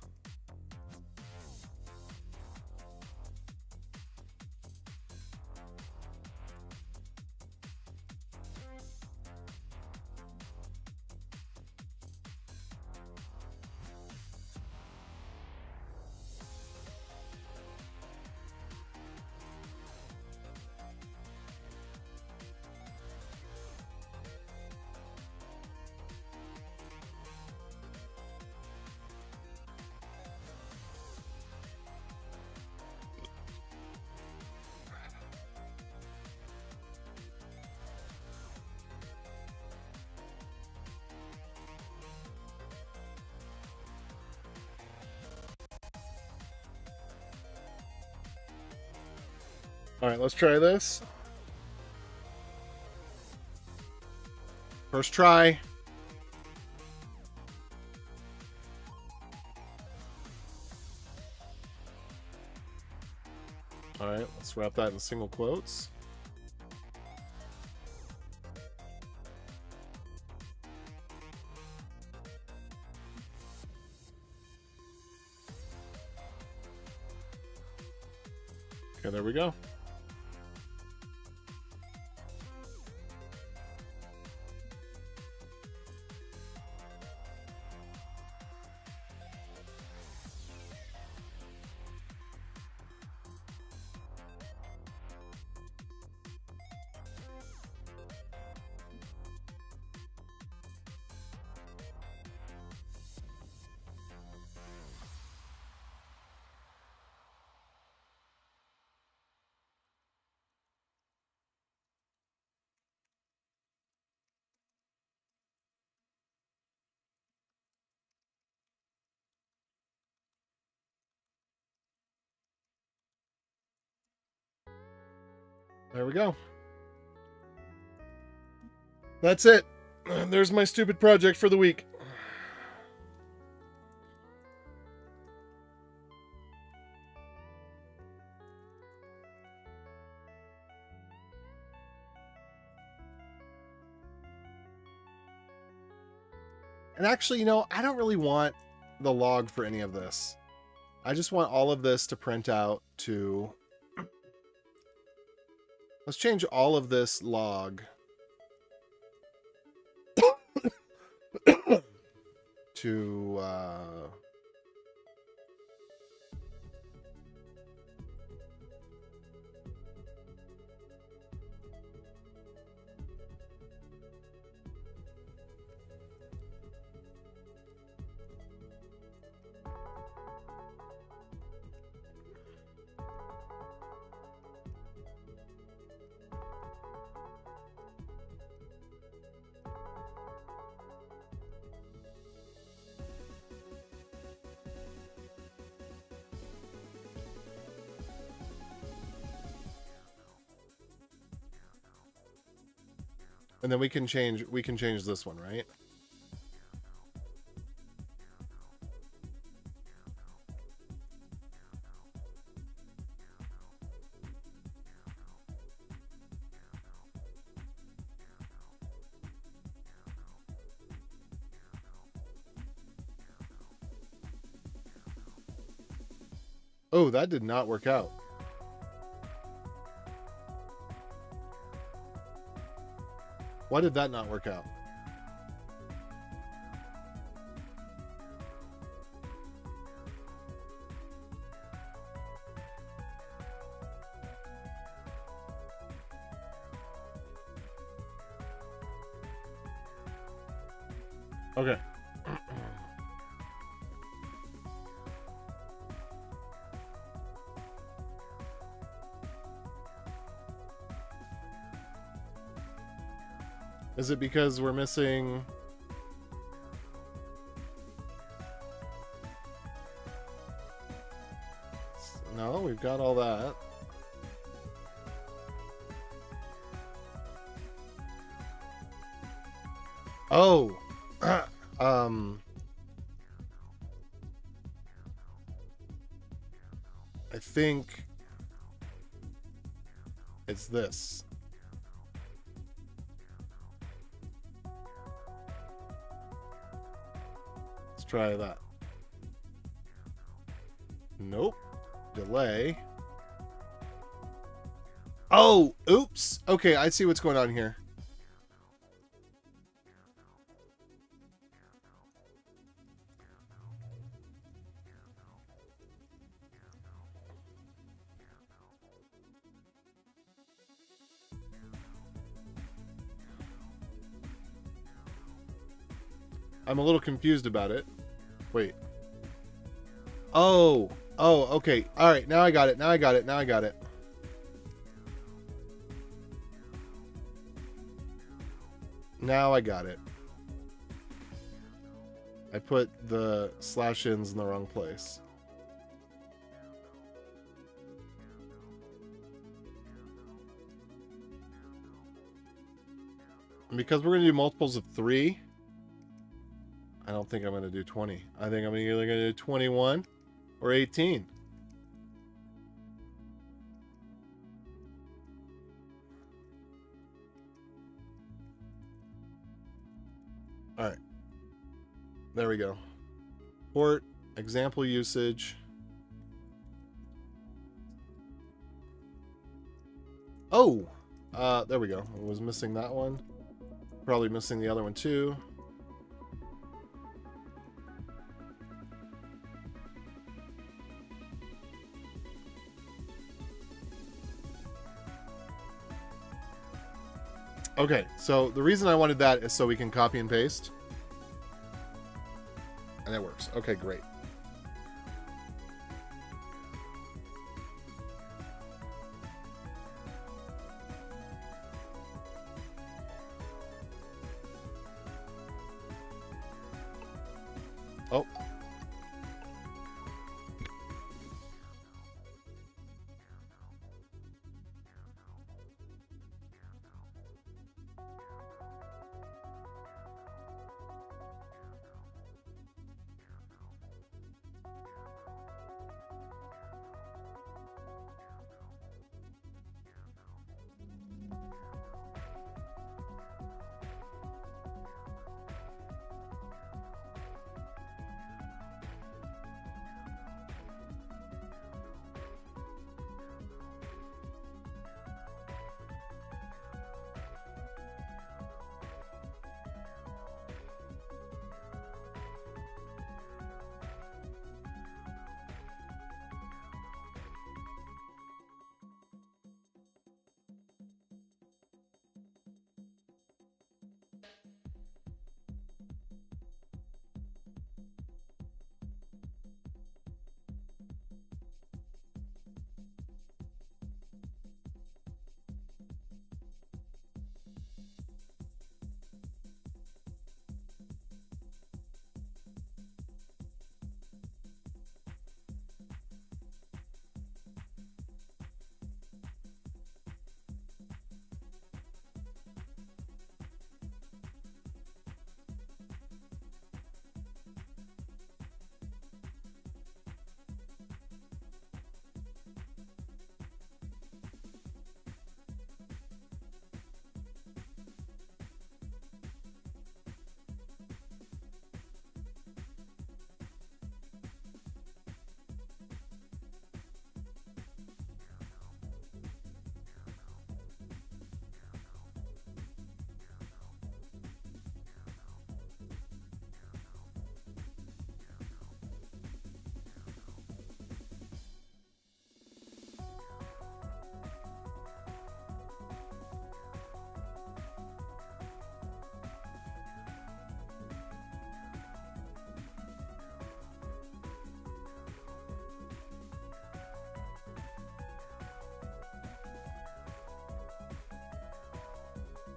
S1: All right, let's try this. First try. All right, let's wrap that in single quotes. Okay, there we go. There we go. That's it. There's my stupid project for the week. And actually, you know, I don't really want the log for any of this. I just want all of this to print out to... Let's change all of this log to... And then we can change this one, right? Oh, that did not work out. Why did that not work out? Okay. Is it because we're missing... No, we've got all that. Oh! I think it's this. Let's try that. Nope. Delay. Oh, oops. Okay, I see what's going on here. I'm a little confused about it. Wait. Oh. Oh, okay. All right, now I got it. Now I got it. Now I got it. Now I got it. I put the slash-ins in the wrong place. And because we're going to do multiples of 3, I don't think I'm going to do 20. I think I'm either going to do 21 or 18. All right. There we go. Port, example usage. Oh! There we go. I was missing that one. Probably missing the other one too. Okay, so the reason I wanted that is so we can copy and paste. And that works. Okay, great. Oh.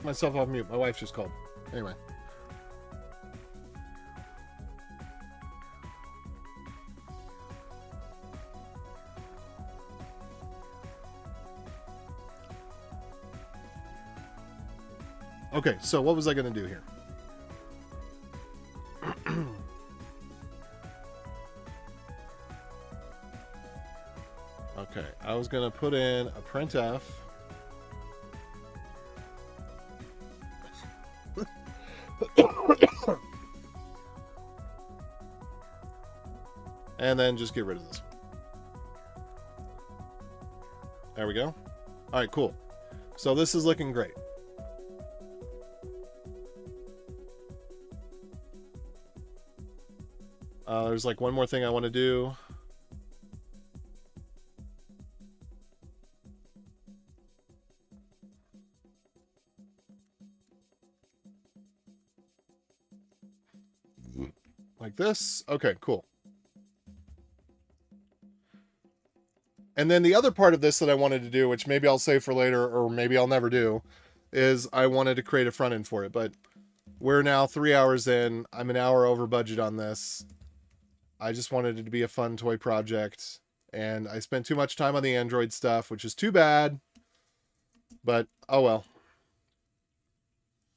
S1: myself off mute. My wife just called. Anyway. Okay, so what was I going to do here? Okay, I was going to put in a printf. And then just get rid of this. There we go. All right, cool. So this is looking great. There's like one more thing I want to do. Like this. Okay, cool. And then the other part of this that I wanted to do, which maybe I'll save for later or maybe I'll never do, is I wanted to create a front end for it. But we're now 3 hours in. I'm an hour over budget on this. I just wanted it to be a fun toy project. And I spent too much time on the Android stuff, which is too bad. But, oh well.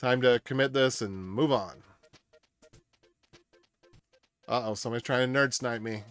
S1: Time to commit this and move on. Uh-oh, somebody's trying to nerd snipe me.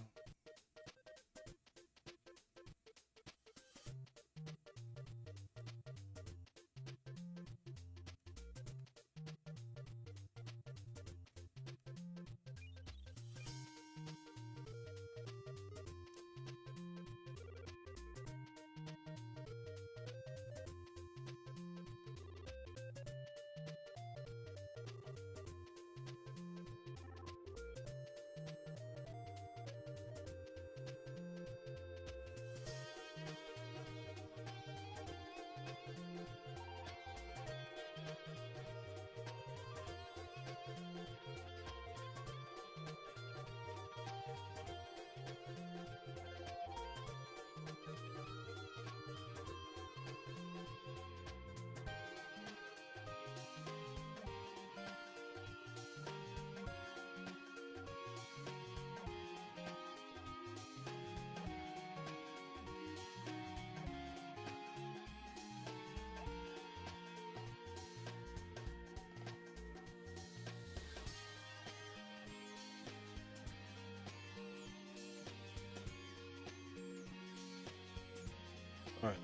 S1: All right.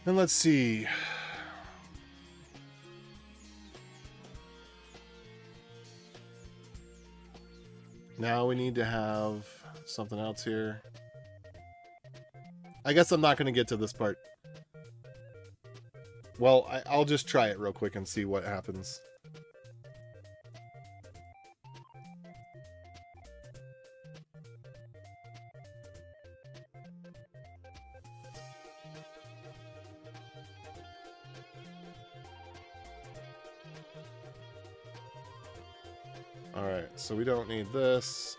S1: And let's see. Now we need to have something else here. I guess I'm not going to get to this part. Well, I'll just try it real quick and see what happens. Alright, so we don't need this.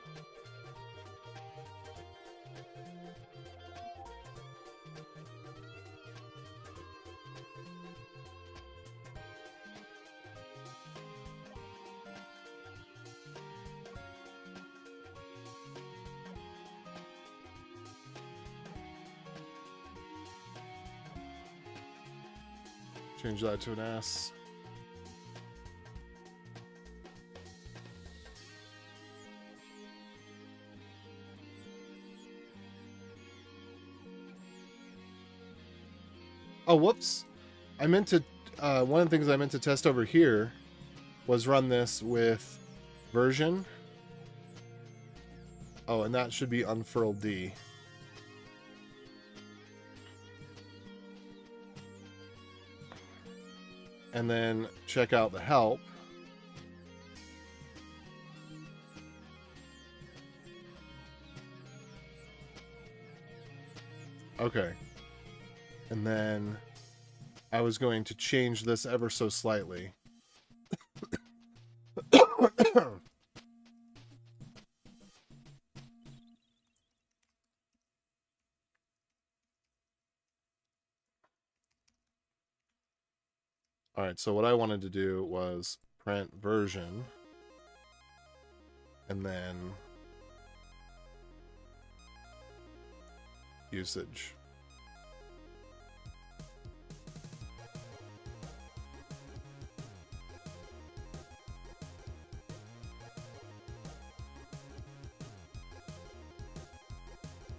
S1: Change that to an S. Oh, whoops. I meant to, one of the things I meant to test over here was run this with version. Oh, and that should be Unfurl-D. And then check out the help. Okay. And then I was going to change this ever so slightly. All right, so what I wanted to do was print version and then usage.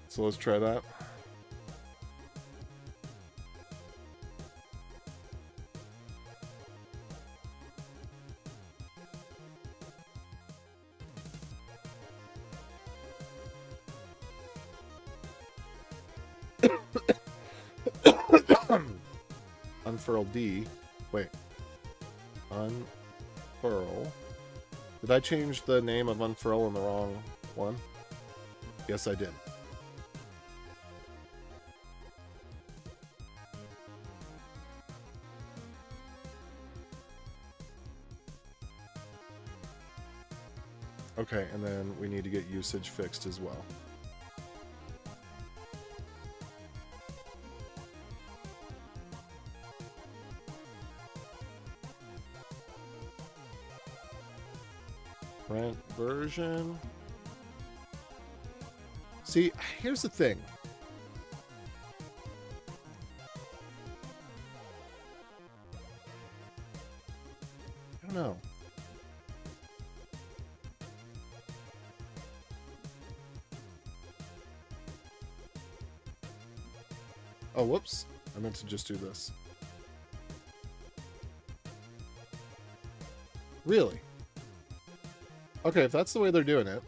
S1: So let's try that. Unfurl D. Wait. Unfurl. Did I change the name of Unfurl in the wrong one? Yes, I did. Okay, and then we need to get usage fixed as well. Print version. See, here's the thing. I don't know. Oh, whoops. I meant to just do this. Really? Okay, if that's the way they're doing it,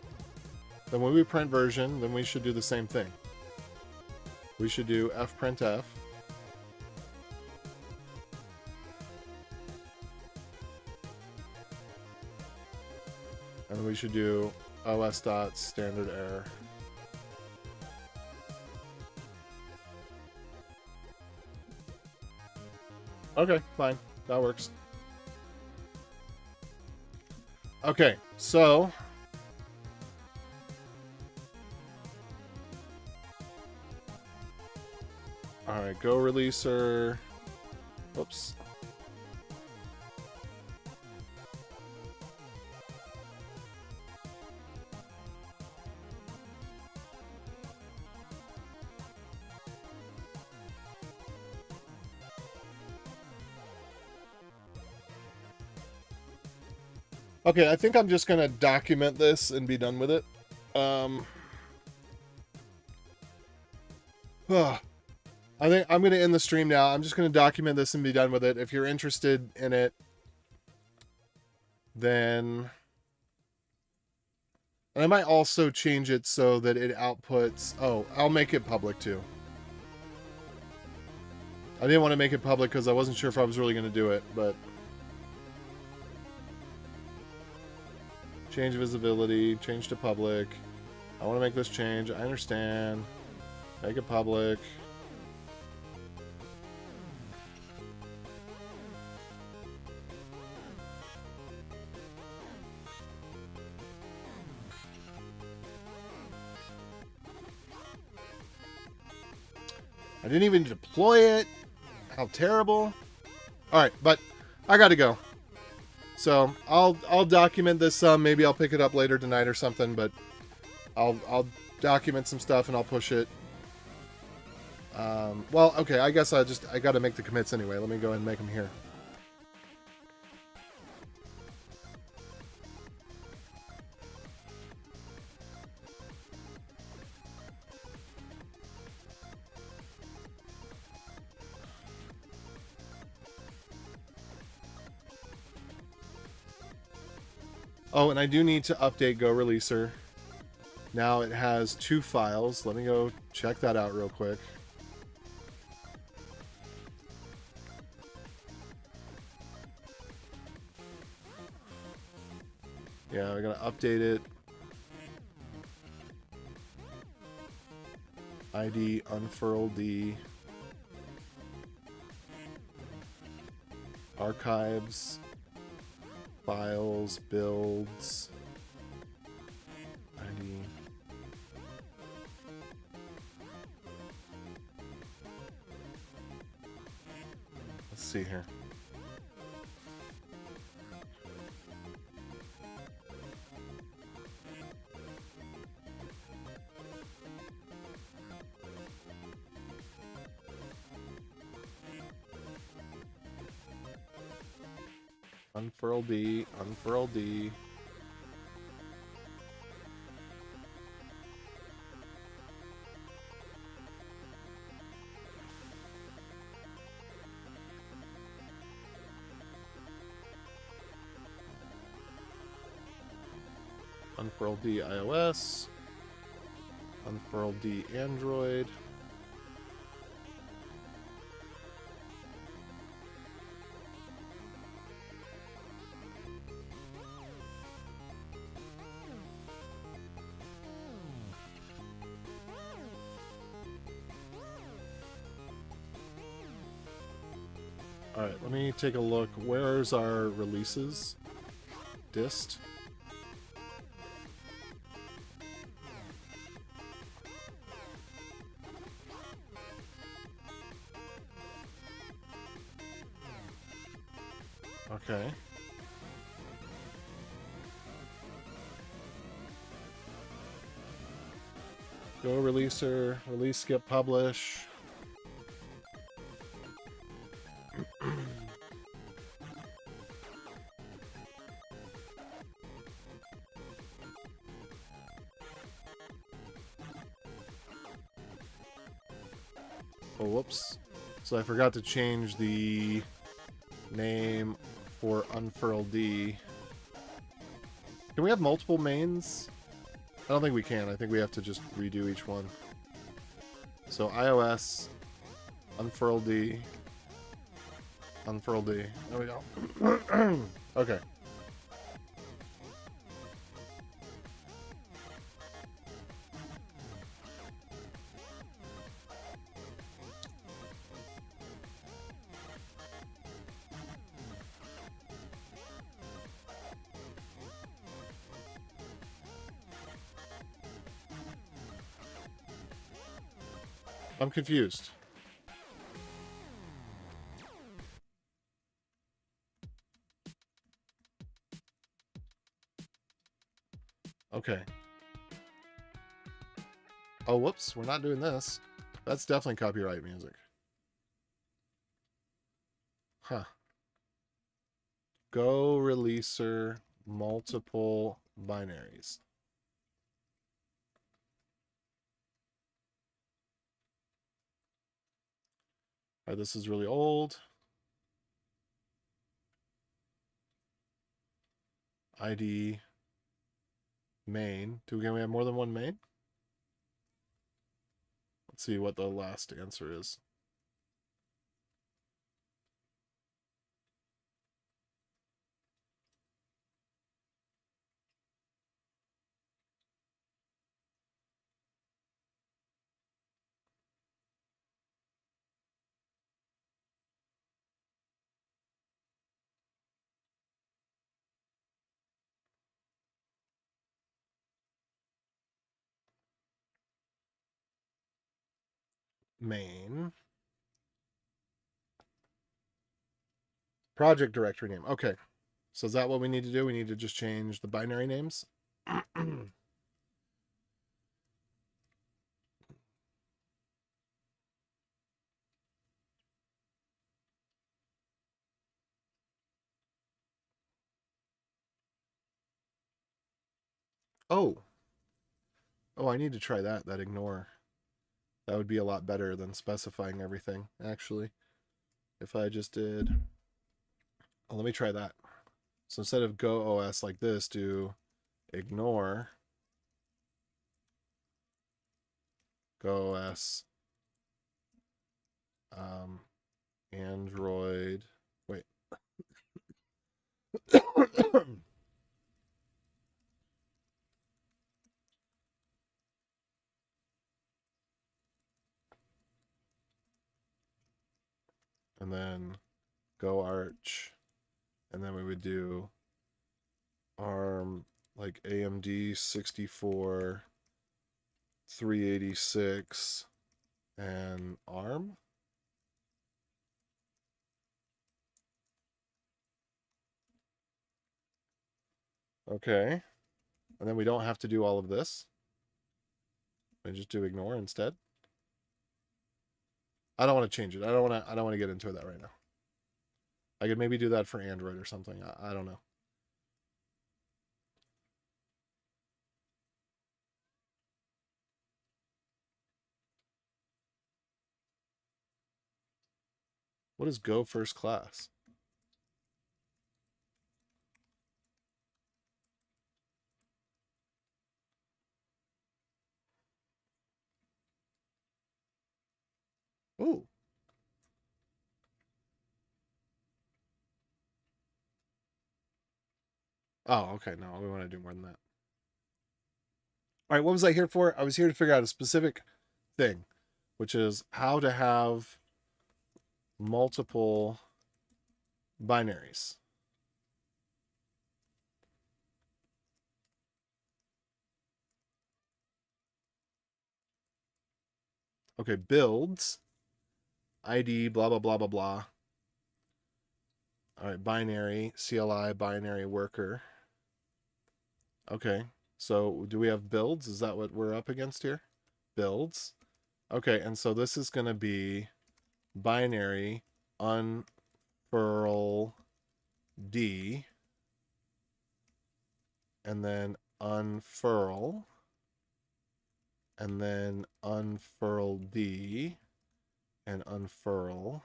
S1: then when we print version, then we should do the same thing. We should do fprintf. And we should do os.standard_error. Okay, fine. That works. Okay, so alright, go releaser. Oops. Okay, I think I'm just going to document this and be done with it. I think I'm going to end the stream now. I'm just going to document this and be done with it. If you're interested in it, then... And I might also change it so that it outputs... Oh, I'll make it public too. I didn't want to make it public because I wasn't sure if I was really going to do it, but... Change visibility, change to public. I want to make this change. I understand. Make it public. I didn't even deploy it. How terrible. Alright, but I gotta go. So I'll document this some. Maybe I'll pick it up later tonight or something, but I'll document some stuff and I'll push it. Well, okay, I guess I got to make the commits anyway. Let me go and make them here. Oh, and I do need to update Go Releaser. Now it has 2 files. Let me go check that out real quick. Yeah, we're going to update it. ID Unfurl-d. Archives. Files, builds, ID. Let's see here. Unfurl D, unfurl D. Unfurl D iOS. Unfurl D Android. Alright, let me take a look. Where's our releases? Dist. Okay. Go releaser, release, skip, publish. Oh, whoops. So I forgot to change the name for Unfurl D. Can we have multiple mains? I don't think we can. I think we have to just redo each one. So iOS, Unfurl D, Unfurl D. There we go. Okay. I'm confused. Okay. Oh, whoops. We're not doing this. That's definitely copyright music. Huh. Go releaser multiple binaries. All right, this is really old. ID main. Can we have more than one main? Let's see what the last answer is. Main. Project directory name. Okay. So is that what we need to do? We need to just change the binary names? Oh. Oh, I need to try that ignore. That would be a lot better than specifying everything, actually. If I just did... Oh, let me try that. So instead of go OS like this, do ignore go OS Android. Wait. And then go Arch. And then we would do ARM, like AMD 64, 386, and ARM. Okay. And then we don't have to do all of this. We just do ignore instead. I don't want to change it. I don't want to get into that right now. I could maybe do that for Android or something. I don't know. What is Go First Class? Ooh. Oh, okay. No, we want to do more than that. All right, what was I here for? I was here to figure out a specific thing, which is how to have multiple binaries. Okay, builds, ID, blah, blah, blah, blah, blah. All right, binary, CLI, binary worker. Okay, so do we have builds? Is that what we're up against here? Builds. Okay, and so this is going to be binary unfurl D and then unfurl and then unfurl D and unfurl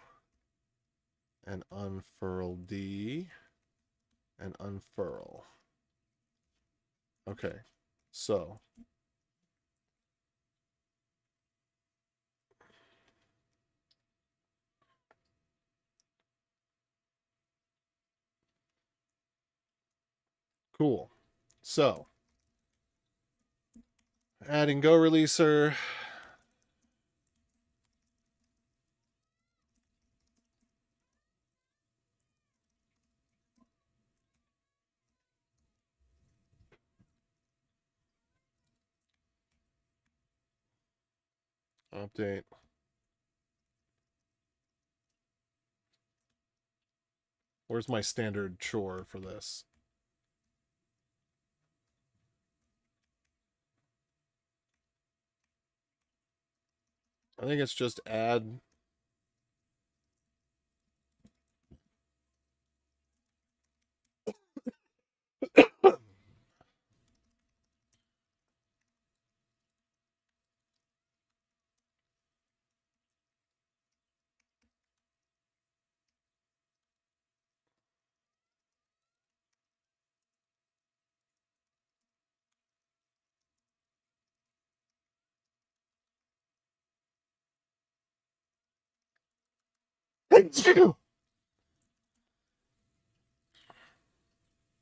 S1: and unfurl D and unfurl. Okay, so cool. So adding Go releaser. Update. Where's my standard chore for this? I think it's just add.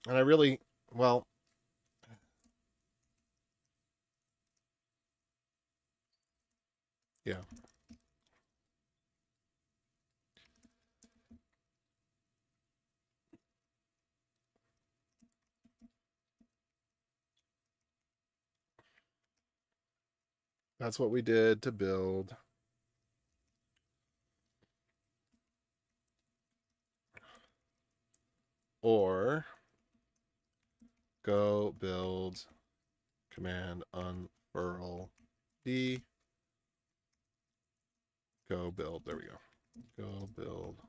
S1: And I really, well, yeah. That's what we did to build. Or go build command unfurl D. Go build. There we go. Go build.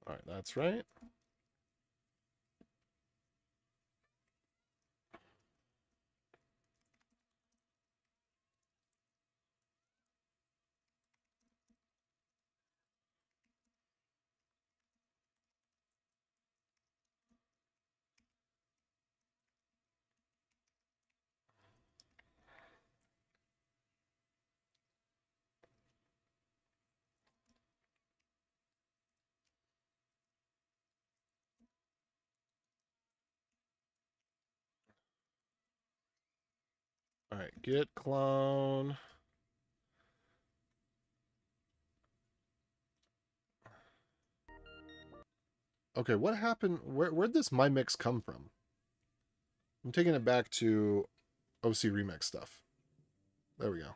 S1: All right, that's right. All right, git clone. Okay, what happened? Where'd this my mix come from? I'm taking it back to OC remix stuff. There we go.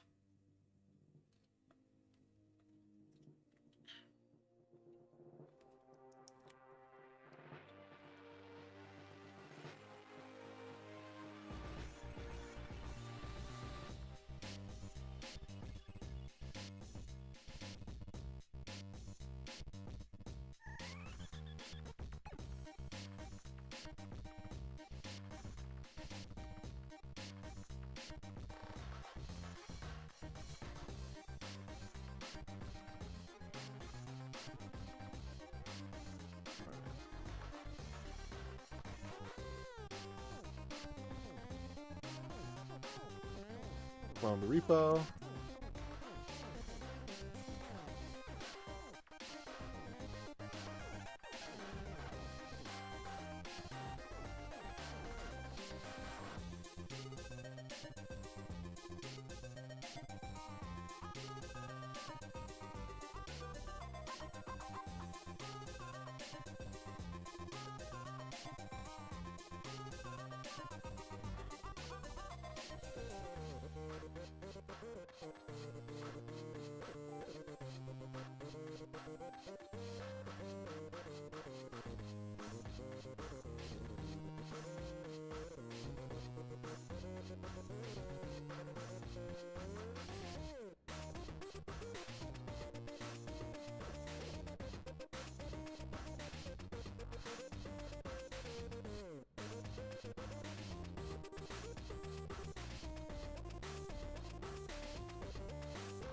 S1: Clone the repo.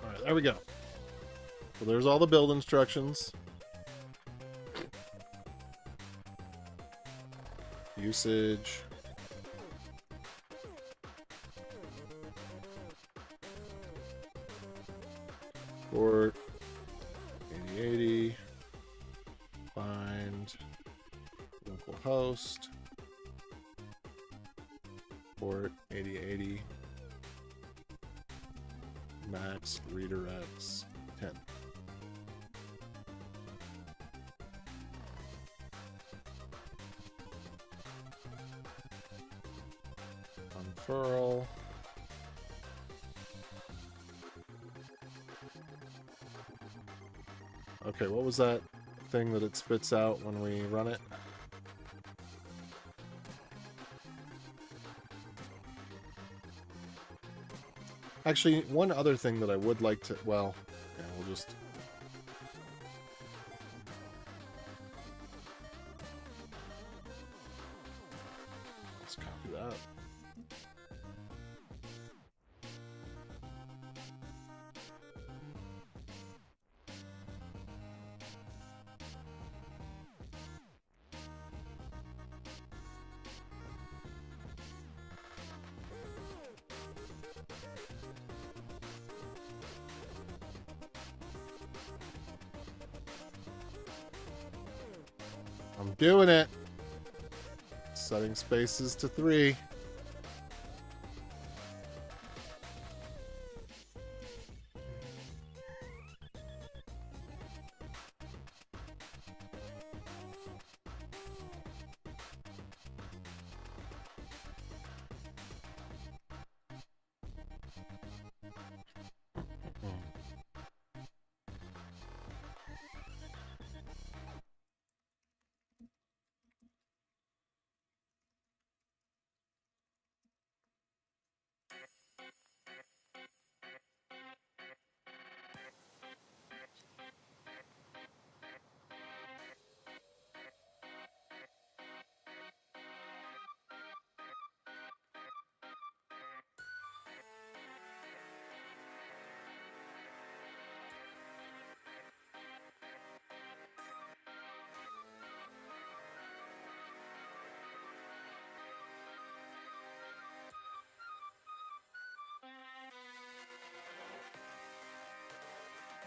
S1: Alright, there we go. So there's all the build instructions. Usage. Port 8080. Find local host. Port 8080. Max redirects 10. Unfurl. Okay, what was that thing that it spits out when we run it? Actually, one other thing that I would like to... Well, yeah, we'll just... Let's copy that. I'm doing it. Setting spaces to 3.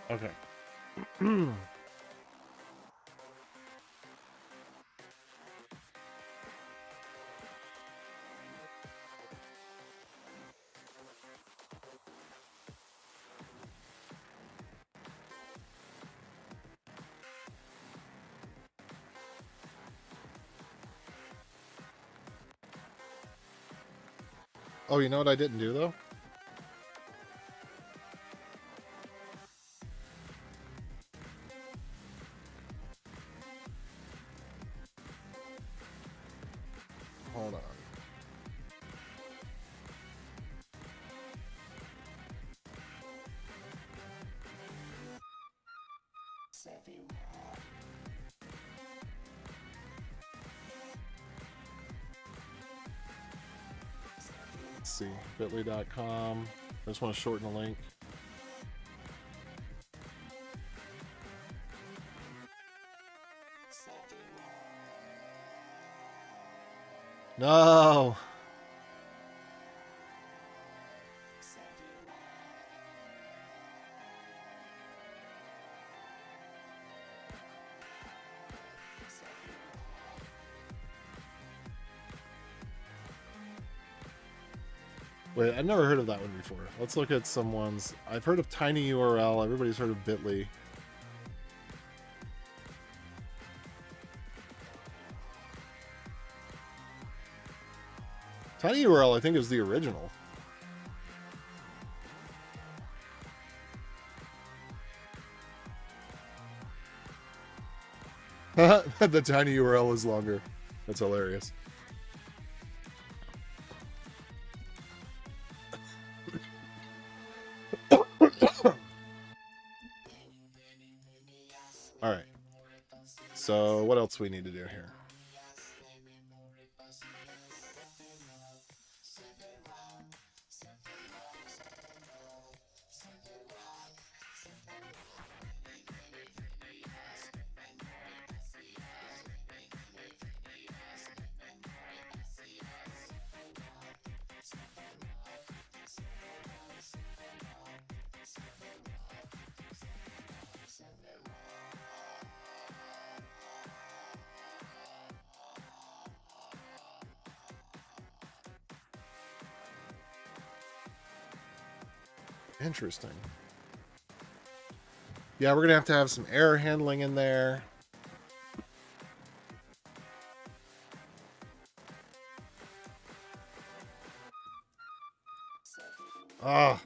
S1: Okay. Oh, you know what I didn't do, though? Hold on. Let's see. bit.ly.com. I just want to shorten the link. No. Wait, I've never heard of that one before. Let's look at some ones. I've heard of tinyURL. Everybody's heard of Bitly. tinyURL, I think, is the original. The tinyURL is longer. That's hilarious. All right. So what else we need to do here? Interesting. Yeah, we're going to have some error handling in there. Ah.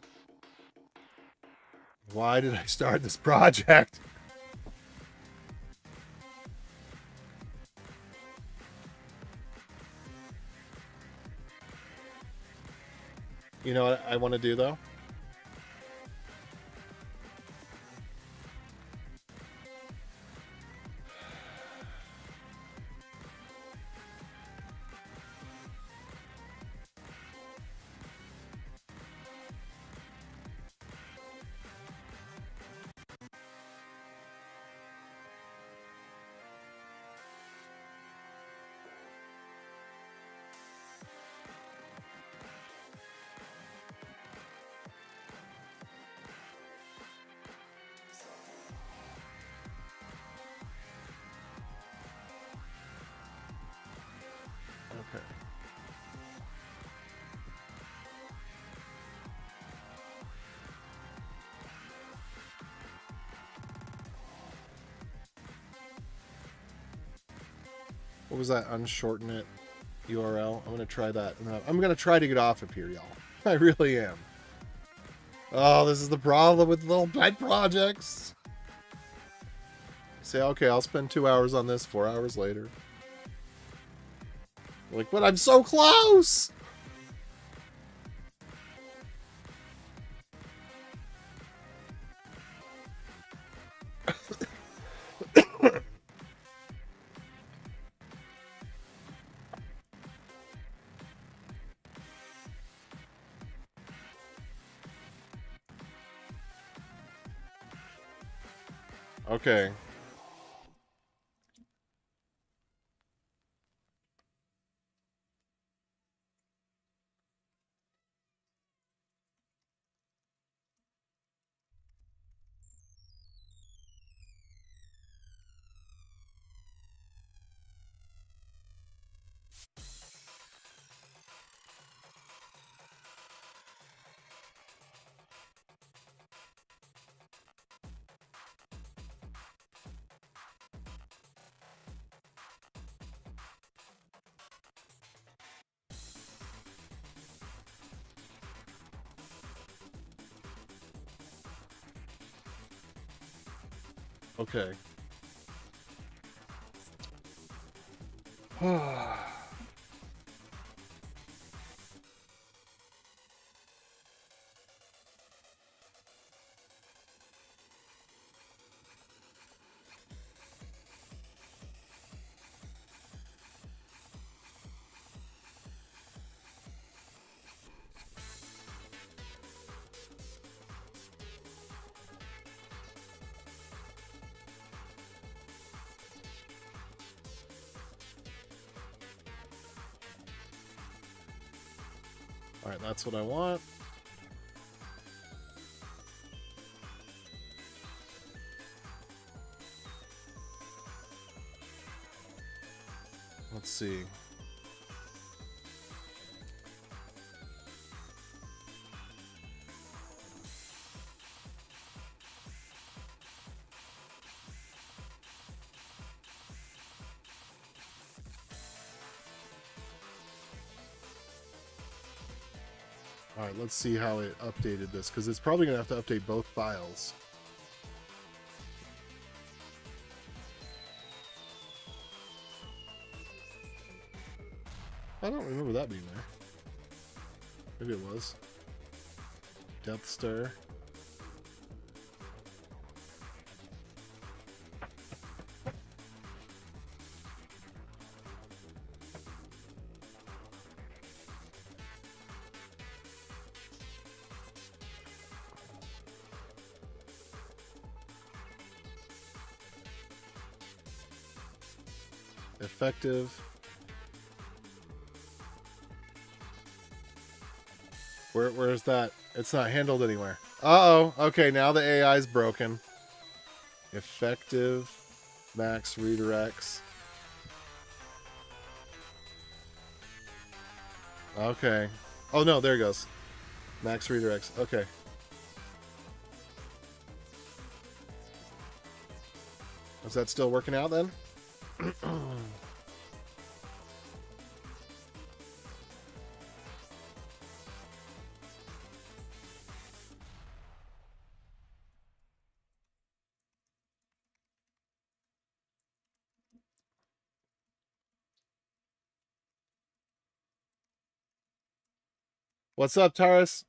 S1: Why did I start this project? You know what I want to do, though? Okay. What was that? Unshorten it URL. I'm going to try that. I'm going to try to get off of here, y'all. I really am. Oh, this is the problem with little pet projects. Say, okay, I'll spend 2 hours on this, 4 hours later. Like, but I'm so close! Okay. Okay. Alright, that's what I want. Let's see. All right, let's see how it updated this, because it's probably going to have to update both files. I don't remember that being there. Maybe it was. Death Star. Effective. Where's that? It's not handled anywhere. Uh-oh. Okay, now the AI is broken. Effective. Max redirects. Okay. Oh, no, there it goes. Max redirects. Okay. Is that still working out then? What's up, Taurus?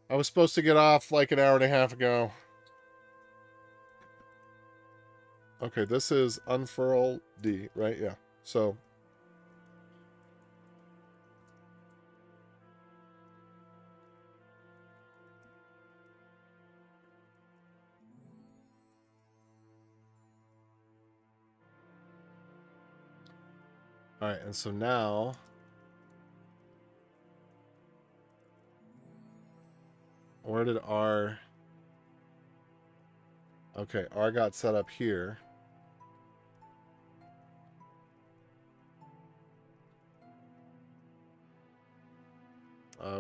S1: I was supposed to get off like an hour and a half ago. Okay, this is Unfurl-D, right? Yeah. So... Alright, and so now... Where did R... Okay, R got set up here.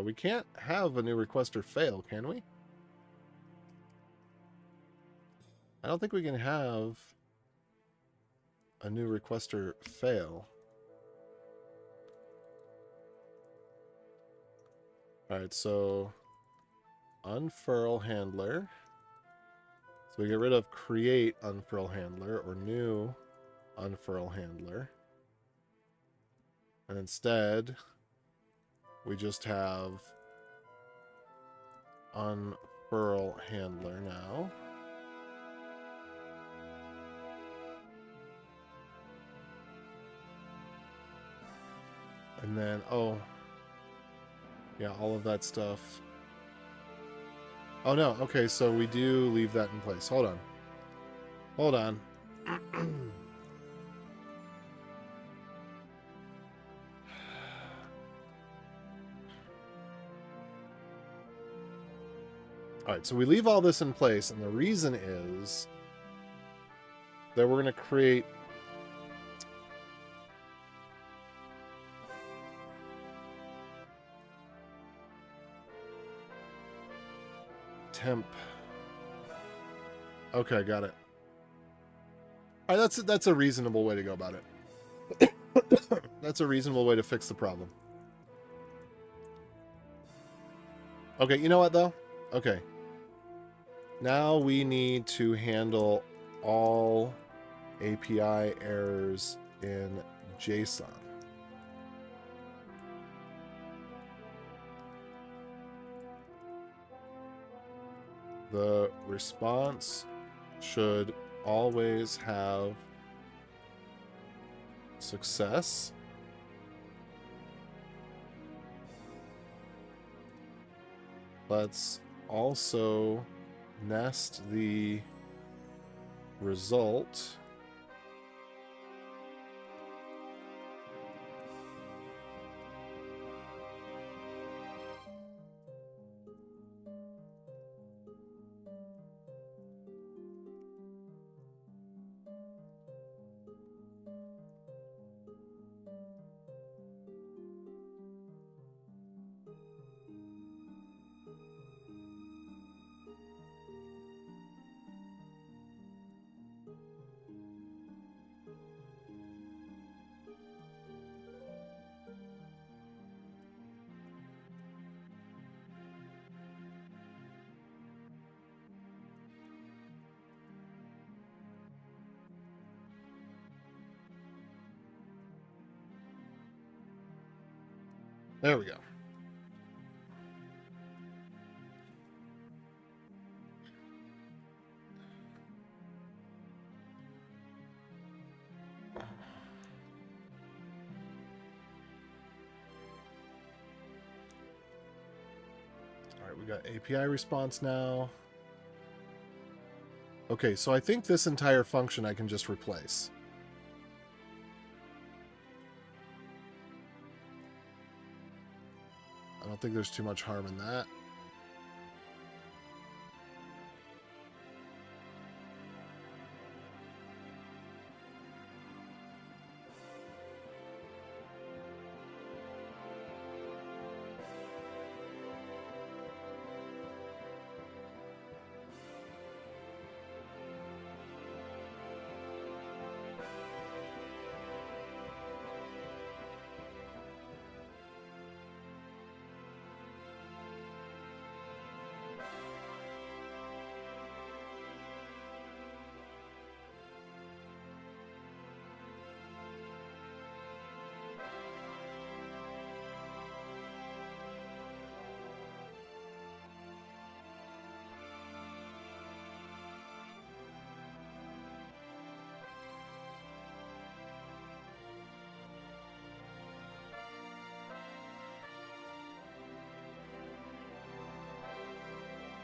S1: We can't have a new requester fail, can we? I don't think we can have a new requester fail. Alright, so unfurl handler. So we get rid of create unfurl handler or new unfurl handler. And instead, we just have unfurl handler now. And then, oh, yeah, all of that stuff. Oh, no. Okay, so we do leave that in place. Hold on. Hold on. All right, so we leave all this in place, and the reason is that we're going to create temp. Okay, got it. All right, that's a reasonable way to go about it. That's a reasonable way to fix the problem. Okay, you know what, though? Okay. Now we need to handle all API errors in JSON. The response should always have success. Let's also nest the result There we go. We got API response now. Okay, so I think this entire function I can just replace. I don't think there's too much harm in that.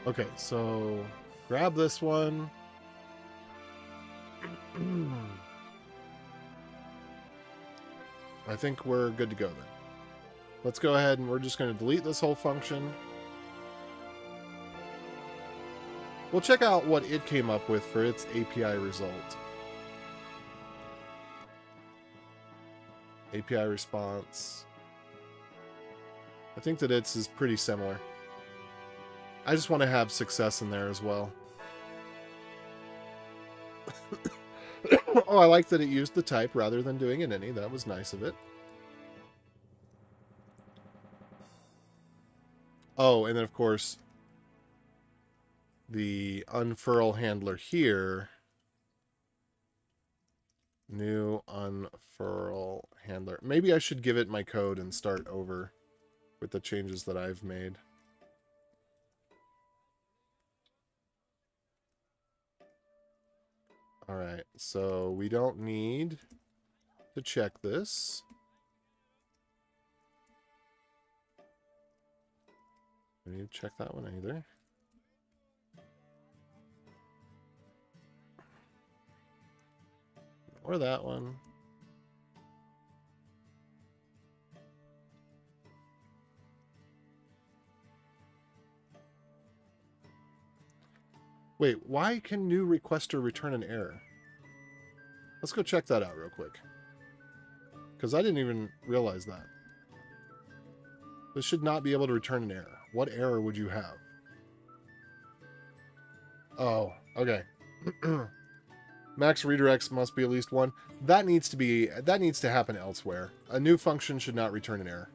S1: Okay, so grab this one. I think we're good to go then. Let's go ahead and we're just going to delete this whole function. We'll check out what it came up with for its API result. API response. I think that its is pretty similar. I just want to have success in there as well. Oh, I like that it used the type rather than doing an any. That was nice of it. Oh, and then of course, the unfurl handler here. New unfurl handler. Maybe I should give it my code and start over with the changes that I've made. All right, so we don't need to check this. We need to check that one either. Or that one. Wait, why can new requester return an error? Let's go check that out real quick. Because I didn't even realize that. This should not be able to return an error. What error would you have? Oh, okay. Max redirects must be at least one. That needs to happen elsewhere. A new function should not return an error.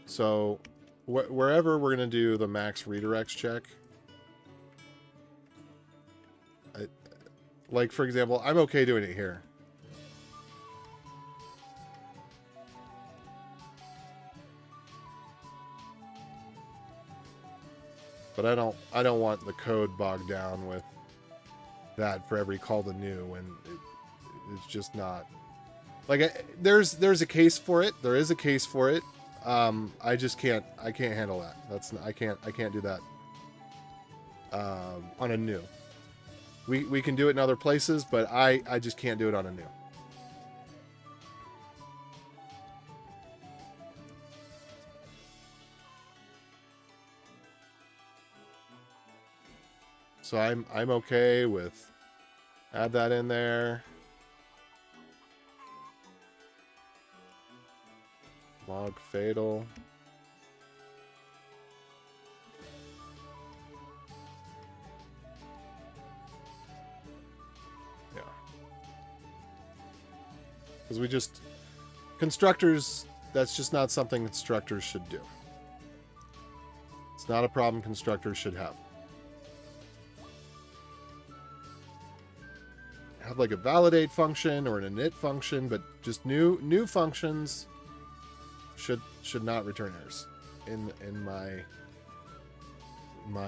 S1: So wherever we're going to do the max redirects check, like for example, I'm okay doing it here. But I don't want the code bogged down with that for every call to new, and it's just not like there's a case for it. There is a case for it. I can't handle that. I can't do that on a new. We can do it in other places, but I just can't do it on a new. So I'm okay with add that in there. Log fatal. Yeah. Because we just constructors, that's just not something constructors should do. It's not a problem constructors should have. have like a validate function or an init function, but just new functions should not return errors in my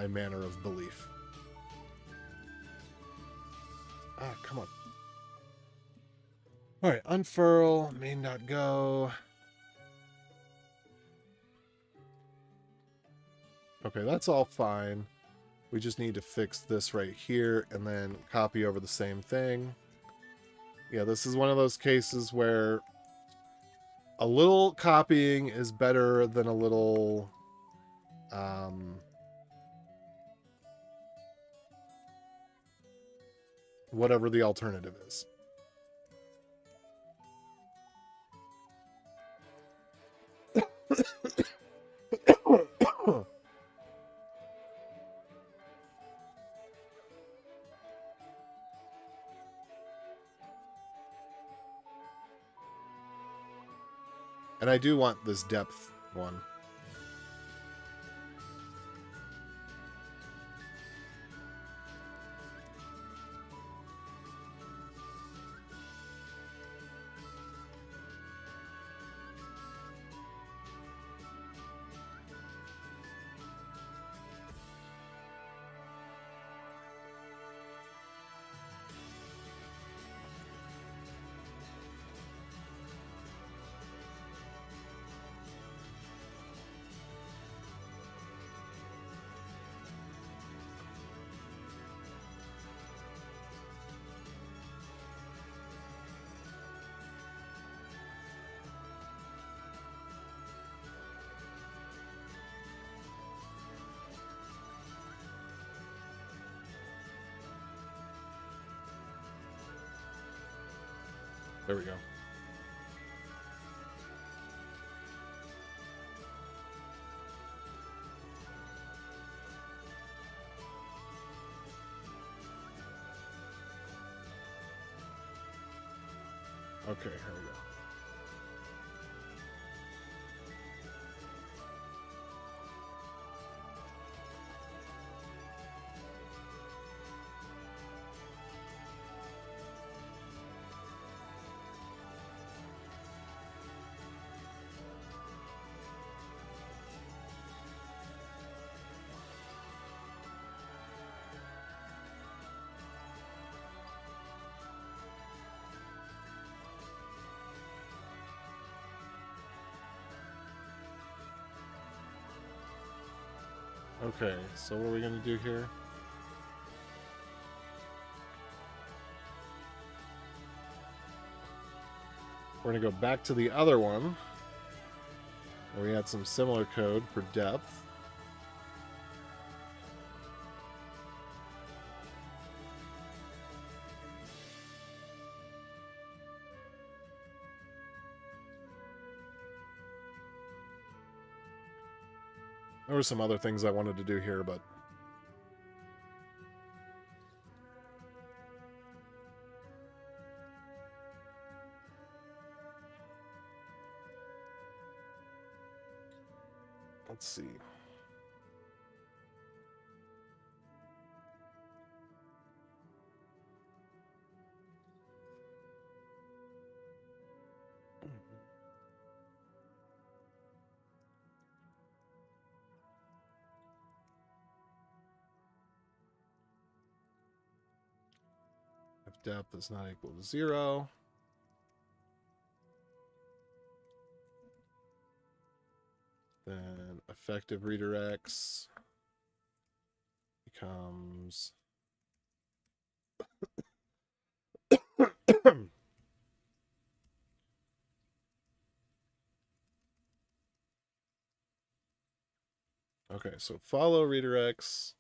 S1: manner of belief. Ah, come on. All right, unfurl main.go. Okay, that's all fine. We just need to fix this right here and then copy over the same thing. Yeah, this is one of those cases where a little copying is better than a little whatever the alternative is. And I do want this depth one. There we go. Okay, here we go. Okay, so what are we going to do here? We're going to go back to the other one, where we had some similar code for depth. There were some other things I wanted to do here, but let's see. If depth is not equal to 0, then effective redirects becomes okay, so follow redirects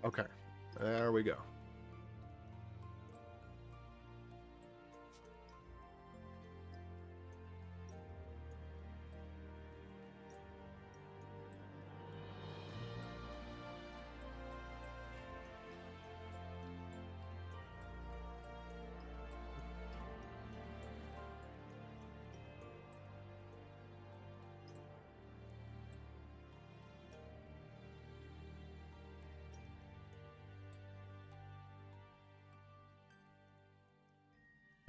S1: Okay, there we go.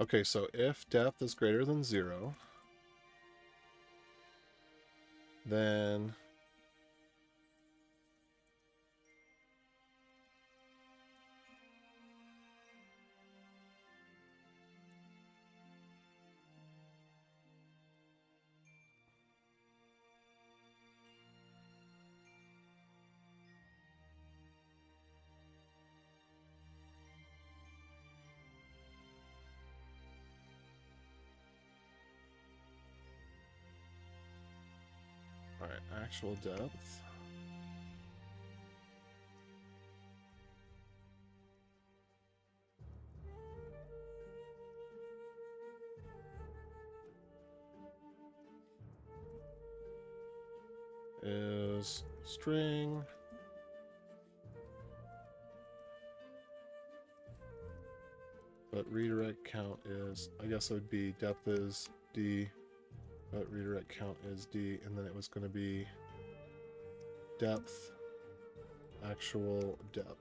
S1: Okay, so if depth is greater than 0, then all right, actual depth. Is string. But redirect count is, I guess it would be depth is D, but redirect count is D, and then it was going to be depth, actual depth.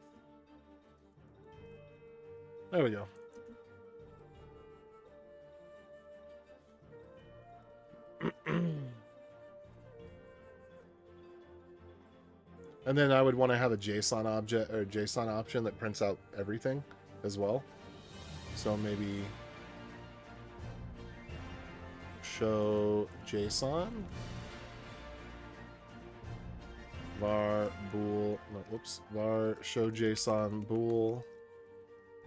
S1: There we go. And then I would want to have a JSON object or JSON option that prints out everything as well. So maybe show JSON var bool, no, whoops, var show JSON bool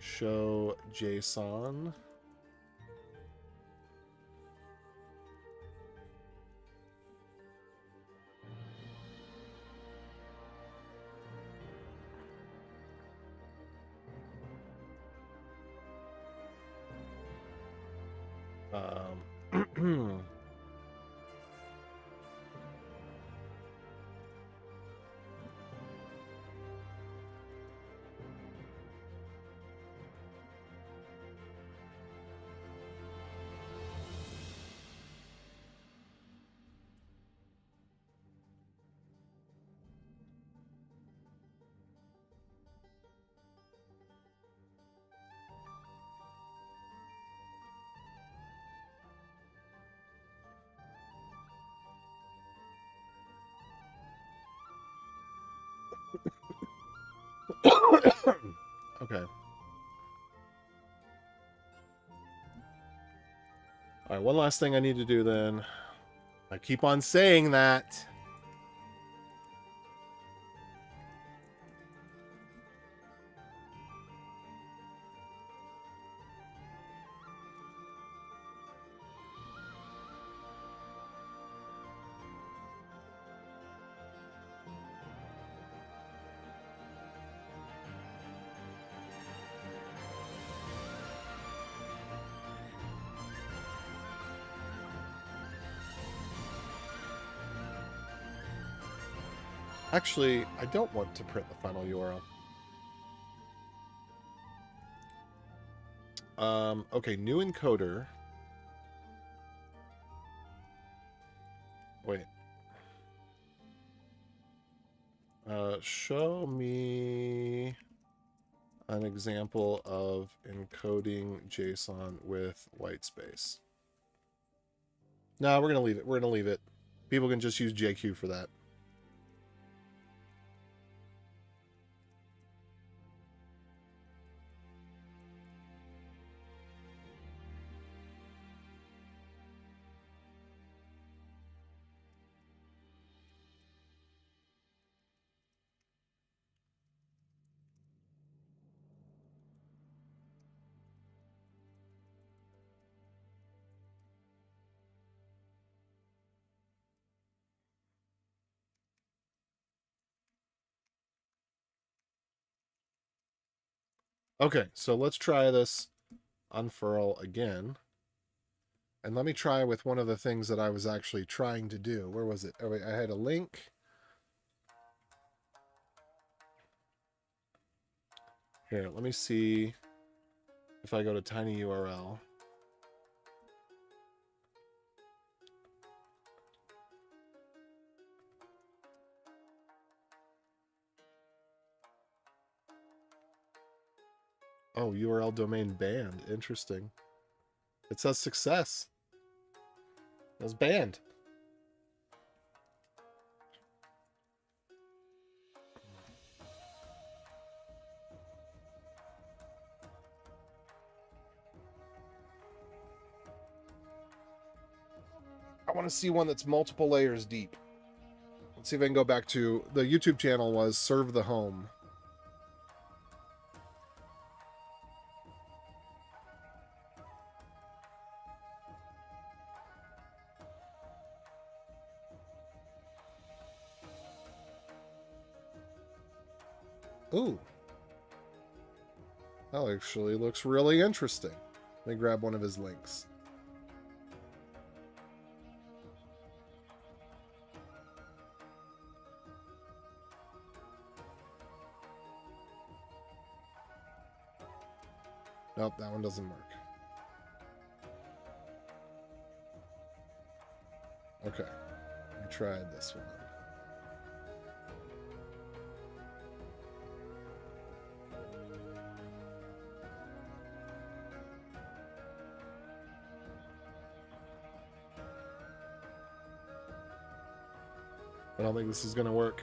S1: show JSON. Okay. All right, one last thing I need to do then. I keep on saying that. Actually, I don't want to print the final URL. Okay, new encoder. Wait. Show me an example of encoding JSON with white space. No, we're gonna leave it. We're gonna leave it. People can just use JQ for that. Okay, so let's try this unfurl again. And let me try with one of the things that I was actually trying to do. Where was it? Oh, wait, I had a link. Here, let me see if I go to tinyURL. Oh, URL domain banned. Interesting. It says success. It was banned. I want to see one that's multiple layers deep. Let's see if I can go back to the YouTube channel was Serve the Home. Ooh. That actually looks really interesting. Let me grab one of his links. Nope, that one doesn't work. Okay, let me try this one. I don't think this is going to work.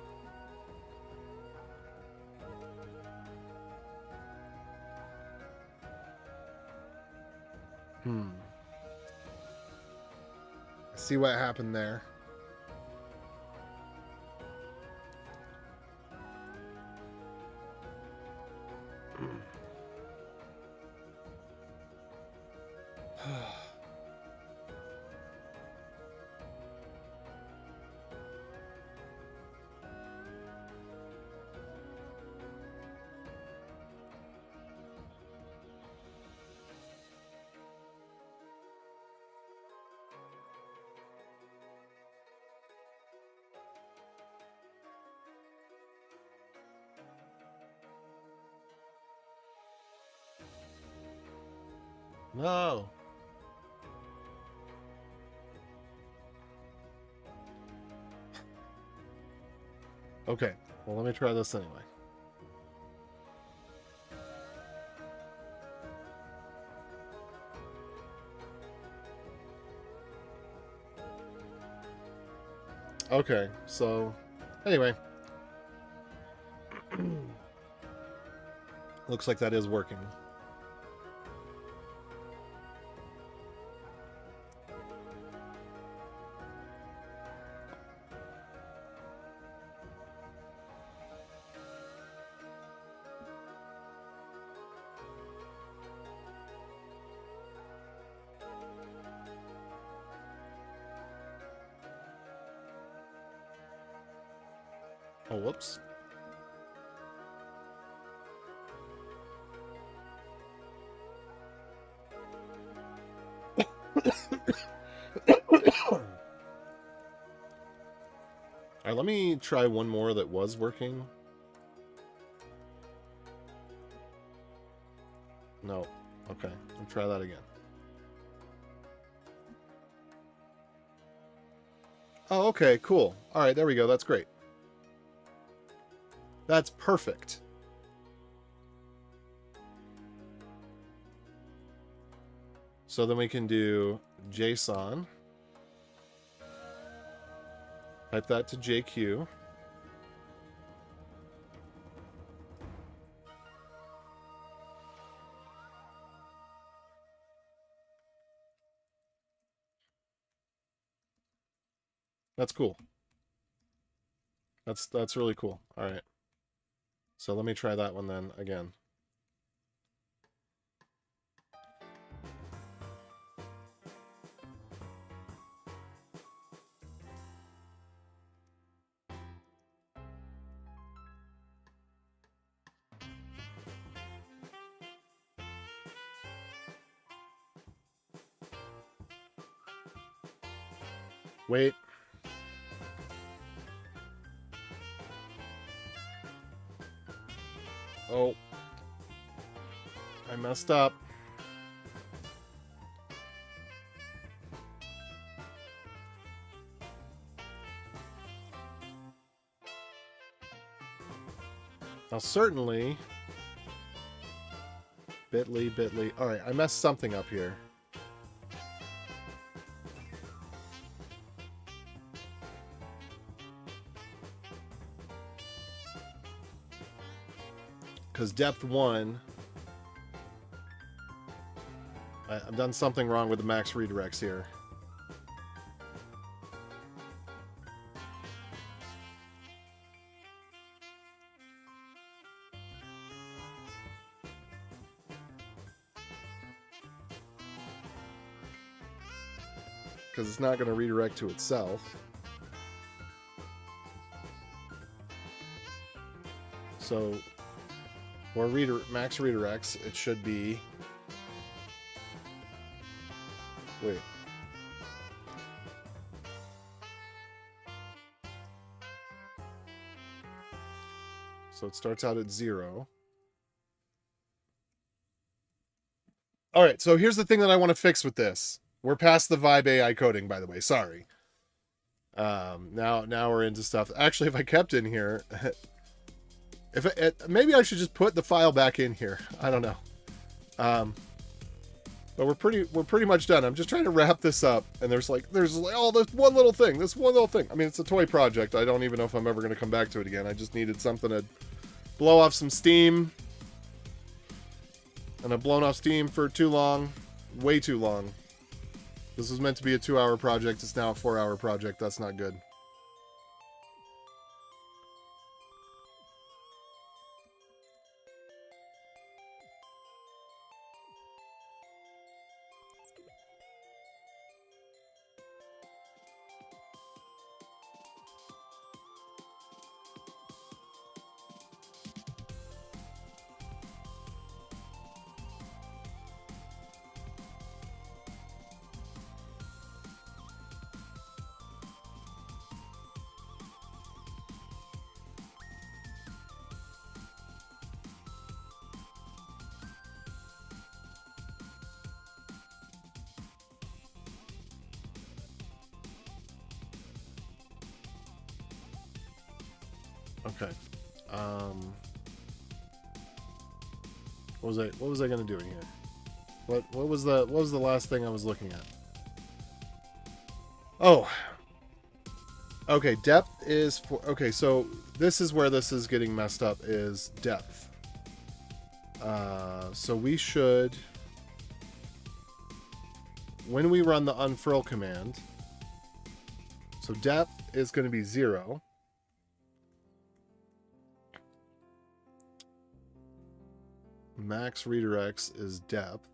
S1: See what happened there. No. Okay, well, let me try this anyway. Okay, so anyway. Looks like that is working. Oh, whoops. All right, let me try one more that was working. No. Okay, I'll try that again. Oh, okay, cool. All right, there we go. That's great. That's perfect. So then we can do JSON. Type that to JQ. That's cool. That's really cool. All right. So let me try that one then again. Wait. Oh. I messed up. Now, certainly... Bitly. Alright, I messed something up here. Because depth 1... I've done something wrong with the max redirects here. Because it's not going to redirect to itself. So, for max redirects, it should be... Wait. So it starts out at 0. Alright, so here's the thing that I want to fix with this. We're past the Vibe AI coding, by the way. Sorry. Now we're into stuff. Actually, if I kept in here... maybe I should just put the file back in here. I don't know. But we're pretty much done. I'm just trying to wrap this up, and there's this one little thing. I mean, it's a toy project. I don't even know if I'm ever going to come back to it again. I just needed something to blow off some steam. And I've blown off steam for too long. Way too long. This was meant to be a 2-hour project. It's now a 4-hour project. That's not good. Okay. What was I gonna do here? What was the last thing I was looking at? Oh. Okay, depth is for... Okay, so this is where this is getting messed up, is depth. So we should... When we run the unfurl command... So depth is going to be 0. Max redirects is depth.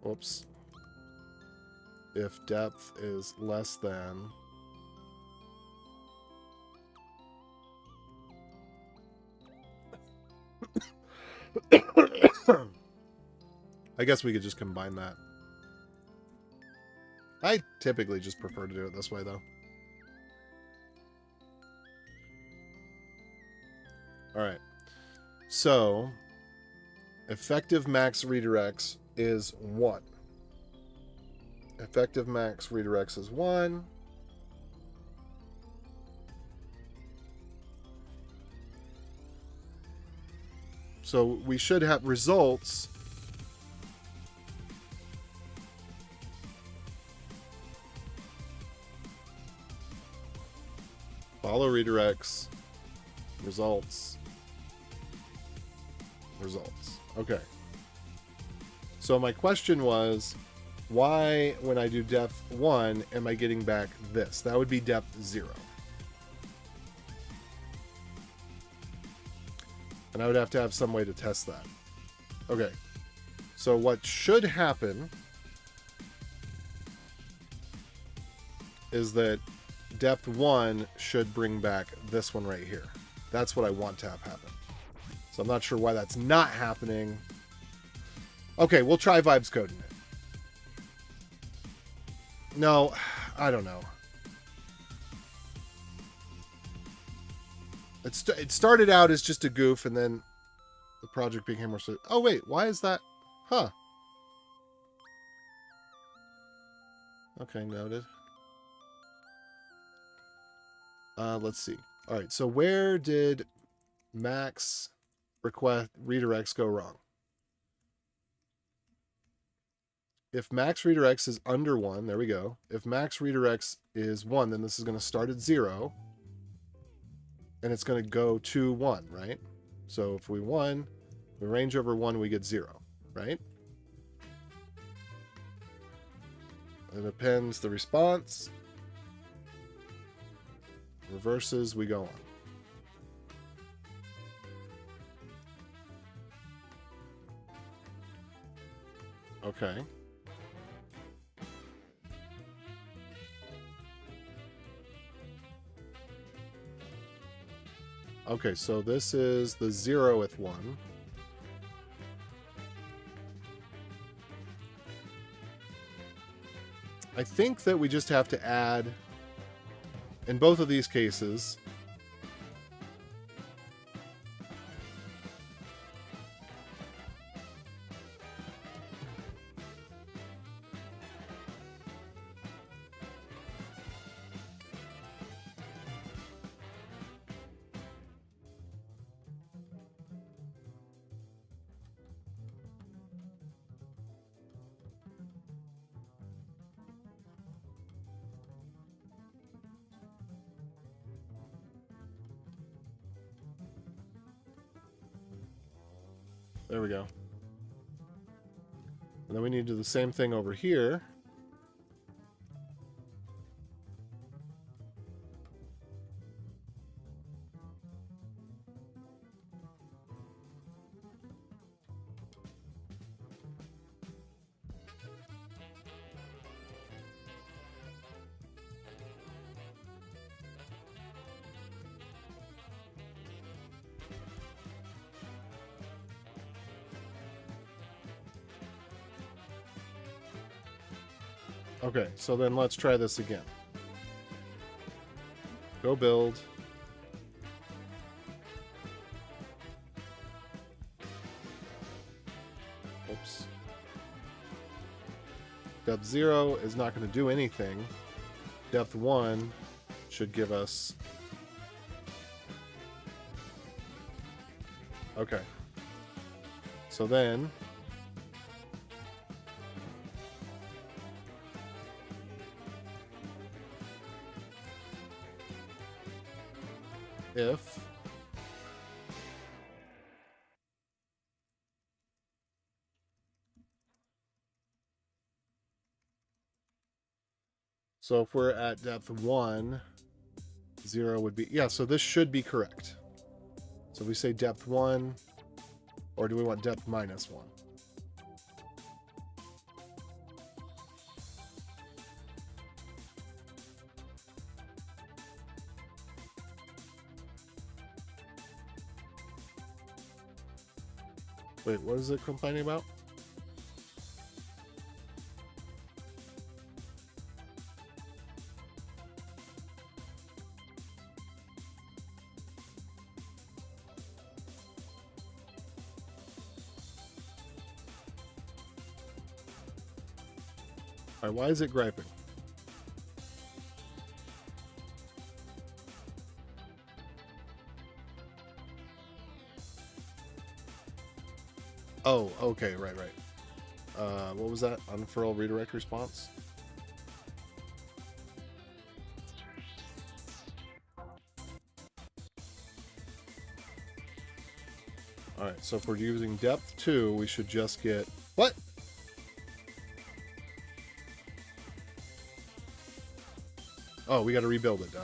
S1: Oops. If depth is less than... I guess we could just combine that. I typically just prefer to do it this way, though. Alright. So, effective max redirects is 1. Effective max redirects is 1. So we should have results. Follow redirects. Results. Results. Okay. So my question was, why, when I do depth 1, am I getting back this? That would be depth 0. And I would have to have some way to test that. Okay. So what should happen is that depth 1 should bring back this one right here. That's what I want to have happen. So I'm not sure why that's not happening. Okay, we'll try vibes coding it. No, I don't know. It started out as just a goof, and then the project became more... Oh, wait, why is that? Huh. Okay, noted. Let's see. All right, so where did max request redirects go wrong? If max redirects is under 1, there we go. If max redirects is 1, then this is going to start at 0. And it's going to go to 1, right? So if we range over 1, we get 0, right? It appends the response. Reverses, we go on. Okay. Okay, so this is the 0th one. I think that we just have to add, in both of these cases, there we go. And then we need to do the same thing over here. Okay, so then let's try this again. Go build. Oops. Depth 0 is not going to do anything. Depth 1 should give us... Okay. So then... if so if we're at depth 1, 0 would be, yeah, so this should be correct. So we say depth 1, or do we want depth minus 1? Wait, what is it complaining about? All right, why is it griping? Oh, okay, right. What was that? Unfurl redirect response? Alright, so if we're using depth 2, we should just get... What? Oh, we gotta rebuild it, duh.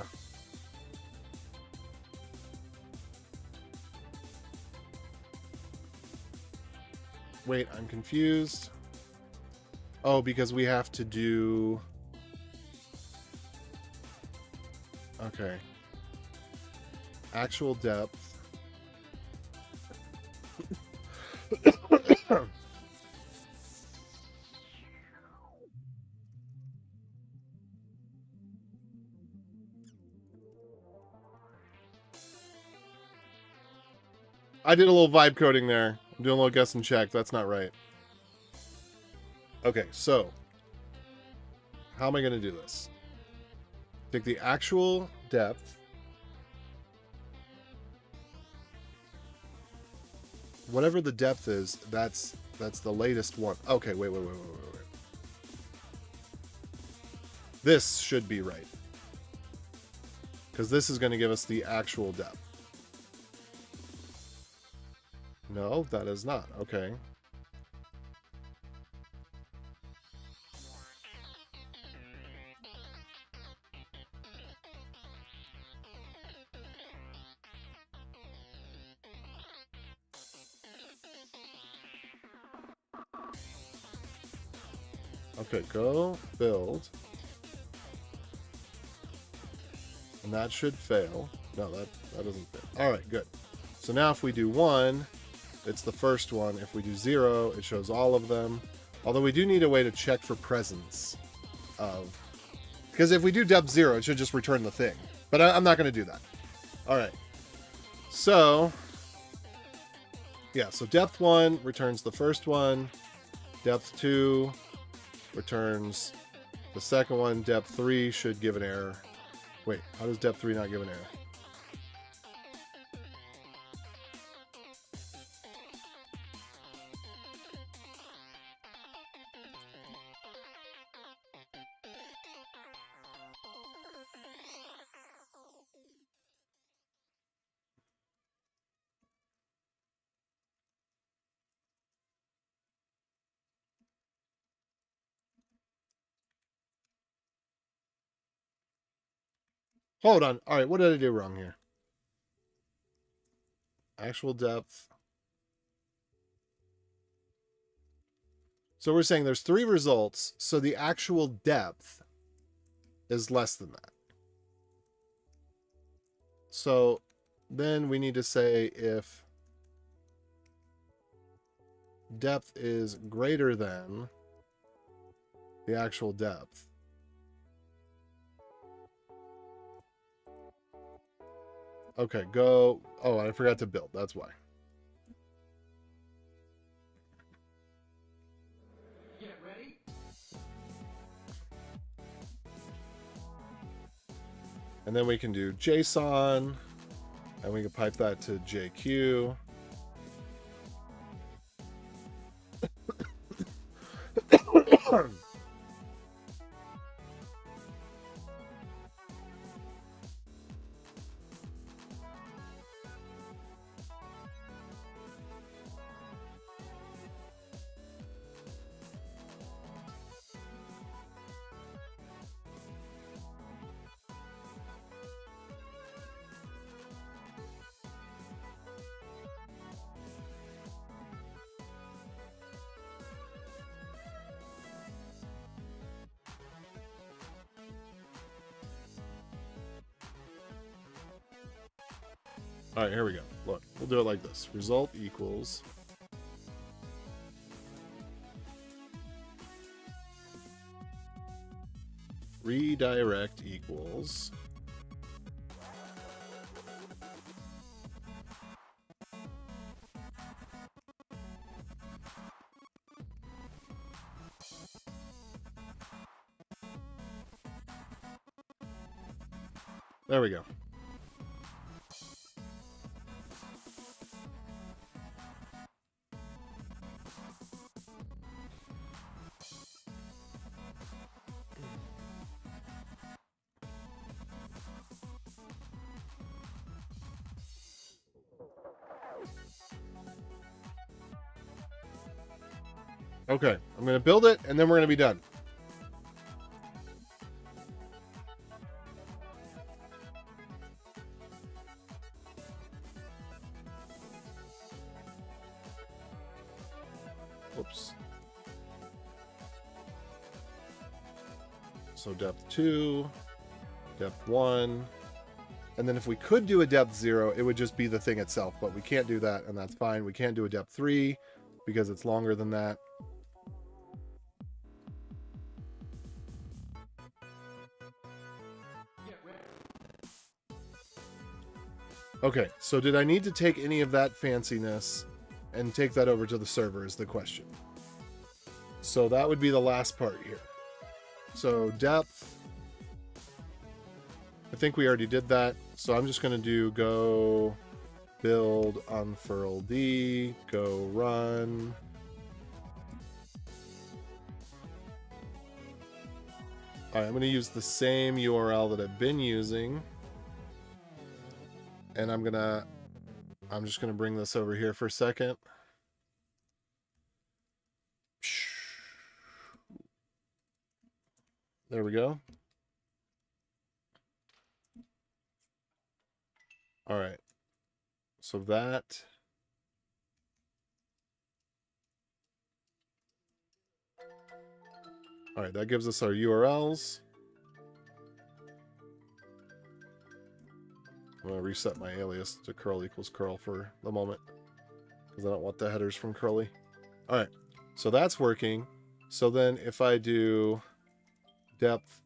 S1: Wait, I'm confused. Oh, because we have to do... Okay. Actual depth. I did a little vibe coding there. I'm doing a little guess and check. That's not right. Okay, so how am I going to do this? Take the actual depth. Whatever the depth is, that's the latest one. Okay, wait. This should be right. Because this is going to give us the actual depth. No, that is not. Okay. Okay, go build. And that should fail. No, that doesn't fail. All right, good. So now if we do 1, it's the first one. If we do 0, it shows all of them. Although we do need a way to check for presence of... Because if we do depth 0, it should just return the thing. But I'm not going to do that. All right. So, yeah, so depth 1 returns the first one. Depth 2 returns the second one. Depth 3 should give an error. Wait, how does depth 3 not give an error? Hold on. All right, what did I do wrong here? Actual depth. So we're saying there's 3 results, so the actual depth is less than that. So then we need to say if depth is greater than the actual depth. Okay, go. Oh, I forgot to build. That's why.
S2: Get ready.
S1: And then we can do JSON, and we can pipe that to JQ. All right, here we go. Look, we'll do it like this. Result equals redirect equals there we go. Okay, I'm going to build it, and then we're going to be done. Oops. So depth 2, depth 1, and then if we could do a depth 0, it would just be the thing itself, but we can't do that, and that's fine. We can't do a depth 3 because it's longer than that. Okay, so did I need to take any of that fanciness and take that over to the server is the question. So that would be the last part here. So depth, I think we already did that. So I'm just going to do go build unfurl-d, go run. All right, I'm going to use the same URL that I've been using. And I'm just going to bring this over here for a second. There we go. All right. So that. All right, that gives us our URLs. I'm going to reset my alias to curl equals curl for the moment, because I don't want the headers from curly. All right, so that's working. So then if I do depth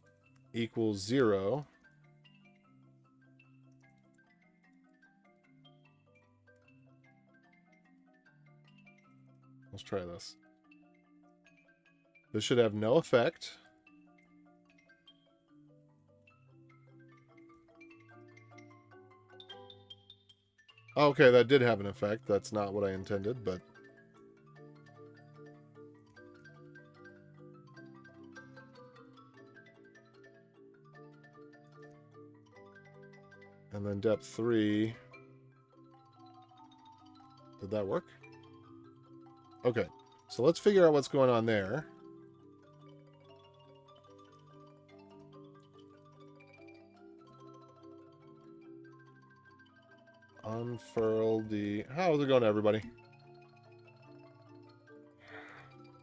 S1: equals 0, let's try this. This should have no effect. Okay, that did have an effect. That's not what I intended, but... And then depth 3. Did that work? Okay, so let's figure out what's going on there. Unfurl-d. How's it going, everybody?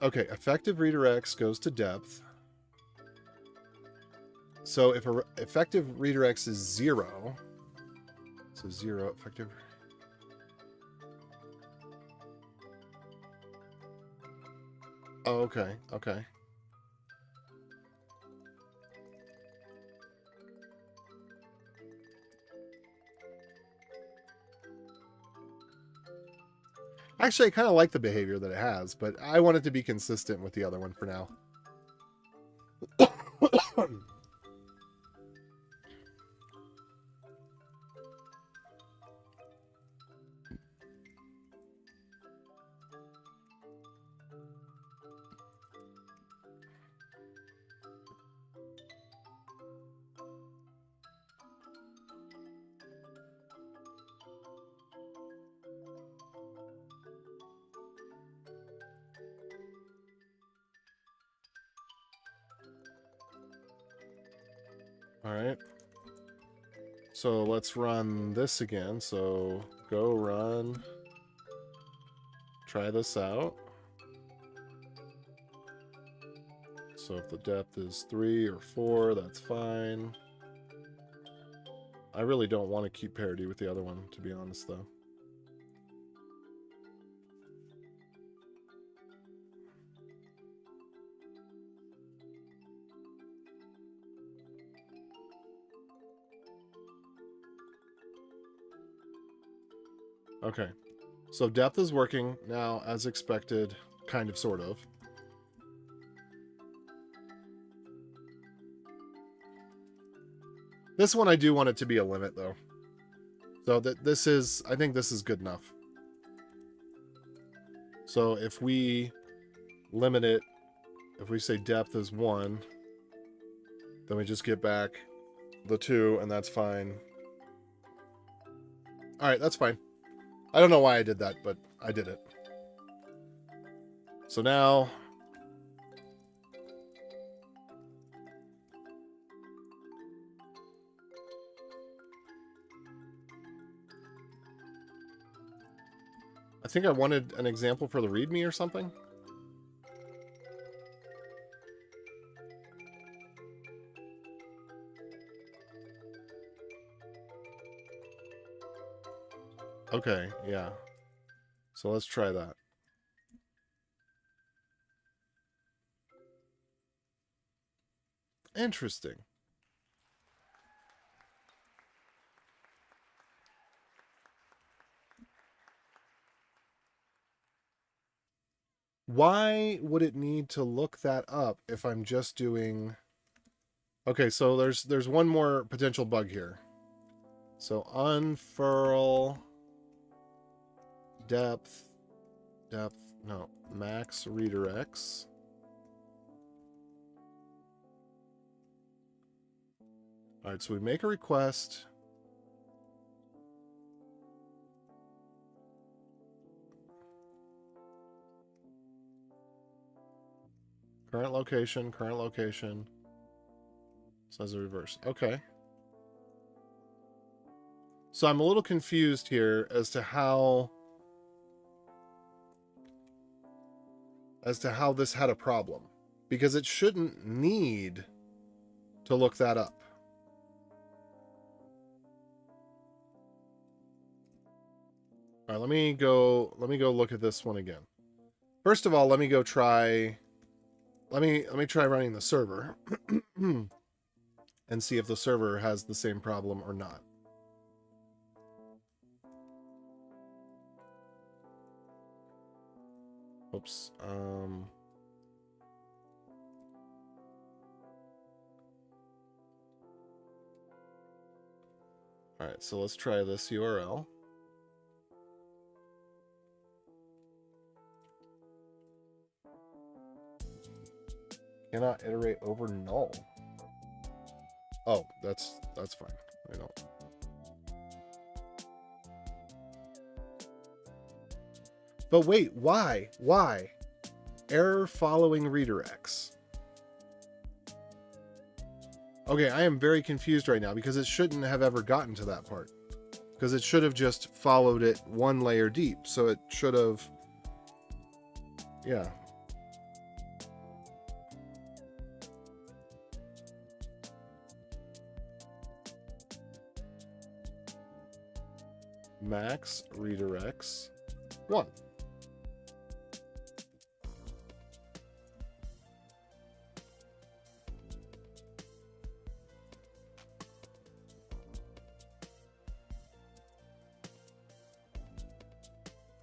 S1: Okay, effective redirects goes to depth. So if a effective redirects is 0, so 0 effective. Oh, okay, okay. Actually, I kind of like the behavior that it has, but I want it to be consistent with the other one for now. All right. So let's run this again. So go run. Try this out. So if the depth is 3 or 4, that's fine. I really don't want to keep parity with the other one, to be honest, though. Okay, so depth is working now as expected, kind of, sort of. This one I do want it to be a limit, though. So this is, I think this is good enough. So if we limit it, if we say depth is 1, then we just get back the 2, and that's fine. All right, that's fine. I don't know why I did that, but I did it. So now... I think I wanted an example for the README or something. Okay, yeah. So let's try that. Interesting. Why would it need to look that up if I'm just doing... Okay, so there's one more potential bug here. So unfurl depth, no, max redirects. All right, so we make a request. Current location. Says the reverse. Okay. So I'm a little confused here as to how this had a problem, because it shouldn't need to look that up. All right, let me go look at this one again. First of all, let me try running the server and see if the server has the same problem or not. Oops. All right, so let's try this URL. Cannot iterate over null. Oh, that's fine. I don't. But wait, why? Why? Error following redirects. Okay, I am very confused right now because it shouldn't have ever gotten to that part. Because it should have just followed it one layer deep. So it should have... Yeah. Max redirects 1.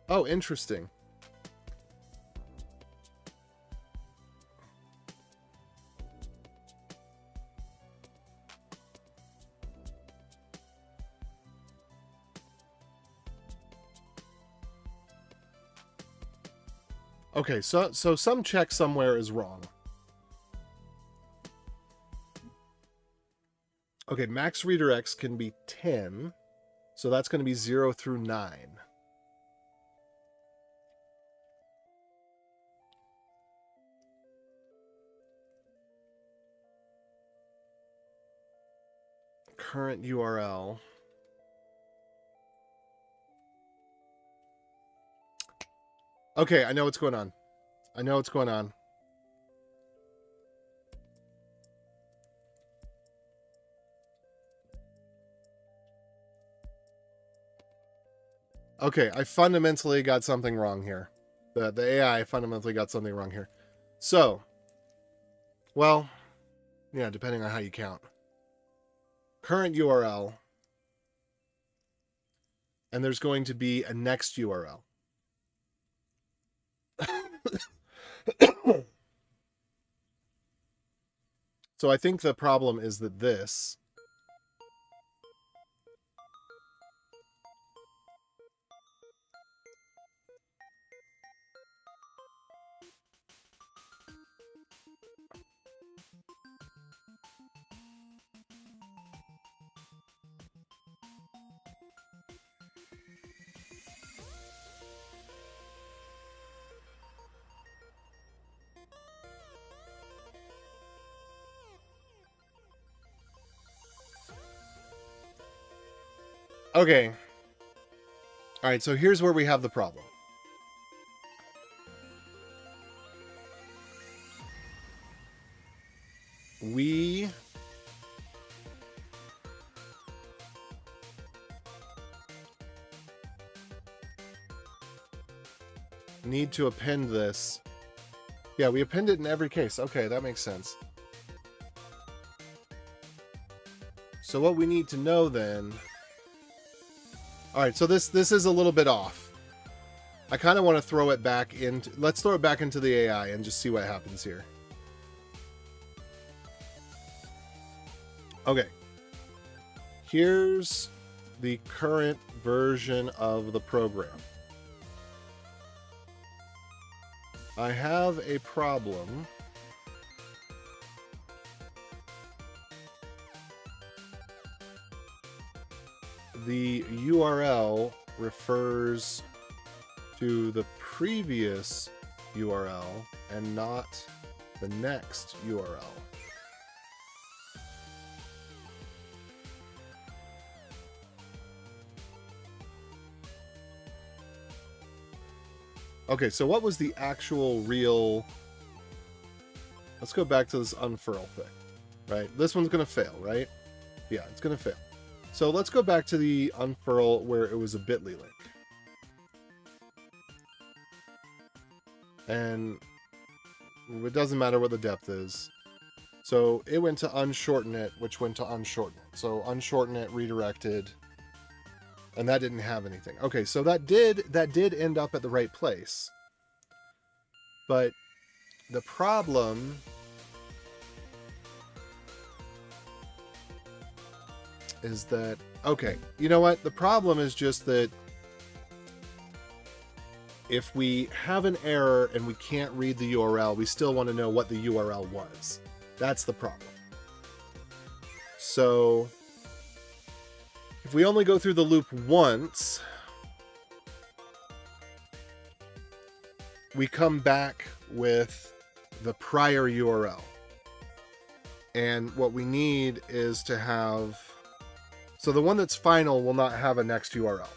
S1: Oh, interesting. Okay, so some check somewhere is wrong. Okay, max redirects can be 10, so that's going to be 0 through 9. Current URL. Okay, I know what's going on. I know what's going on. Okay, I fundamentally got something wrong here. The AI fundamentally got something wrong here. So, well, yeah, depending on how you count. Current URL, and there's going to be a next URL. So I think the problem is that this... Okay. All right, so here's where we have the problem. We need to append this. Yeah, we append it in every case. Okay, that makes sense. So what we need to know then... All right, so this is a little bit off. I kind of want to throw it back into... Let's throw it back into the AI and just see what happens here. Okay. Here's the current version of the program. I have a problem. The URL refers to the previous URL and not the next URL. Okay, so what was the actual real... Let's go back to this unfurl thing, right? This one's going to fail, right? Yeah, it's going to fail. So let's go back to the unfurl where it was a bit.ly link. And it doesn't matter what the depth is. So it went to unshorten it, which went to unshorten it. So unshorten it, redirected, and that didn't have anything. Okay, so that did end up at the right place. But the problem is that, okay, you know what? The problem is just that if we have an error and we can't read the URL, we still want to know what the URL was. That's the problem. So if we only go through the loop once, we come back with the prior URL. And what we need is to have... So the one that's final will not have a next URL.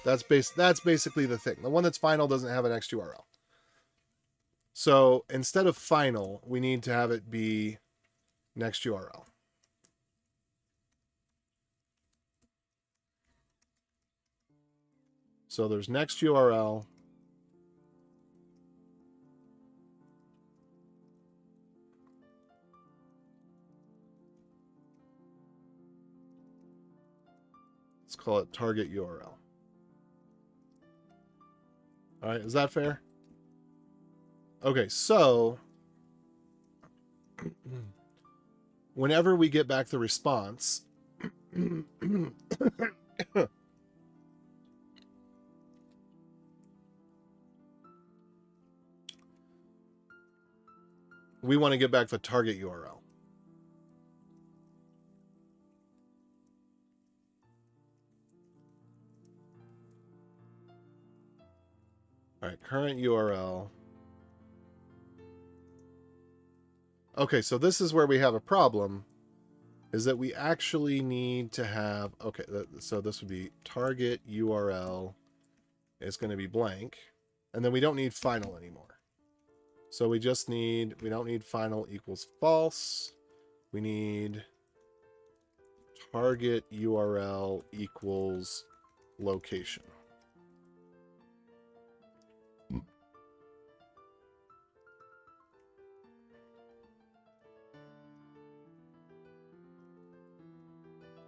S1: That's basically the thing. The one that's final doesn't have a next URL. So instead of final, we need to have it be next URL. So there's next URL. Let's call it target URL. All right, is that fair? Okay, so whenever we get back the response, we want to get back the target URL. All right, current URL. Okay, so this is where we have a problem, is that we actually need to have, okay, so this would be target URL is going to be blank, and then we don't need final anymore. So we just need, we don't need final equals false. We need target URL equals location.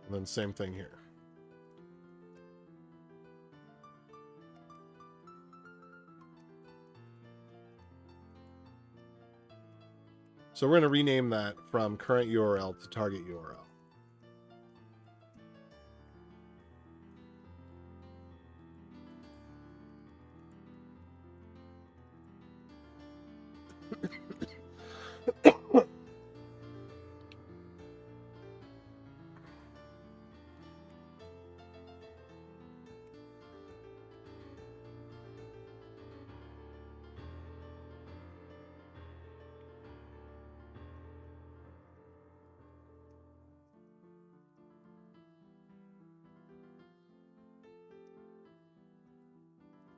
S1: And then same thing here. So we're going to rename that from current URL to target URL.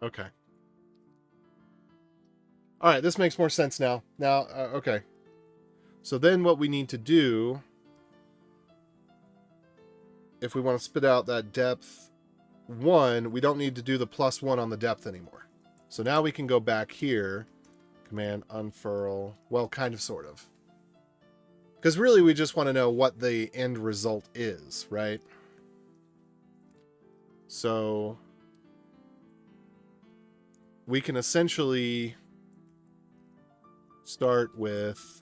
S1: Okay. All right, this makes more sense now. Okay. So then what we need to do, if we want to spit out that depth 1, we don't need to do the +1 on the depth anymore. So now we can go back here, command unfurl, well, kind of, sort of. Because really we just want to know what the end result is, right? So we can essentially start with...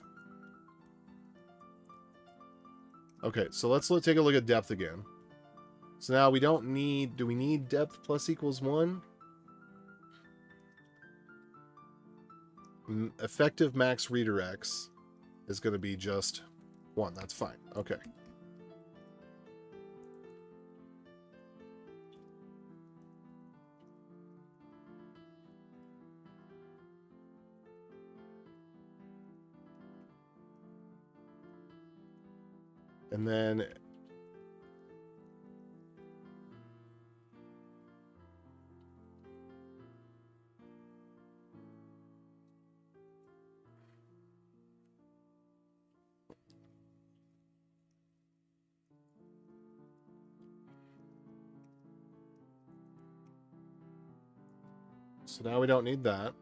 S1: Okay, so let's take a look at depth again. So now we don't need... Do we need depth plus equals 1? Effective max redirects is going to be just 1. That's fine. Okay. And then... So now we don't need that.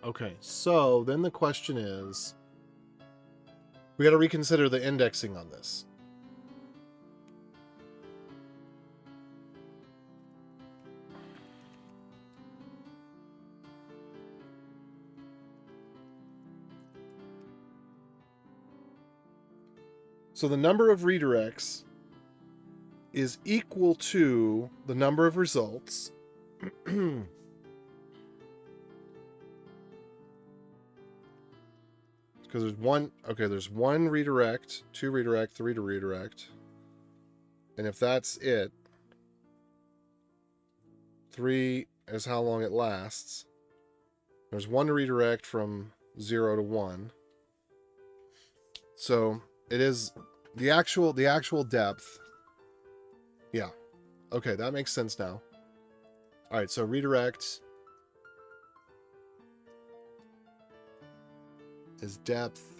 S1: Okay, so then the question is, we got to reconsider the indexing on this. So the number of redirects is equal to the number of results because there's one, okay, there's 1 redirect, 2 redirect, 3 to redirect. And if that's it, 3 is how long it lasts. There's 1 redirect from 0 to 1. So it is the actual depth. Yeah. Okay, that makes sense now. All right, so redirect is depth.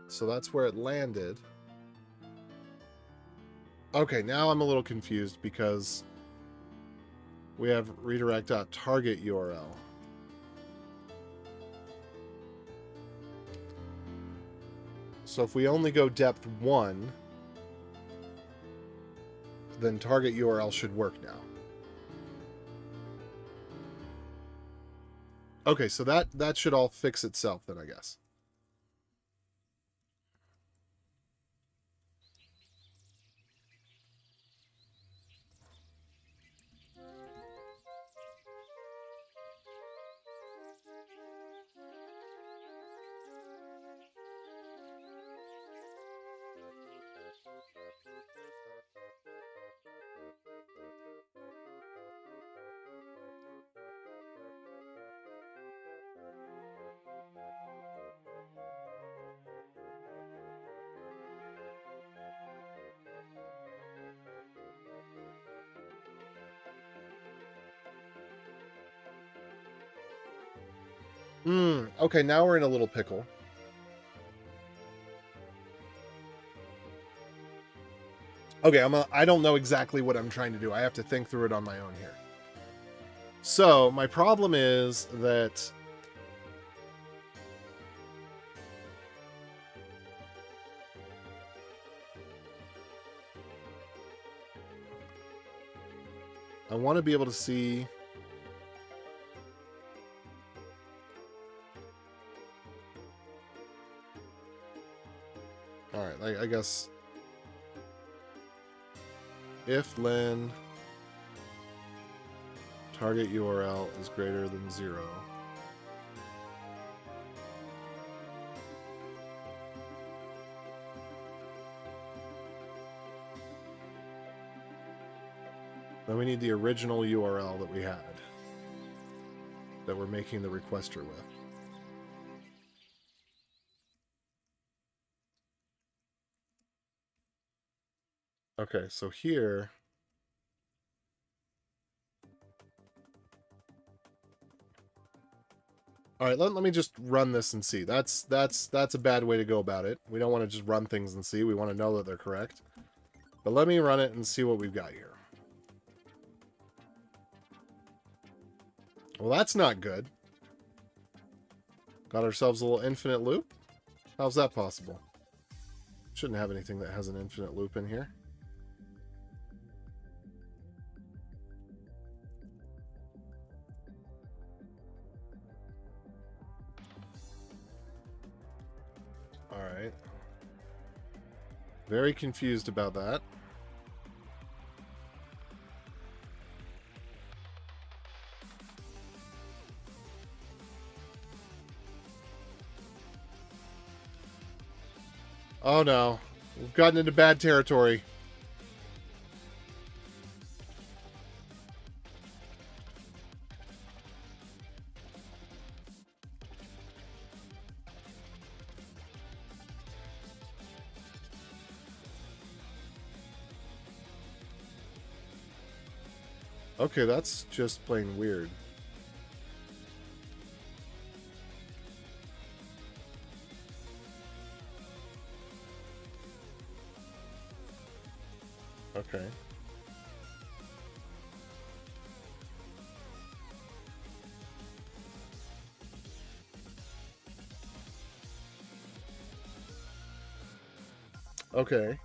S1: So that's where it landed. Okay, now I'm a little confused because we have redirect.target URL. So if we only go depth 1, then target URL should work now. Okay, so that should all fix itself then, I guess. Okay, now we're in a little pickle. Okay, I don't know exactly what I'm trying to do. I have to think through it on my own here. So, my problem is that I want to be able to see... Alright, I guess... if len target URL is greater than 0. Then we need the original URL that we had, that we're making the requester with. Okay, so here, all right, let me just run this and see. That's a bad way to go about it. We don't want to just run things and see. We want to know that they're correct. But let me run it and see what we've got here. Well, that's not good. Got ourselves a little infinite loop. How's that possible? Shouldn't have anything that has an infinite loop in here. Alright. Very confused about that. Oh no. We've gotten into bad territory. Okay, that's just plain weird. Okay. Okay.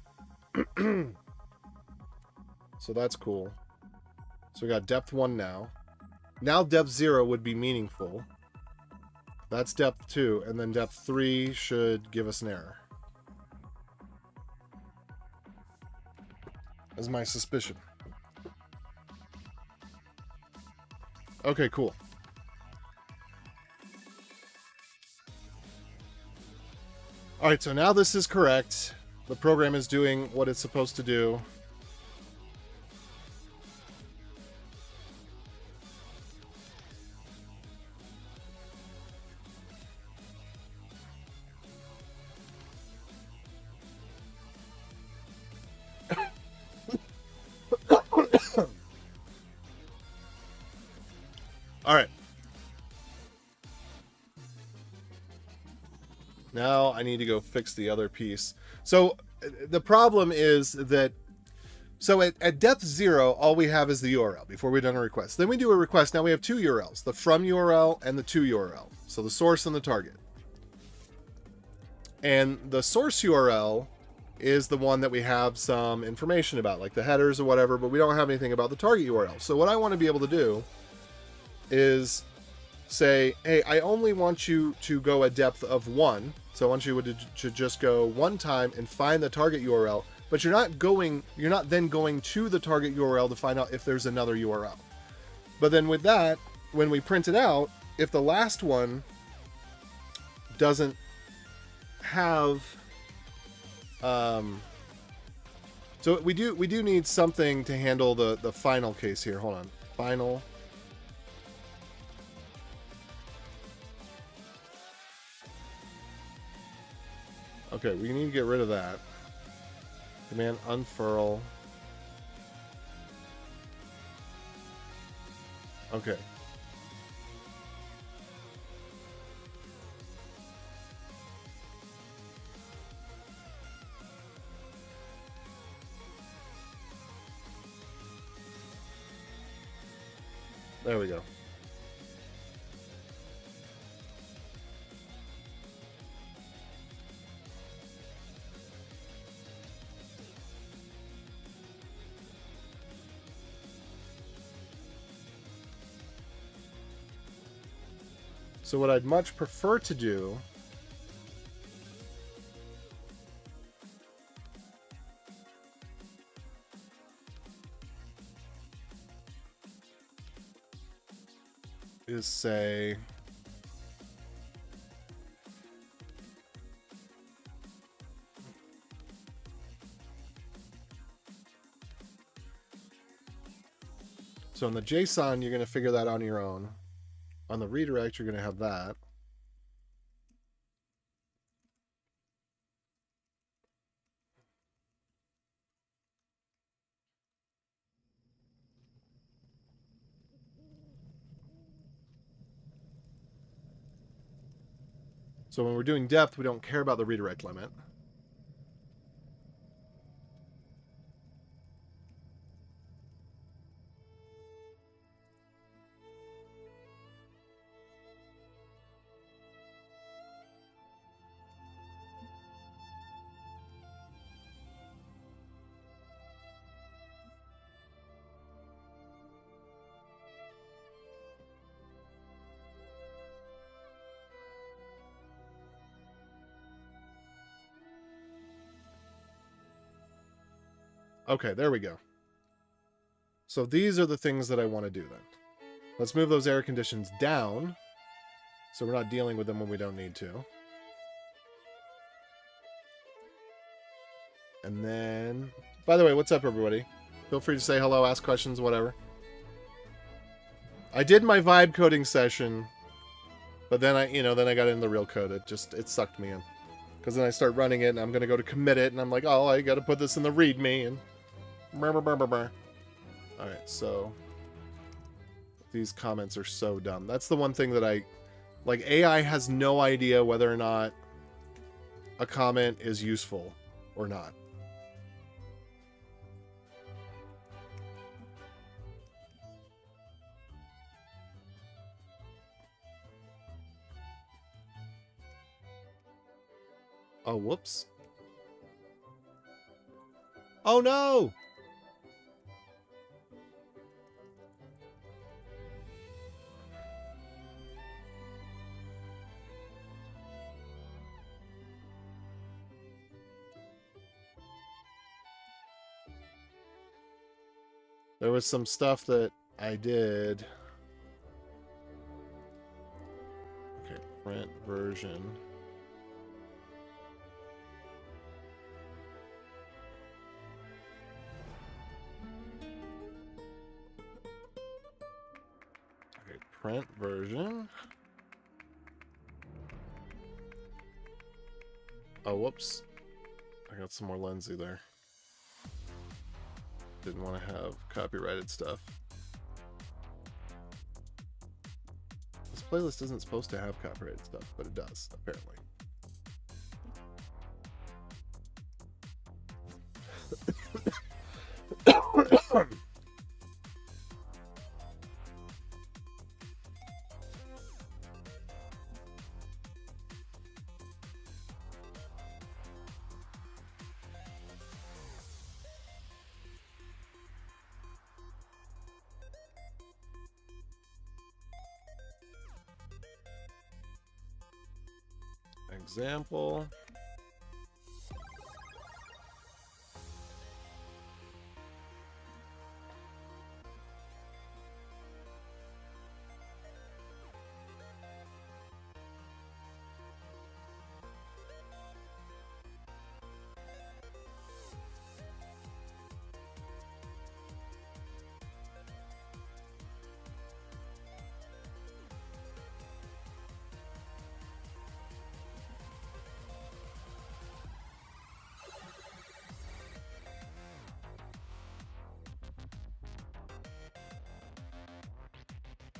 S1: So that's cool. So we got depth 1 now. Now depth 0 would be meaningful. That's depth 2, and then depth 3 should give us an error. Is my suspicion. Okay, cool. Alright, so now this is correct. The program is doing what it's supposed to do. All right. Now I need to go fix the other piece. So the problem is that, so at depth 0, all we have is the URL before we've done a request. Then we do a request. Now we have 2 URLs, the from URL and the to URL. So the source and the target. And the source URL is the one that we have some information about, like the headers or whatever, but we don't have anything about the target URL. So what I want to be able to do is say, hey, I only want you to go a depth of 1. So I want you to just go 1 time and find the target URL, but you're not then going to the target URL to find out if there's another URL. But then with that, when we print it out, if the last one doesn't have, so we do need something to handle the final case here. Hold on, final. Okay, we need to get rid of that. Command unfurl. Okay. There we go. So what I'd much prefer to do is say so in the JSON, you're going to figure that on your own. On the redirect, you're going to have that. So when we're doing depth, we don't care about the redirect limit. Okay, there we go. So these are the things that I want to do then. Let's move those error conditions down so we're not dealing with them when we don't need to. And then, by the way, what's up, everybody? Feel free to say hello, ask questions, whatever. I did my vibe coding session, but then I got into the real code. It sucked me in. Because then I start running it, and I'm going to go to commit it, and I'm like, oh, I got to put this in the README, and... Alright, so... These comments are so dumb. That's the one thing that like, AI has no idea whether or not a comment is useful or not. Oh, whoops. Oh, no! There was some stuff that I did. Okay, print version. Okay, print version. Oh, whoops. I got some more Lindsay there. Didn't want to have copyrighted stuff. This playlist isn't supposed to have copyrighted stuff, but it does, apparently. Example.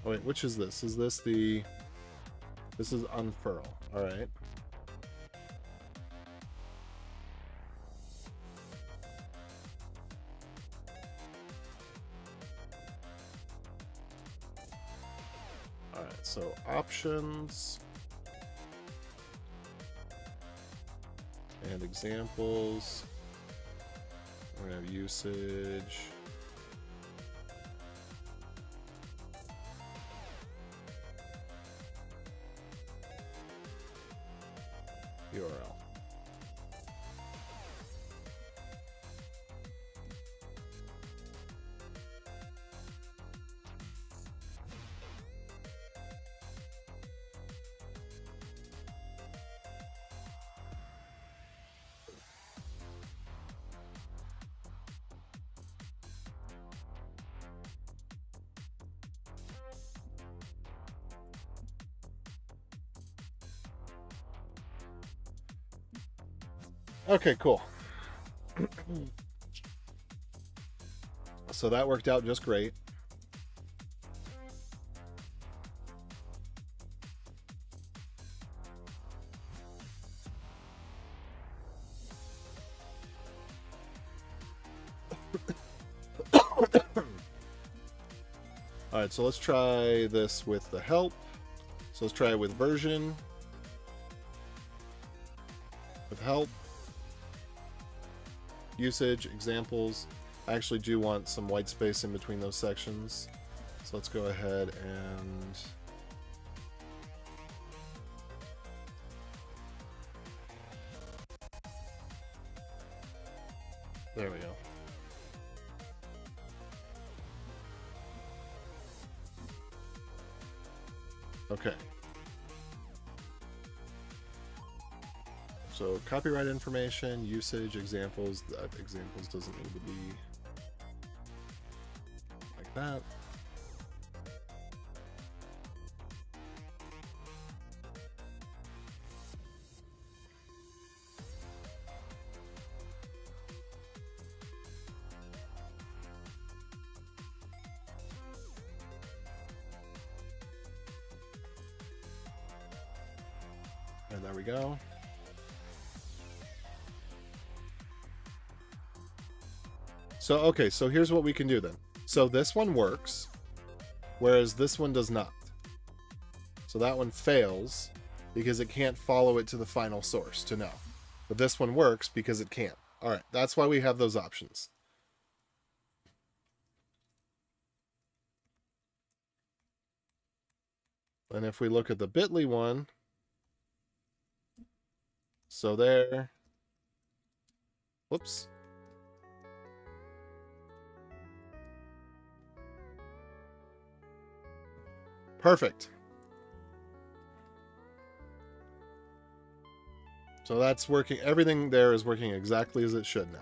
S1: Oh, wait, which is this? Is this the... This is Unfurl. Alright. Alright, so options. And examples. We're going to have usage. URL. Okay, cool. So that worked out just great. All right, so let's try this with the help. So let's try it with version. With help. Usage, examples. I actually do want some white space in between those sections. So let's go ahead and... There we go. Okay. So copyright information, usage, examples. That examples doesn't need to be like that. And there we go. So, okay, so here's what we can do then. So this one works, whereas this one does not. So that one fails because it can't follow it to the final source to know. But this one works because it can. All right, that's why we have those options. And if we look at the bit.ly one, so there, whoops. Perfect. So that's working. Everything there is working exactly as it should now.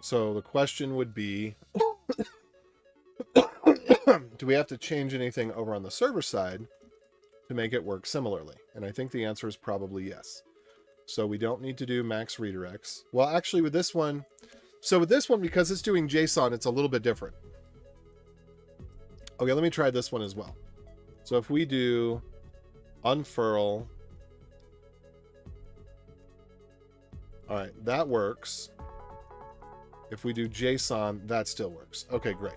S1: So the question would be, do we have to change anything over on the server side to make it work similarly? And I think the answer is probably yes. So we don't need to do max redirects. Well, actually with this one, so with this one, because it's doing JSON, it's a little bit different. Okay, let me try this one as well. So if we do unfurl, all right, that works. If we do JSON, that still works. Okay, great.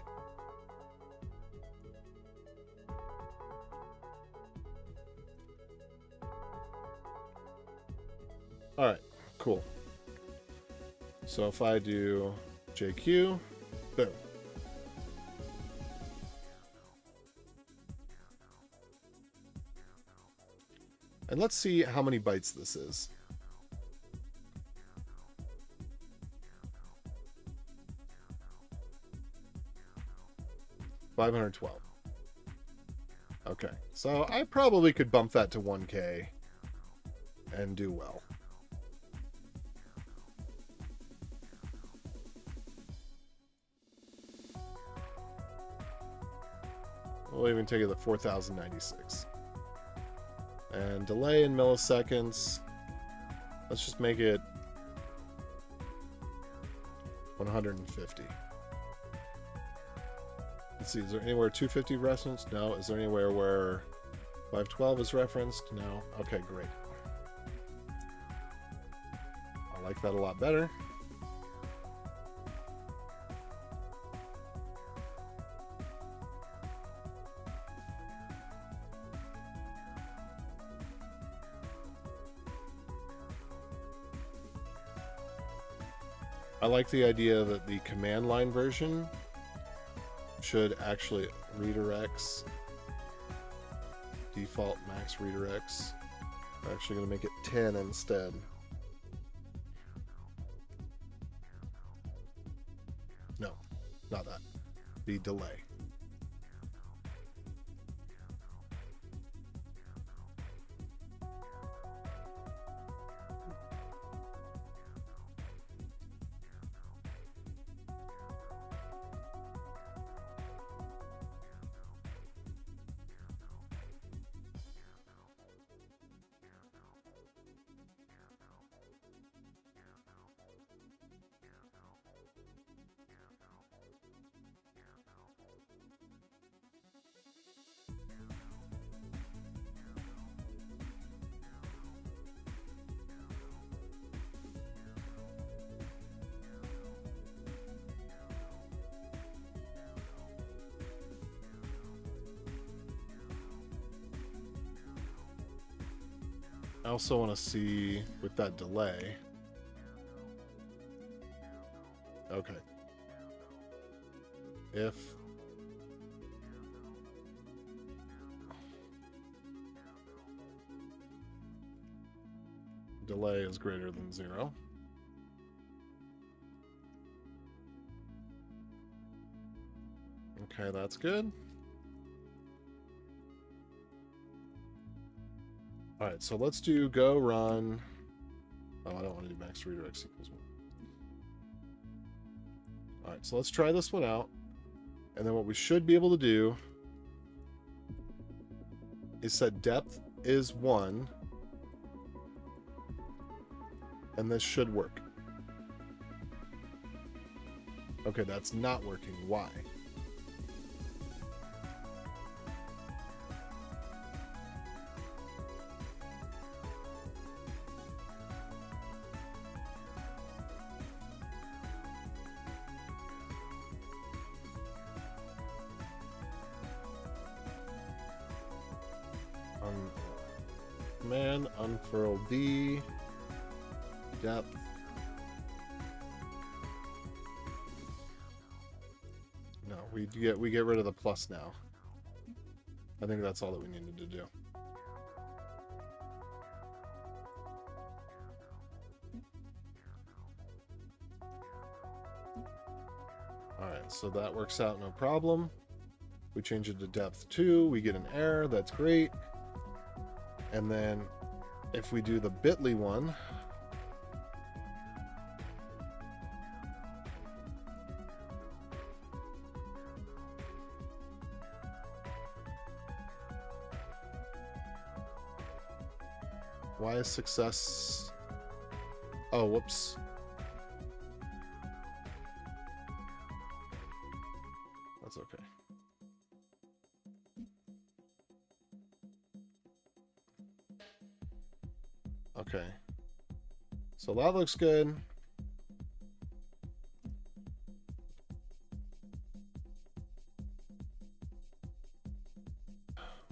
S1: All right, cool. So if I do JQ, boom. And let's see how many bytes this is. 512. Okay, so I probably could bump that to 1K and do well. We'll even take it to 4096. And delay in milliseconds, let's just make it 150. Let's see, is there anywhere 250 referenced? No. Is there anywhere where 512 is referenced? No. Okay, great. I like that a lot better. I like the idea that the command line version should actually redirects, default max redirects. We're actually going to make it 10 instead. No, not that. The delay. also want to see with that delay. Okay. If delay is greater than 0. Okay, that's good. All right, so let's do go run. Oh, I don't want to do max redirects equals 1. All right, so let's try this one out. And then what we should be able to do is set depth is 1. And this should work. Okay, that's not working. Why? Command unfurl D depth. No, we get rid of the plus now. I think that's all that we needed to do. Alright, so that works out no problem. We change it to depth 2, we get an error, that's great. And then if we do the bit.ly one, why is success? Oh, whoops. That's okay. Okay. So that looks good.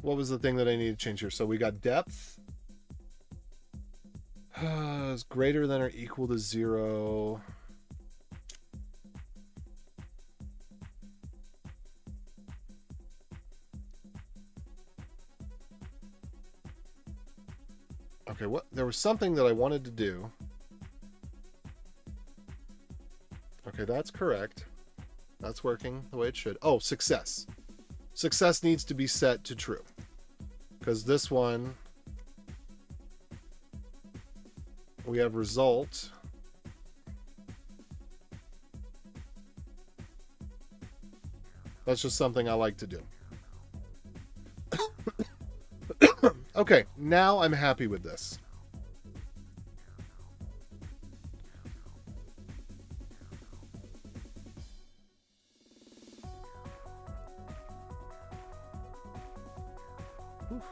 S1: What was the thing that I need to change here? So we got depth. Is greater than or equal to 0. Okay, what? There was something that I wanted to do. Okay, that's correct. That's working the way it should. Oh, success. Success needs to be set to true. Because this one, we have result. That's just something I like to do. Okay, now I'm happy with this. Oof.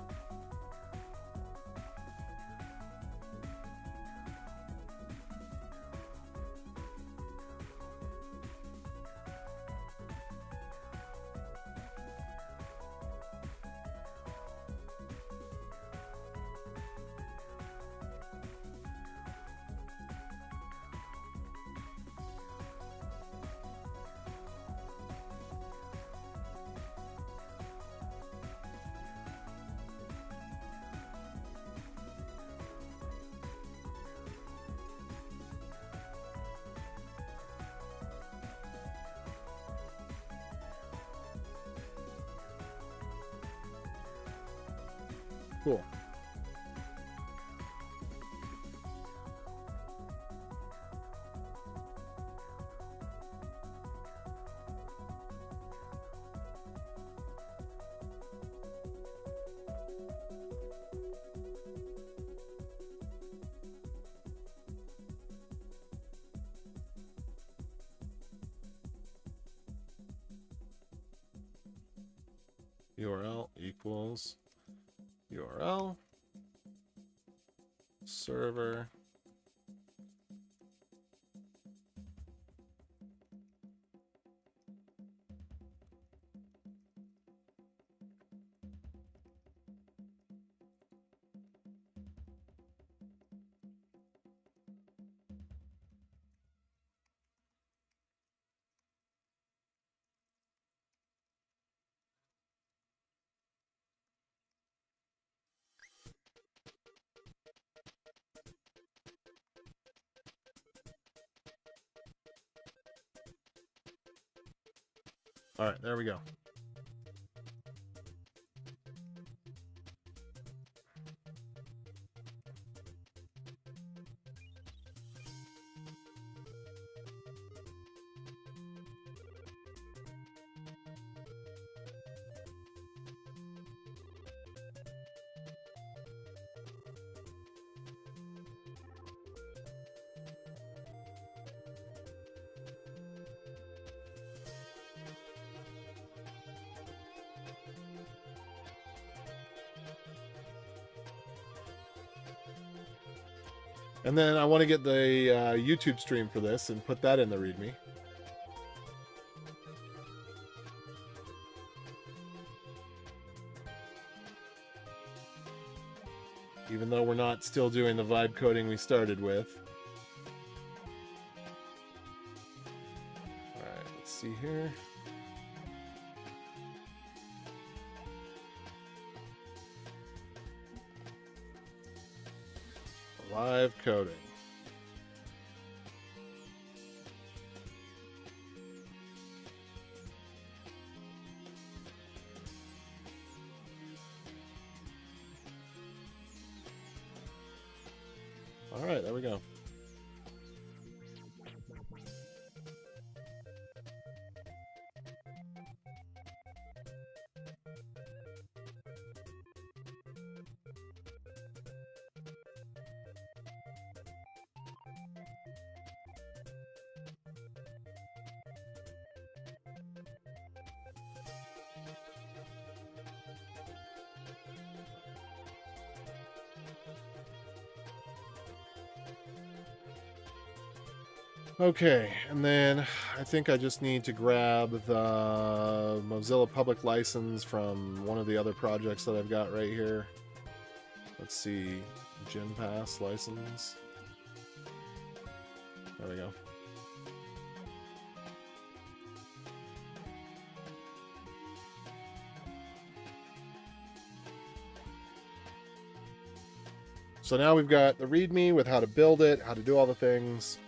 S1: Cool. URL equals URL server All right, there we go. And then I want to get the YouTube stream for this and put that in the README. Even though we're not still doing the vibe coding we started with. Alright, let's see here. Live coding. All right, there we go. Okay, and then I think I just need to grab the Mozilla public license from one of the other projects that I've got right here. Let's see, GenPass license. There we go. So now we've got the README with how to build it, how to do all the things.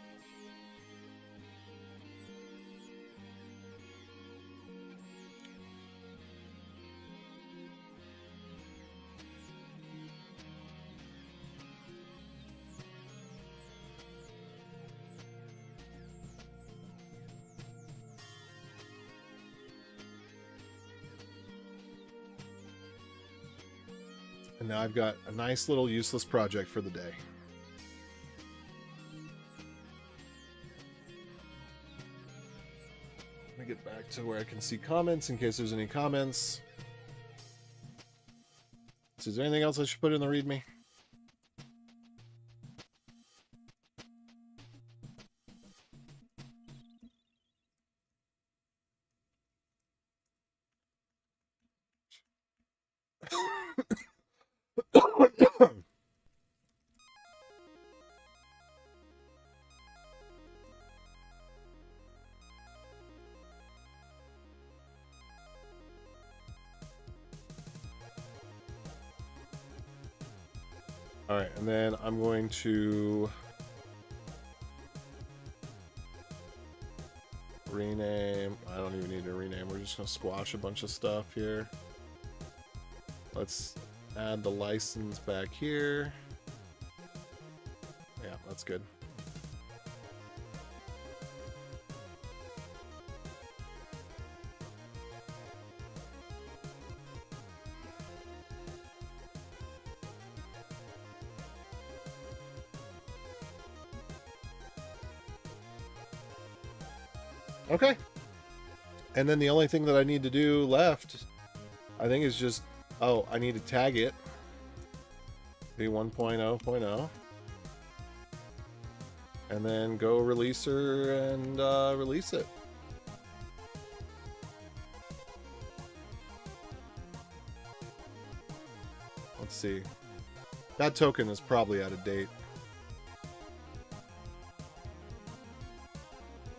S1: And now I've got a nice little useless project for the day. Let me get back to where I can see comments in case there's any comments. So is there anything else I should put in the README? All right, and then I'm going to rename. I don't even need to rename. We're just going to squash a bunch of stuff here. Let's add the license back here. Yeah, that's good. Okay. And then the only thing that I need to do left, I think, is just, oh, I need to tag it. V1.0.0. And then go releaser and release it. Let's see. That token is probably out of date.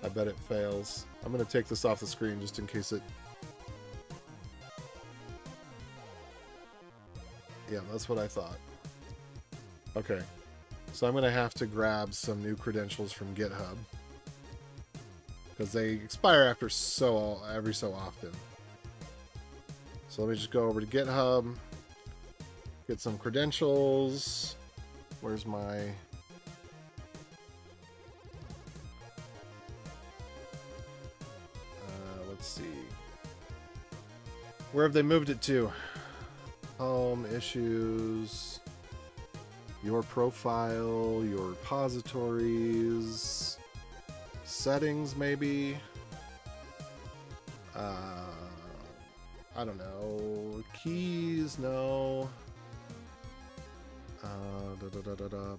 S1: I bet it fails. I'm going to take this off the screen just in case it... Yeah, that's what I thought. Okay. So I'm going to have to grab some new credentials from GitHub. because they expire after every so often. So let me just go over to GitHub, get some credentials. Where's my... let's see. Where have they moved it to? Home, issues, your profile, your repositories, settings maybe. I don't know. Keys, no.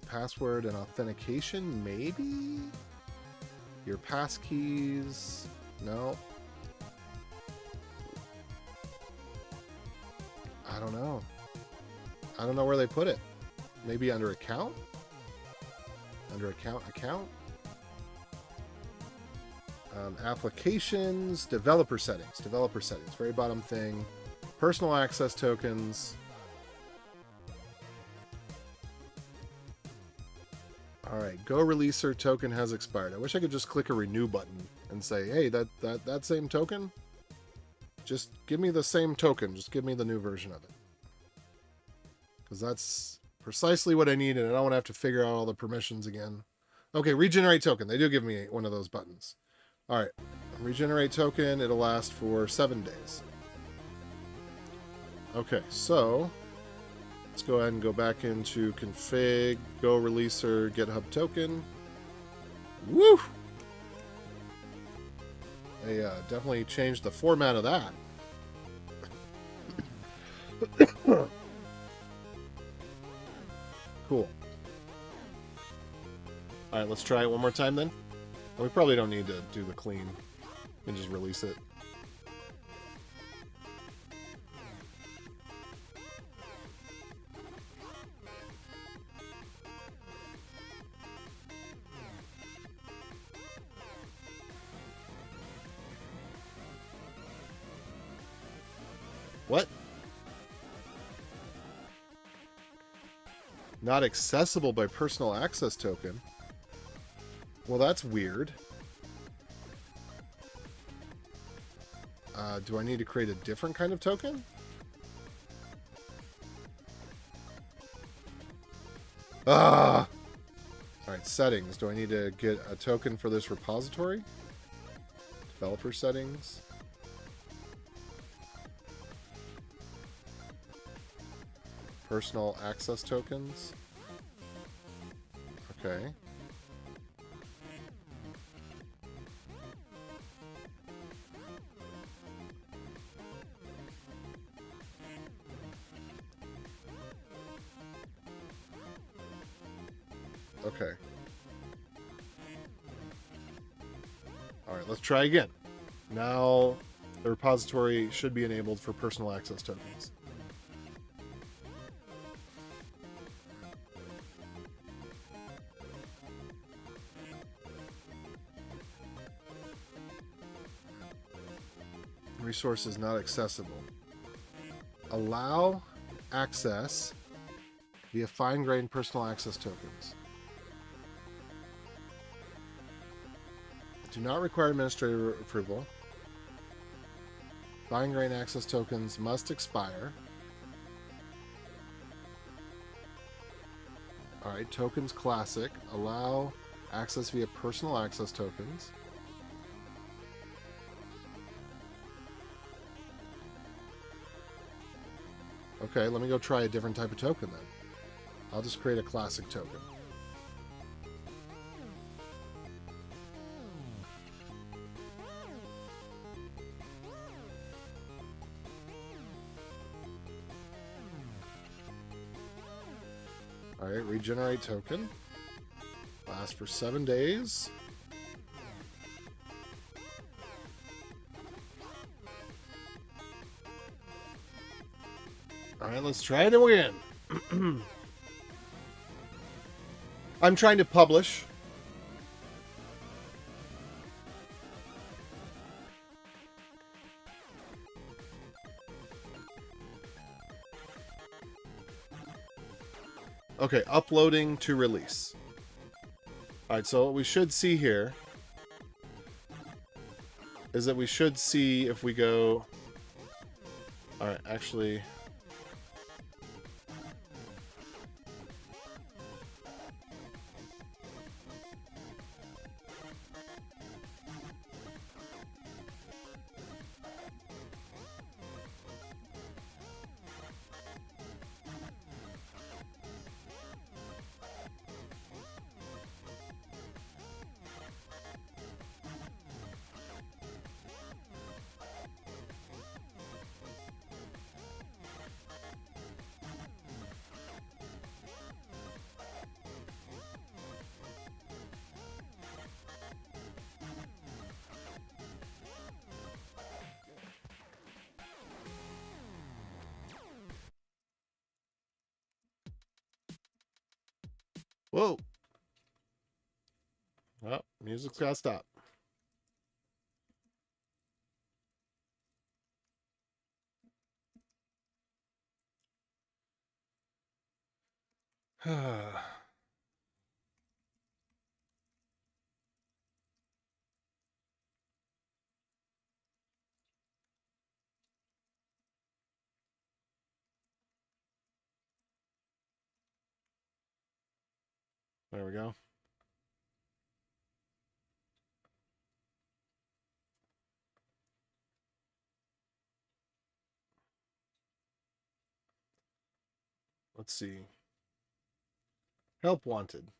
S1: Password and authentication, maybe? Your passkeys, no. I don't know. I don't know where they put it. Maybe under account? Under account. Applications, developer settings, very bottom thing. Personal access tokens. All right, Go Releaser token has expired. I wish I could just click a renew button and say, hey, that same token, just give me the same token. Just give me the new version of it. Because that's precisely what I need, and I don't want to have to figure out all the permissions again. Okay, regenerate token. They do give me one of those buttons. All right, regenerate token. It'll last for 7 days. Okay, so let's go ahead and go back into config, Go Releaser, GitHub token. Woo! They definitely changed the format of that. Cool. Alright, let's try it one more time then. We probably don't need to do the clean and just release it. What? Not accessible by personal access token. Well, that's weird. Do I need to create a different kind of token? Ah! Alright, settings. Do I need to get a token for this repository? Developer settings. Personal access tokens. Okay. Okay. Alright, let's try again. Now the repository should be enabled for personal access tokens. Resources not accessible. Allow access via fine-grained personal access tokens. Do not require administrator approval. Fine-grained access tokens must expire. Alright, tokens classic. Allow access via personal access tokens. Okay, let me go try a different type of token then. I'll just create a classic token. Alright, regenerate token. Lasts for 7 days. Alright, let's try it again. I'm trying to publish. Okay, uploading to release. Alright, so what we should see here is that we should see if we go... Alright, actually... Whoa! Oh, music's gotta stop. There we go. Let's see. Help wanted.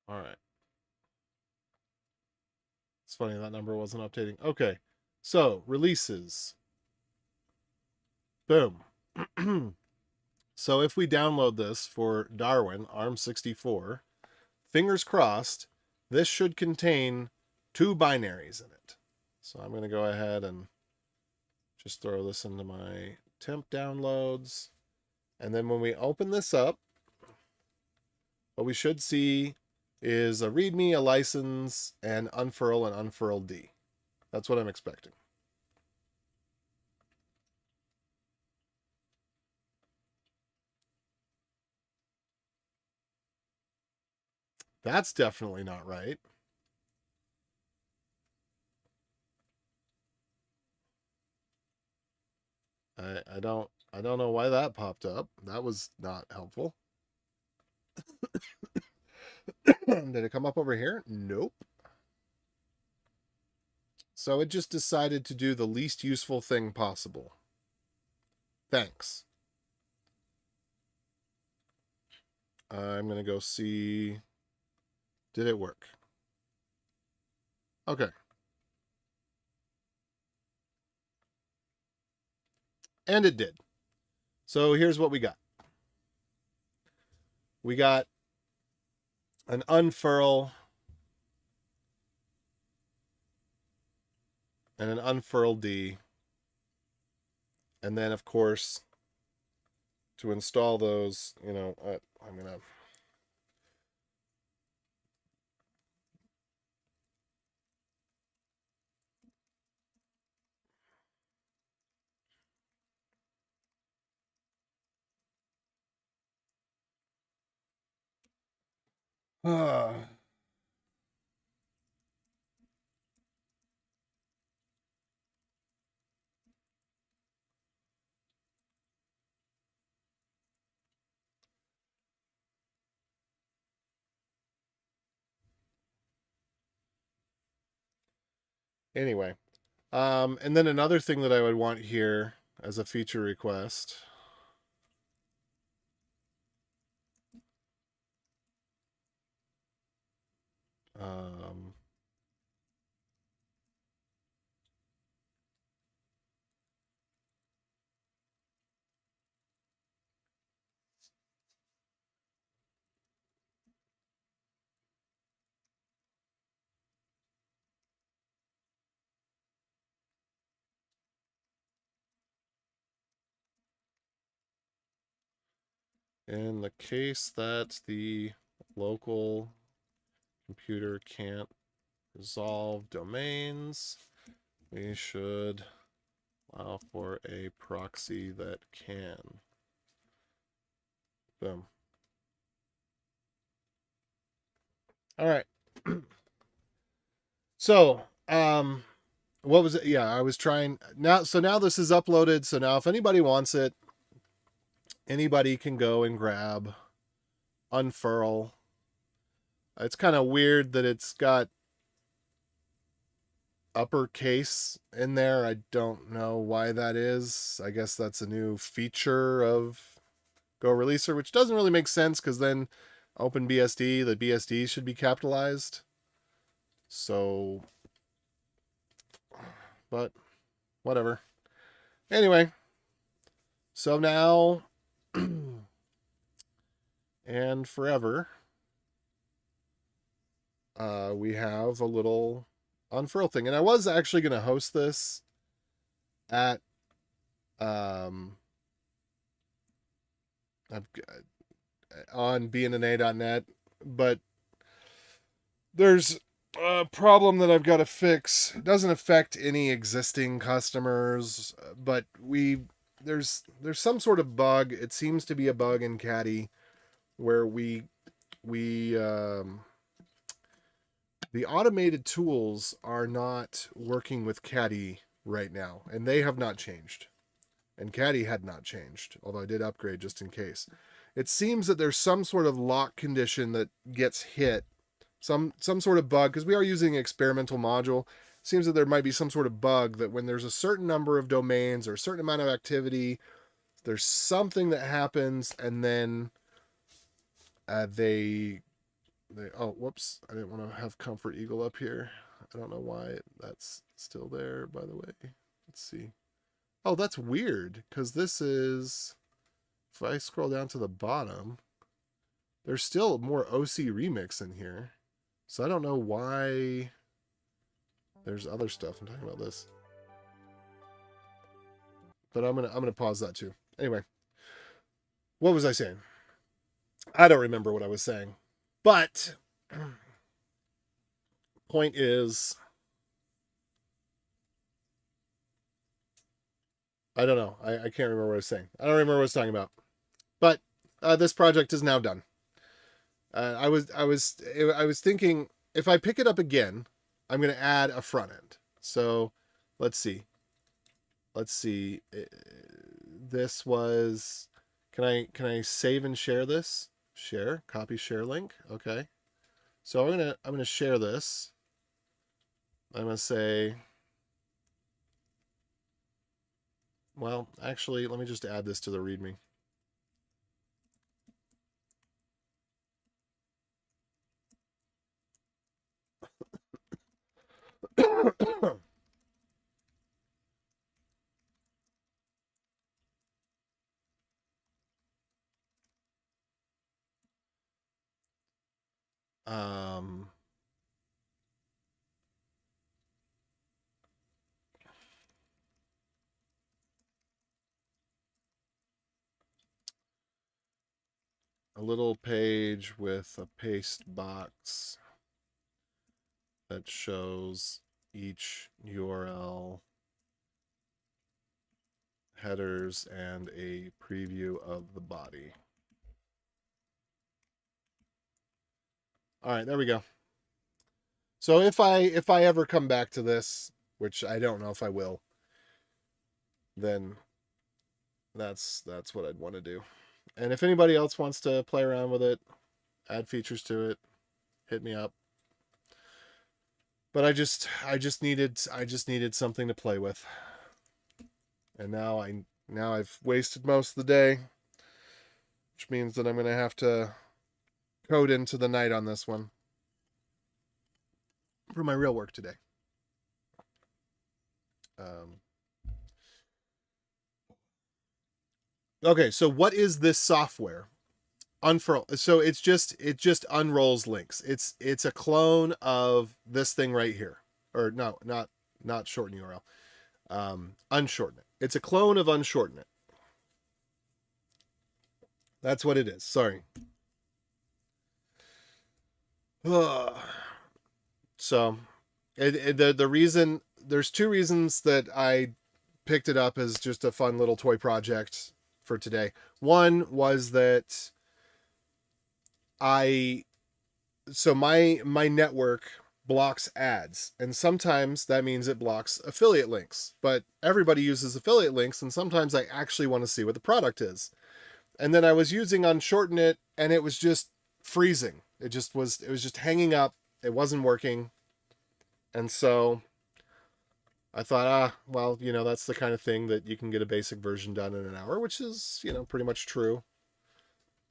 S1: All right. It's funny that number wasn't updating. Okay. So, releases. Boom. So if we download this for Darwin, ARM64, fingers crossed, this should contain 2 binaries in it. So I'm going to go ahead and just throw this into my temp downloads. And then when we open this up, what we should see is a README, a license, and Unfurl and Unfurl-D. That's what I'm expecting. That's definitely not right. I don't know why that popped up. That was not helpful. Did it come up over here? Nope. So it just decided to do the least useful thing possible. Thanks. I'm going to go see... Did it work? Okay. And it did. So here's what we got. We got an unfurl and an Unfurl-D. And then, of course, to install those, you know, I'm going to... Anyway, and then another thing that I would want here as a feature request. Um, In the case that the local computer can't resolve domains, we should allow for a proxy that can. Boom. All right. So, what was it? Yeah, I was trying now. So now this is uploaded. So now if anybody wants it, anybody can go and grab Unfurl. It's kind of weird that it's got uppercase in there. I don't know why that is. I guess that's a new feature of Go Releaser, which doesn't really make sense because then OpenBSD, the BSD should be capitalized. So, but whatever. Anyway, so now and forever, we have a little Unfurl thing. And I was actually going to host this at on bnna.net, but there's a problem that I've got to fix. It doesn't affect any existing customers, but there's some sort of bug. It seems to be a bug in Caddy where the automated tools are not working with Caddy right now, and they have not changed. And Caddy had not changed, although I did upgrade just in case. It seems that there's some sort of lock condition that gets hit, some sort of bug, because we are using an experimental module. It seems that there might be some sort of bug that when there's a certain number of domains or a certain amount of activity, there's something that happens, and then oh, whoops, I didn't want to have Comfort Eagle up here. I don't know why that's still there, by the way. Let's see. Oh, that's weird, because this is, if I scroll down to the bottom, there's still more OC Remix in here. So I don't know why there's other stuff. I'm talking about this. But I'm gonna pause that too. Anyway, what was I saying? I don't remember what I was saying. But point is, I don't know. I can't remember what I was saying. I don't remember what I was talking about. But this project is now done. I was thinking if I pick it up again, I'm going to add a front end. So let's see. This was. Can I save and share this? Share, copy, share link. Okay. So I'm gonna share this. I'm gonna say. Well, actually, let me just add this to the README. A little page with a paste box that shows each URL, headers, and a preview of the body. All right, there we go. So if I ever come back to this, which I don't know if I will, then that's what I'd want to do. And if anybody else wants to play around with it, add features to it, hit me up. But I just needed something to play with. And now I've wasted most of the day, which means that I'm going to have to code into the night on this one for my real work today. Okay, so what is this software? Unfurl. So it just unrolls links. It's a clone of this thing right here, or no, not shorten URL. Unshortener. It's a clone of Unshortener. That's what it is. Sorry. So, the reason, there's two reasons that I picked it up as just a fun little toy project for today. One was that I so my network blocks ads, and sometimes that means it blocks affiliate links, but everybody uses affiliate links, and sometimes I actually want to see what the product is. And then I was using Unshortener, and it was just freezing. It was just hanging up. It wasn't working. And so I thought, well, that's the kind of thing that you can get a basic version done in an hour, which is, pretty much true.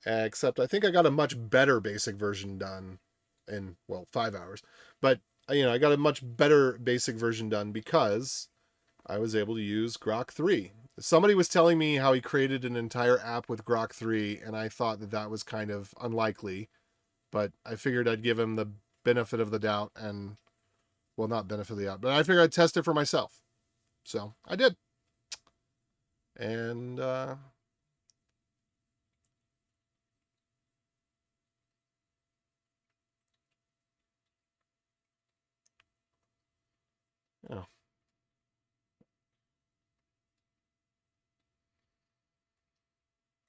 S1: Except I think I got a much better basic version done in, well, 5 hours. But, I got a much better basic version done because I was able to use Grok3. Somebody was telling me how he created an entire app with Grok3, and I thought that that was kind of unlikely. But I figured I'd give him the benefit of the doubt and, well, not benefit of the doubt, but I figured I'd test it for myself. So I did. And, yeah.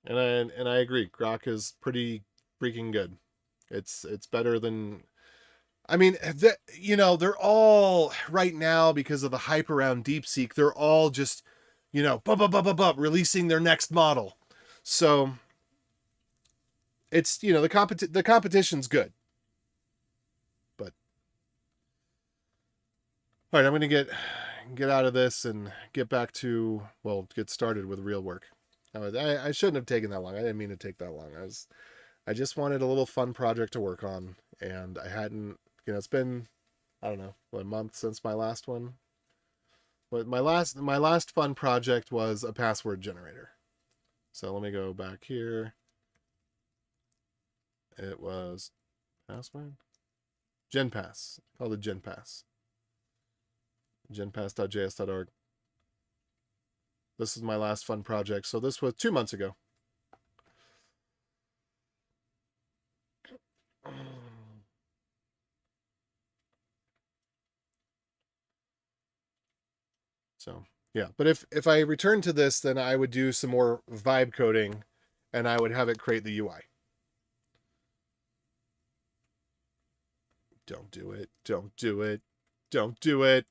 S1: And I agree. Grok is pretty freaking good. It's better than, I mean, they're all right now because of the hype around DeepSeek. They're all just, releasing their next model. So it's, the competition's good. But all right, I'm gonna get out of this and get back to, well, get started with real work. I shouldn't have taken that long. I didn't mean to take that long. I just wanted a little fun project to work on, and I hadn't. It's been, I don't know, what, a month since my last one. But my last fun project was a password generator. So let me go back here. It was password GenPass. Called it GenPass. GenPass.js.org. This is my last fun project. So this was 2 months ago. So yeah, but if I return to this, then I would do some more vibe coding, and I would have it create the UI. Don't do it. Don't do it. Don't do it.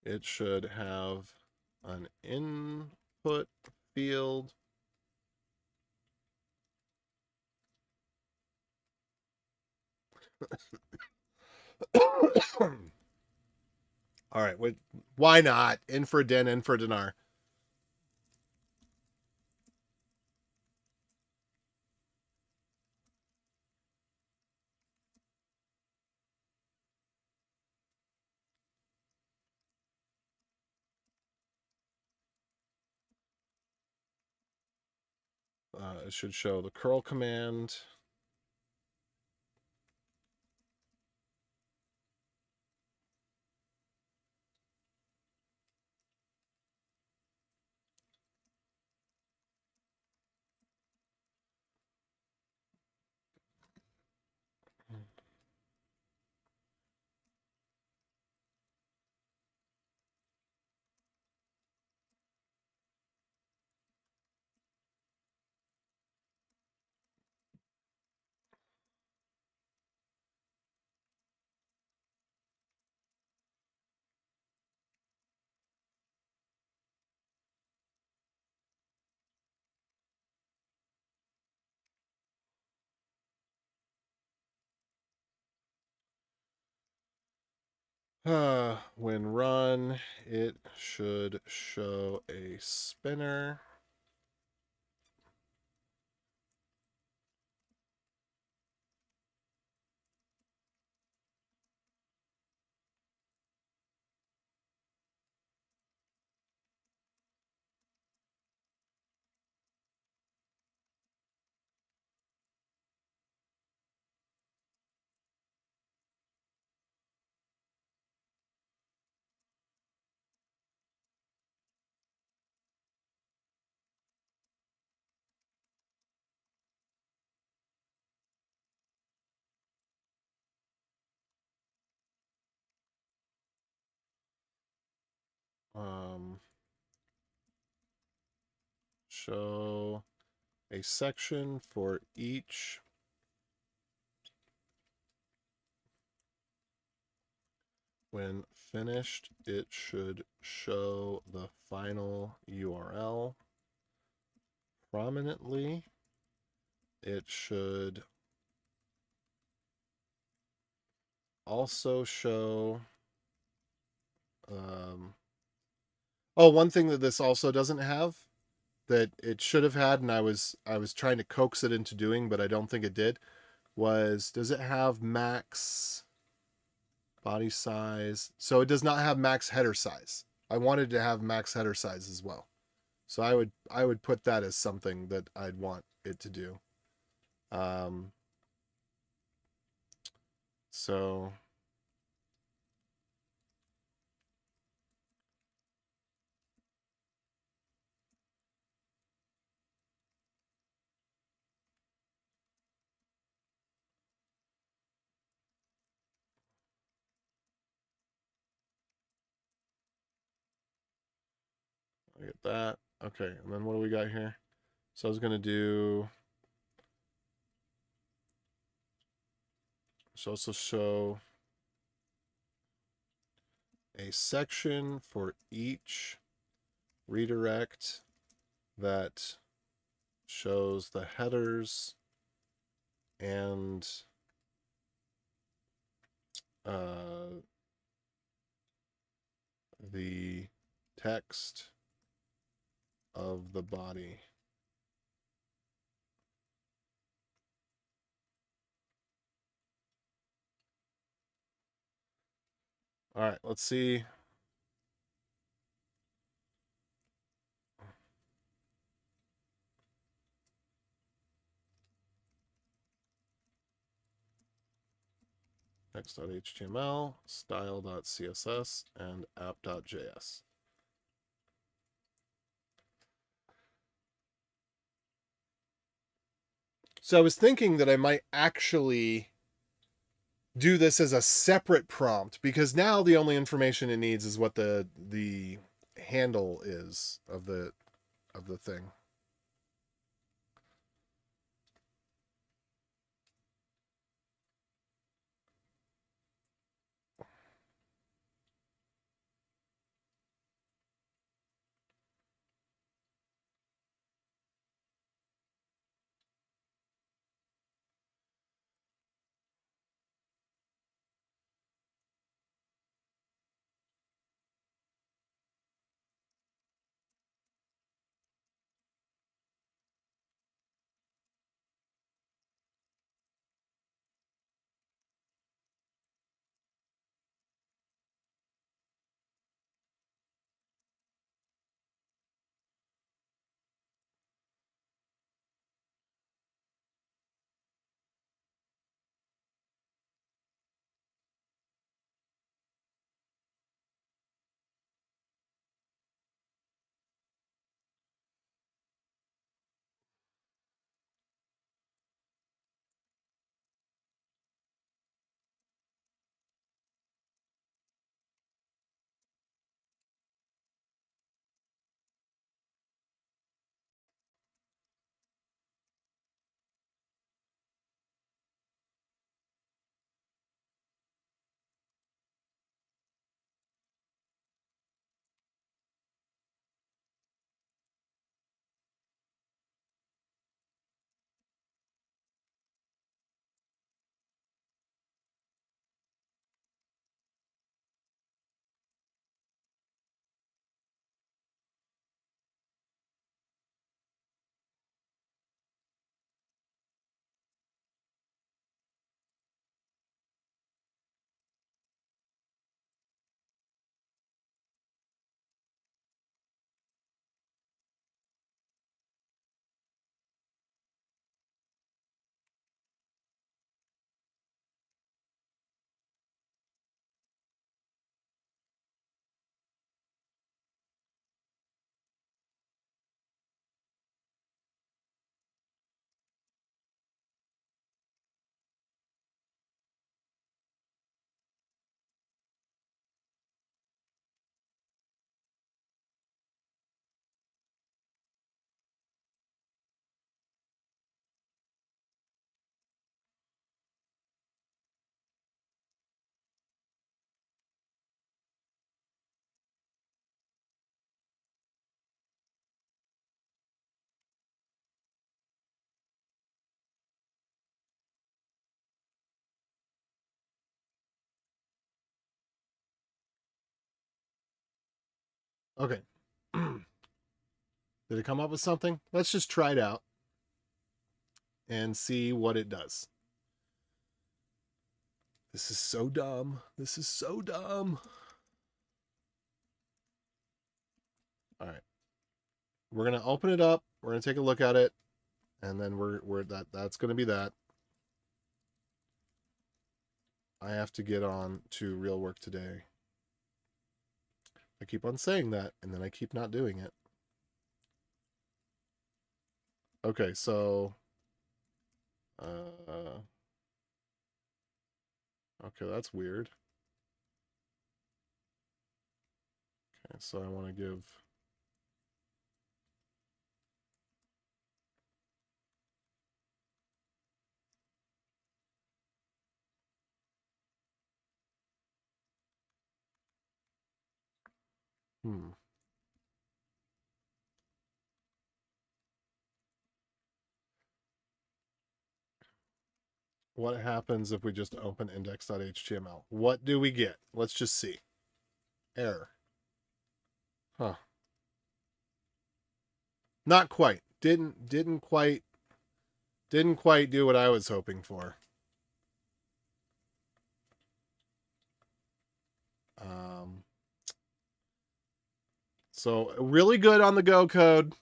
S1: It should have an input field. All right, why not? In for din, in for dinar. It should show the curl command. When run, it should show a spinner. show a section for each when finished. It should show the final URL prominently. It should also show one thing that this also doesn't have that it should have had, and I was trying to coax it into doing, but I don't think it did, was does it have max body size? So it does not have max header size. I wanted to have max header size as well. So I would put that as something that I'd want it to do. So I get that. Okay, and then what do we got here? So I was gonna do. So also show a section for each redirect that shows the headers and the text of the body. All right, let's see. Text.html, style.css, and app.js. So I was thinking that I might actually do this as a separate prompt, because now the only information it needs is what the handle is of the thing. Okay. Did it come up with something? Let's just try it out and see what it does. This is so dumb. This is so dumb. All right. We're going to open it up. We're going to take a look at it. And then that's going to be that. I have to get on to real work today. I keep on saying that, and then I keep not doing it. Okay, so... okay, that's weird. Okay, so I want to give... What happens if we just open index.html? What do we get? Let's just see. Error. Huh. Not quite. Didn't quite do what I was hoping for. So really good on the Go code.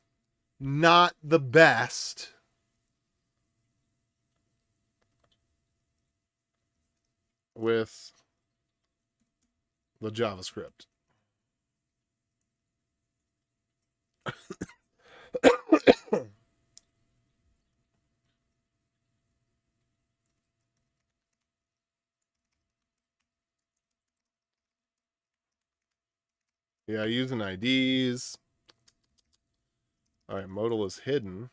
S1: Not the best. With the JavaScript. Yeah, using IDs. All right, modal is hidden.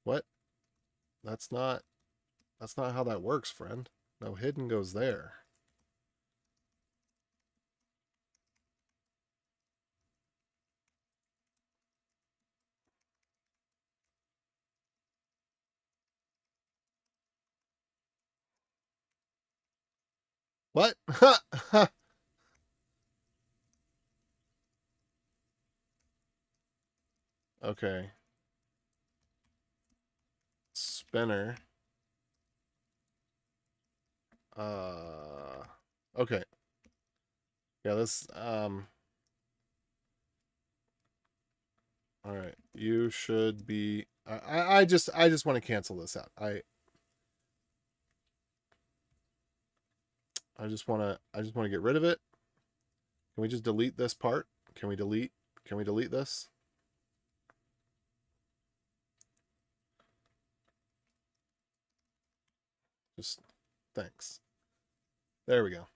S1: What? That's not how that works, friend. No, hidden goes there. What? Okay. Spinner. Okay. Yeah, this all right. You should be I just want to cancel this out. I just want to get rid of it. Can we just delete this part? Can we delete this? Just thanks. There we go.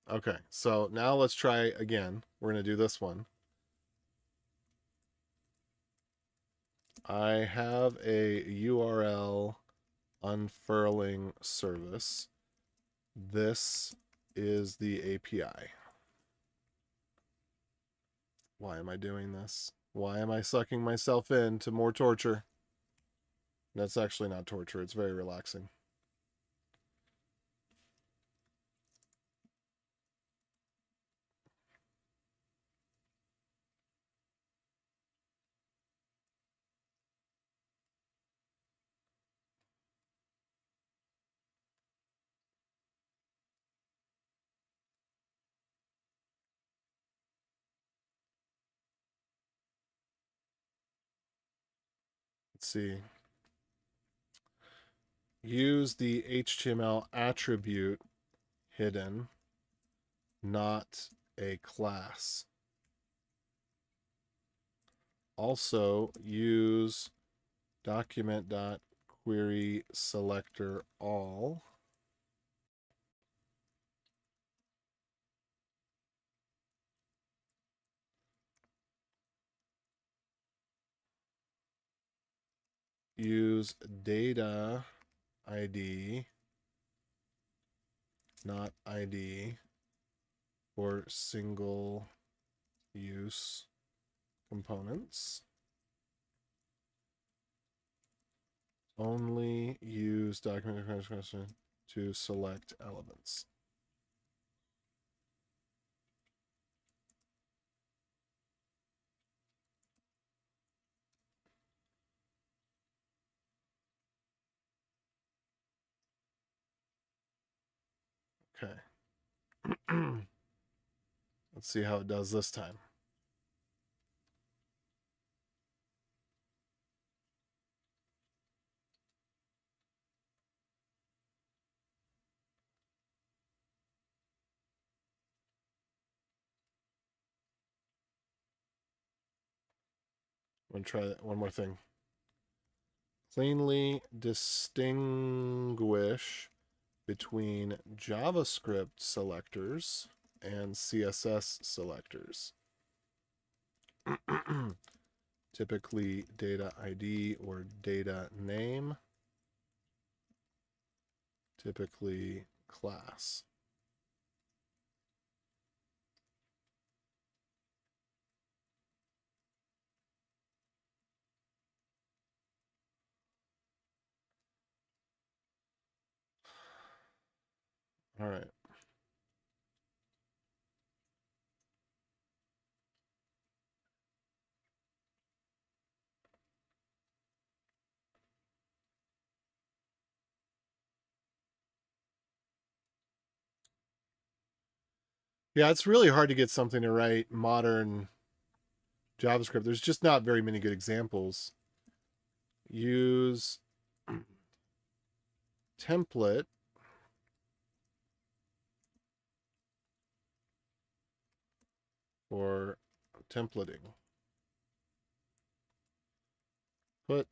S1: Okay, so now let's try again. We're going to do this one. I have a URL unfurling service. This is the API. Why am I doing this? Why am I sucking myself into more torture? That's actually not torture. It's very relaxing. Let's see. Use the HTML attribute hidden, not a class. Also use document.query selector all. Use data ID, not ID, for single use components. Only use document to select elements. Okay. Let's see how it does this time. I'm going to try that one more thing. Cleanly distinguish between JavaScript selectors and CSS selectors. Typically data ID or data name. Typically class. All right. Yeah, it's really hard to get something to write modern JavaScript. There's just not very many good examples. Use template for templating. Put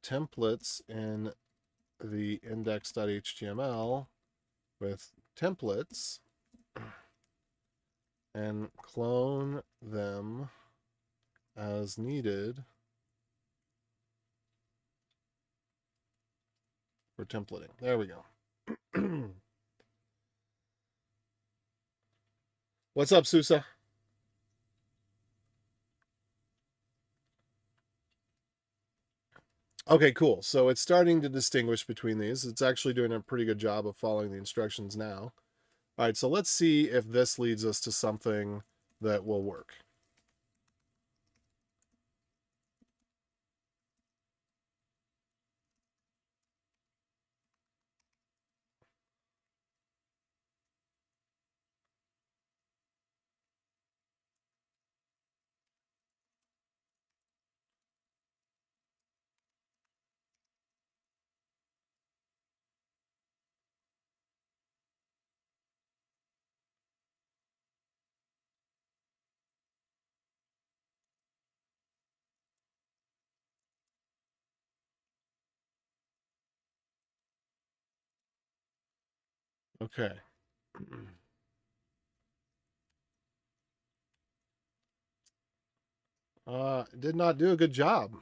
S1: templates in the index.html with templates and clone them as needed for templating. There we go. What's up, Susa? Okay, cool. So it's starting to distinguish between these. It's actually doing a pretty good job of following the instructions now. All right, so let's see if this leads us to something that will work. Okay. Did not do a good job.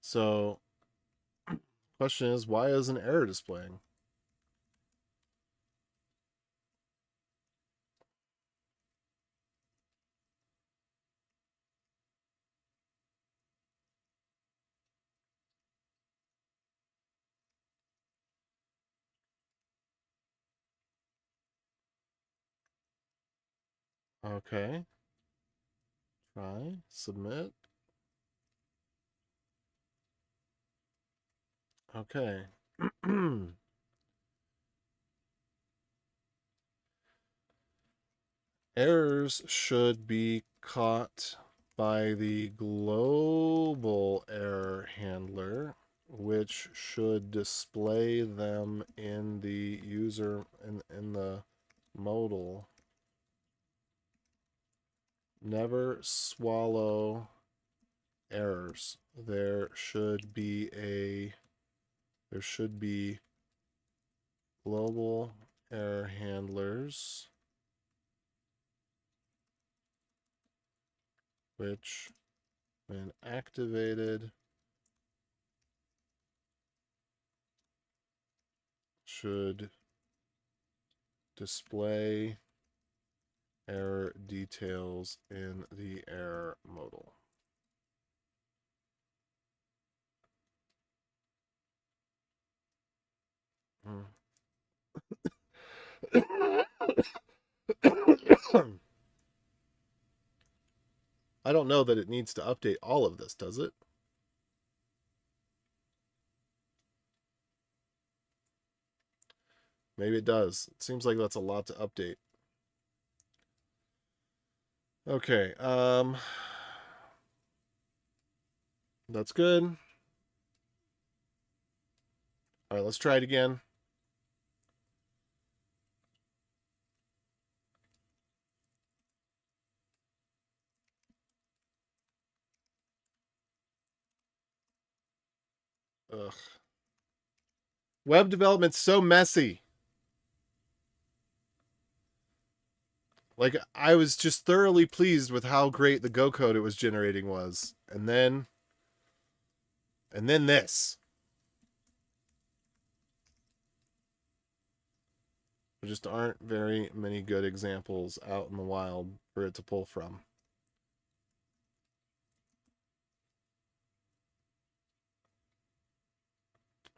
S1: So, question is, why is an error displaying? Okay. Try, submit. Okay. Errors should be caught by the global error handler, which should display them in the user in the modal. Never swallow errors. There should be global error handlers which when activated should display error details in the error modal. I don't know that it needs to update all of this, does it? Maybe it does. It seems like that's a lot to update. Okay, that's good. All right, let's try it again. Ugh. Web development's so messy. Like, I was just thoroughly pleased with how great the Go code it was generating was. And then this. There just aren't very many good examples out in the wild for it to pull from.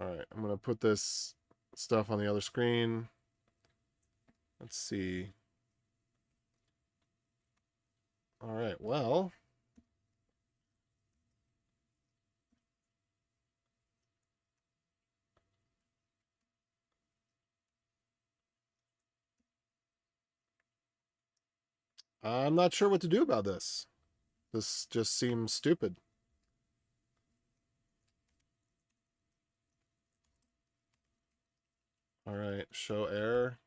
S1: All right, I'm going to put this stuff on the other screen. Let's see. All right, well. I'm not sure what to do about this. This just seems stupid. All right, show error.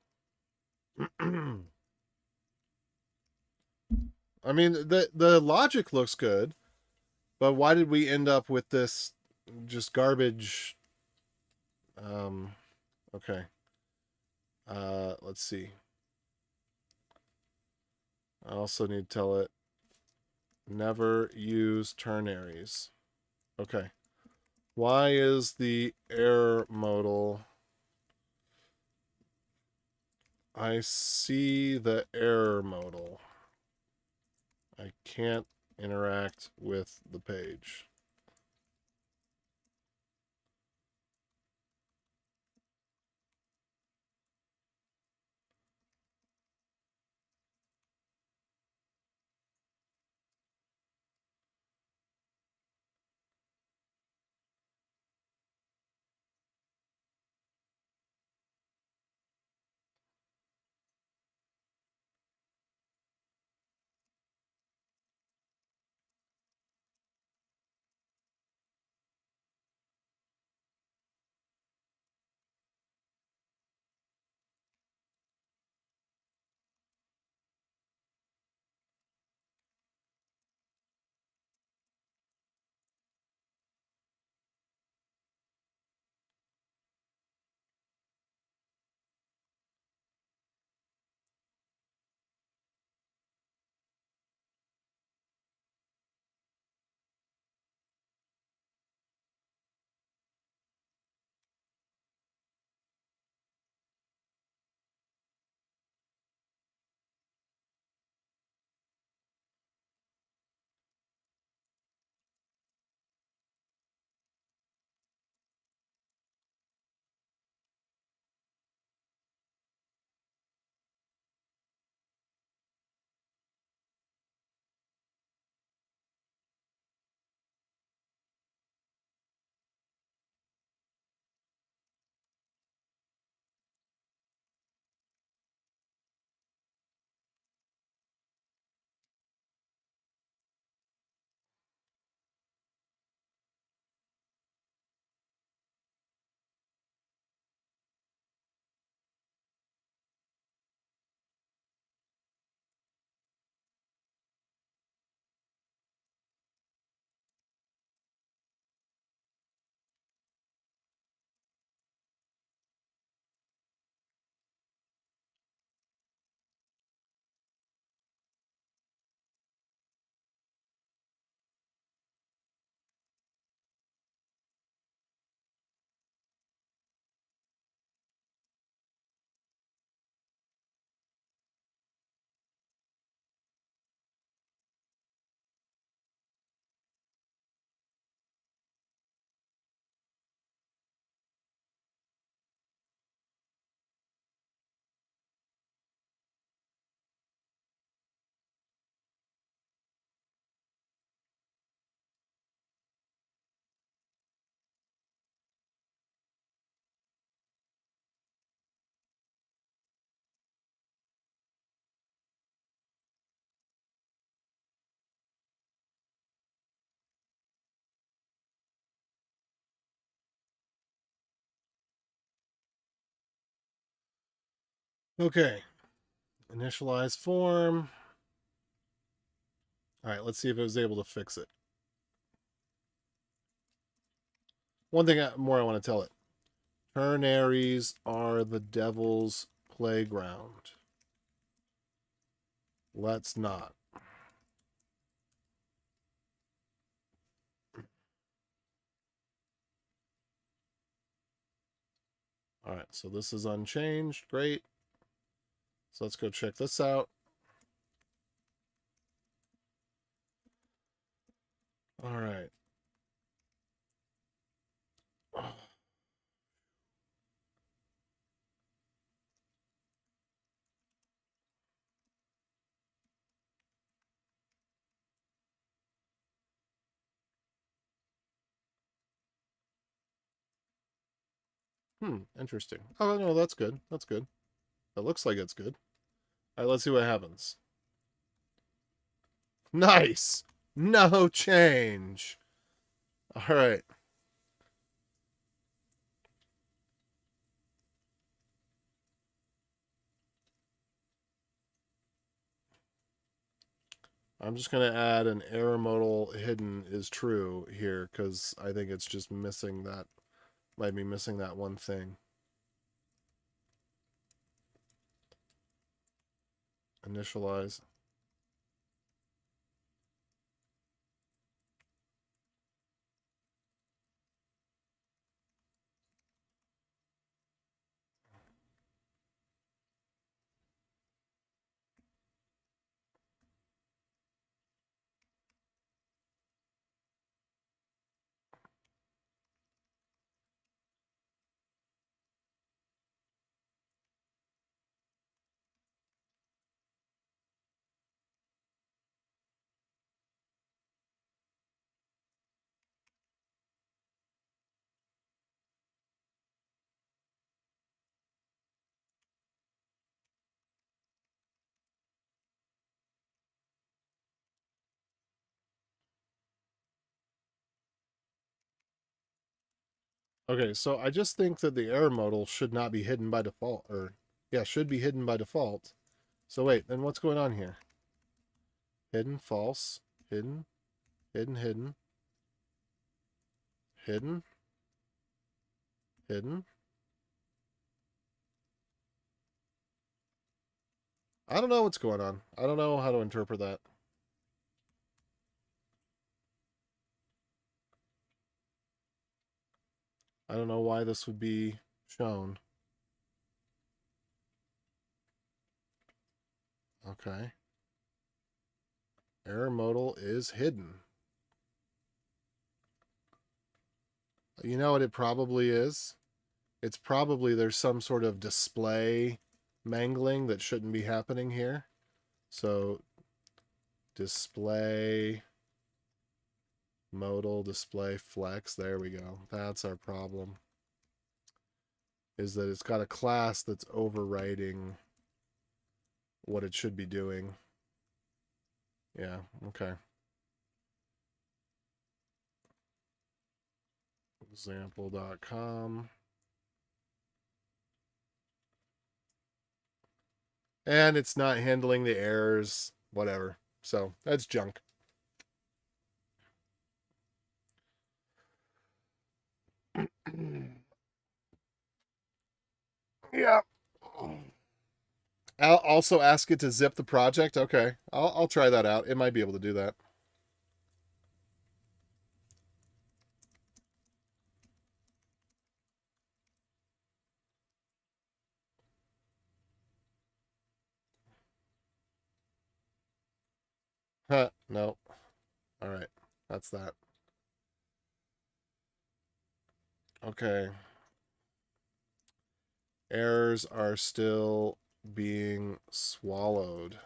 S1: I mean, the logic looks good, but why did we end up with this just garbage? Okay. Let's see. I also need to tell it never use ternaries. Okay. Why is the error modal? I see the error modal. I can't interact with the page. Okay. Initialize form. All right, let's see if it was able to fix it. One thing more I want to tell it. Ternaries are the devil's playground. Let's not. All right, so this is unchanged. Great. So let's go check this out. All right. Interesting. Oh, no, that's good. That's good. That looks like it's good. All right, let's see what happens. Nice. No change. All right. I'm just going to add an error modal hidden is true here because I think it's just missing that. Might be missing that one thing. Initialize. Okay, so I just think that the error modal should not be hidden by default, or yeah, should be hidden by default. So wait, then what's going on here? Hidden, false, hidden, hidden, hidden, hidden, hidden. I don't know what's going on. I don't know how to interpret that. I don't know why this would be shown. Okay. Error modal is hidden. You know what it probably is? It's probably there's some sort of display mangling that shouldn't be happening here. So display modal display flex. There we go. That's our problem. Is that it's got a class that's overwriting what it should be doing. Yeah, okay. Example.com. And it's not handling the errors, whatever. So that's junk. Yeah. I'll also ask it to zip the project. Okay, I'll try that out. It might be able to do that. Huh, no. All right, that's that. Okay. Errors are still being swallowed.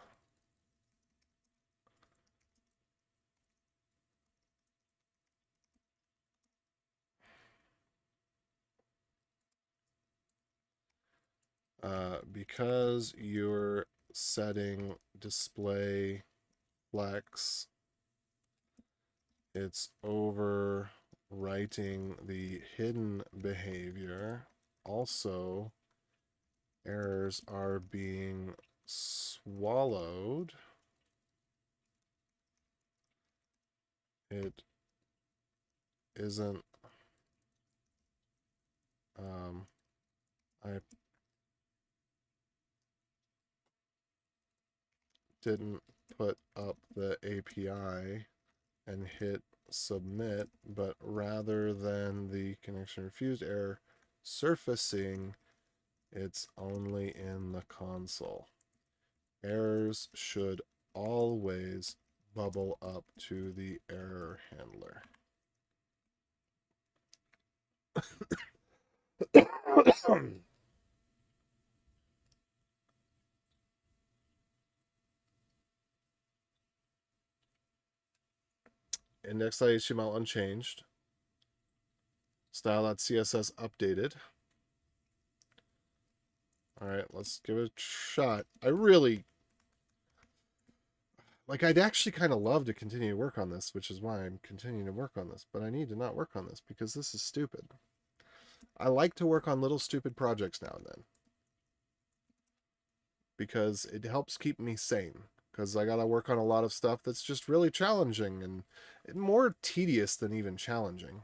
S1: Because you're setting display flex, it's overwriting the hidden behavior. Also, Errors are being swallowed. It isn't. I didn't put up the API and hit submit, but rather than the connection refused error surfacing, it's only in the console. Errors should always bubble up to the error handler. Index.html unchanged. Style.css updated. All right, let's give it a shot. I'd actually kind of love to continue to work on this, which is why I'm continuing to work on this, but I need to not work on this because this is stupid. I like to work on little stupid projects now and then because it helps keep me sane, because I got to work on a lot of stuff that's just really challenging and more tedious than even challenging.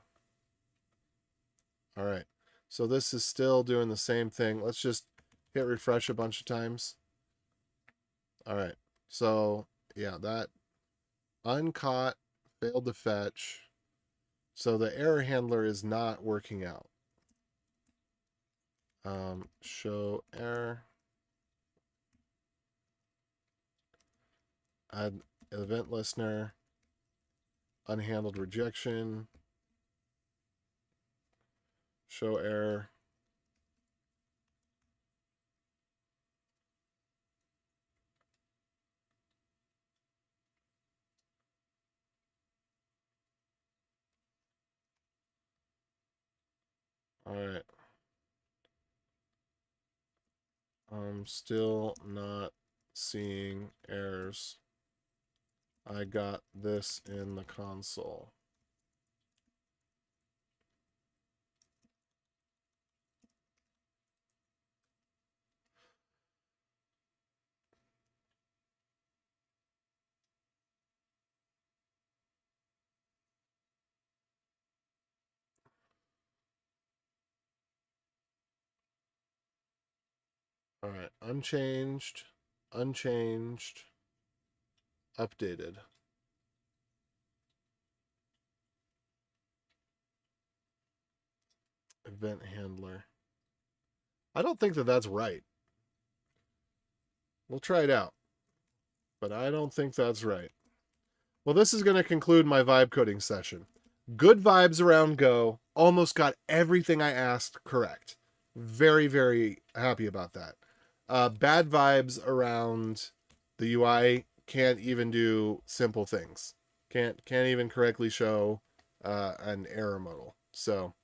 S1: All right, so this is still doing the same thing. Let's just hit refresh a bunch of times. All right, so yeah, that uncaught failed to fetch. So the error handler is not working out. Show error. Add event listener. Unhandled rejection. Show error. All right. I'm still not seeing errors. I got this in the console. All right, unchanged, updated. Event handler. I don't think that that's right. We'll try it out, but I don't think that's right. Well, this is going to conclude my vibe coding session. Good vibes around Go. Almost got everything I asked correct. Very, very happy about that. Bad vibes around the UI. Can't even do simple things. Can't even correctly show an error modal. So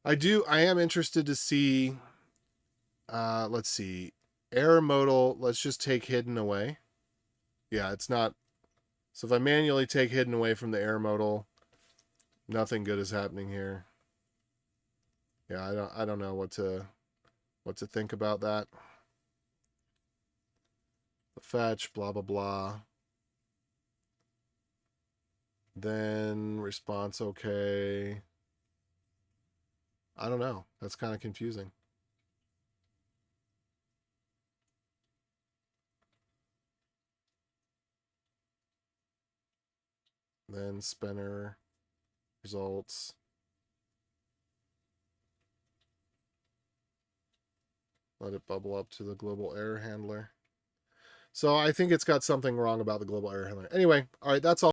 S1: I am interested to see. Let's see. Error modal. Let's just take hidden away. Yeah, it's not. So if I manually take hidden away from the error modal, nothing good is happening here. Yeah, I don't know what to think about that. The fetch, blah blah blah. Then response okay. I don't know. That's kind of confusing. Then spinner results. Let it bubble up to the global error handler. So I think it's got something wrong about the global error handler. Anyway, all right, that's all.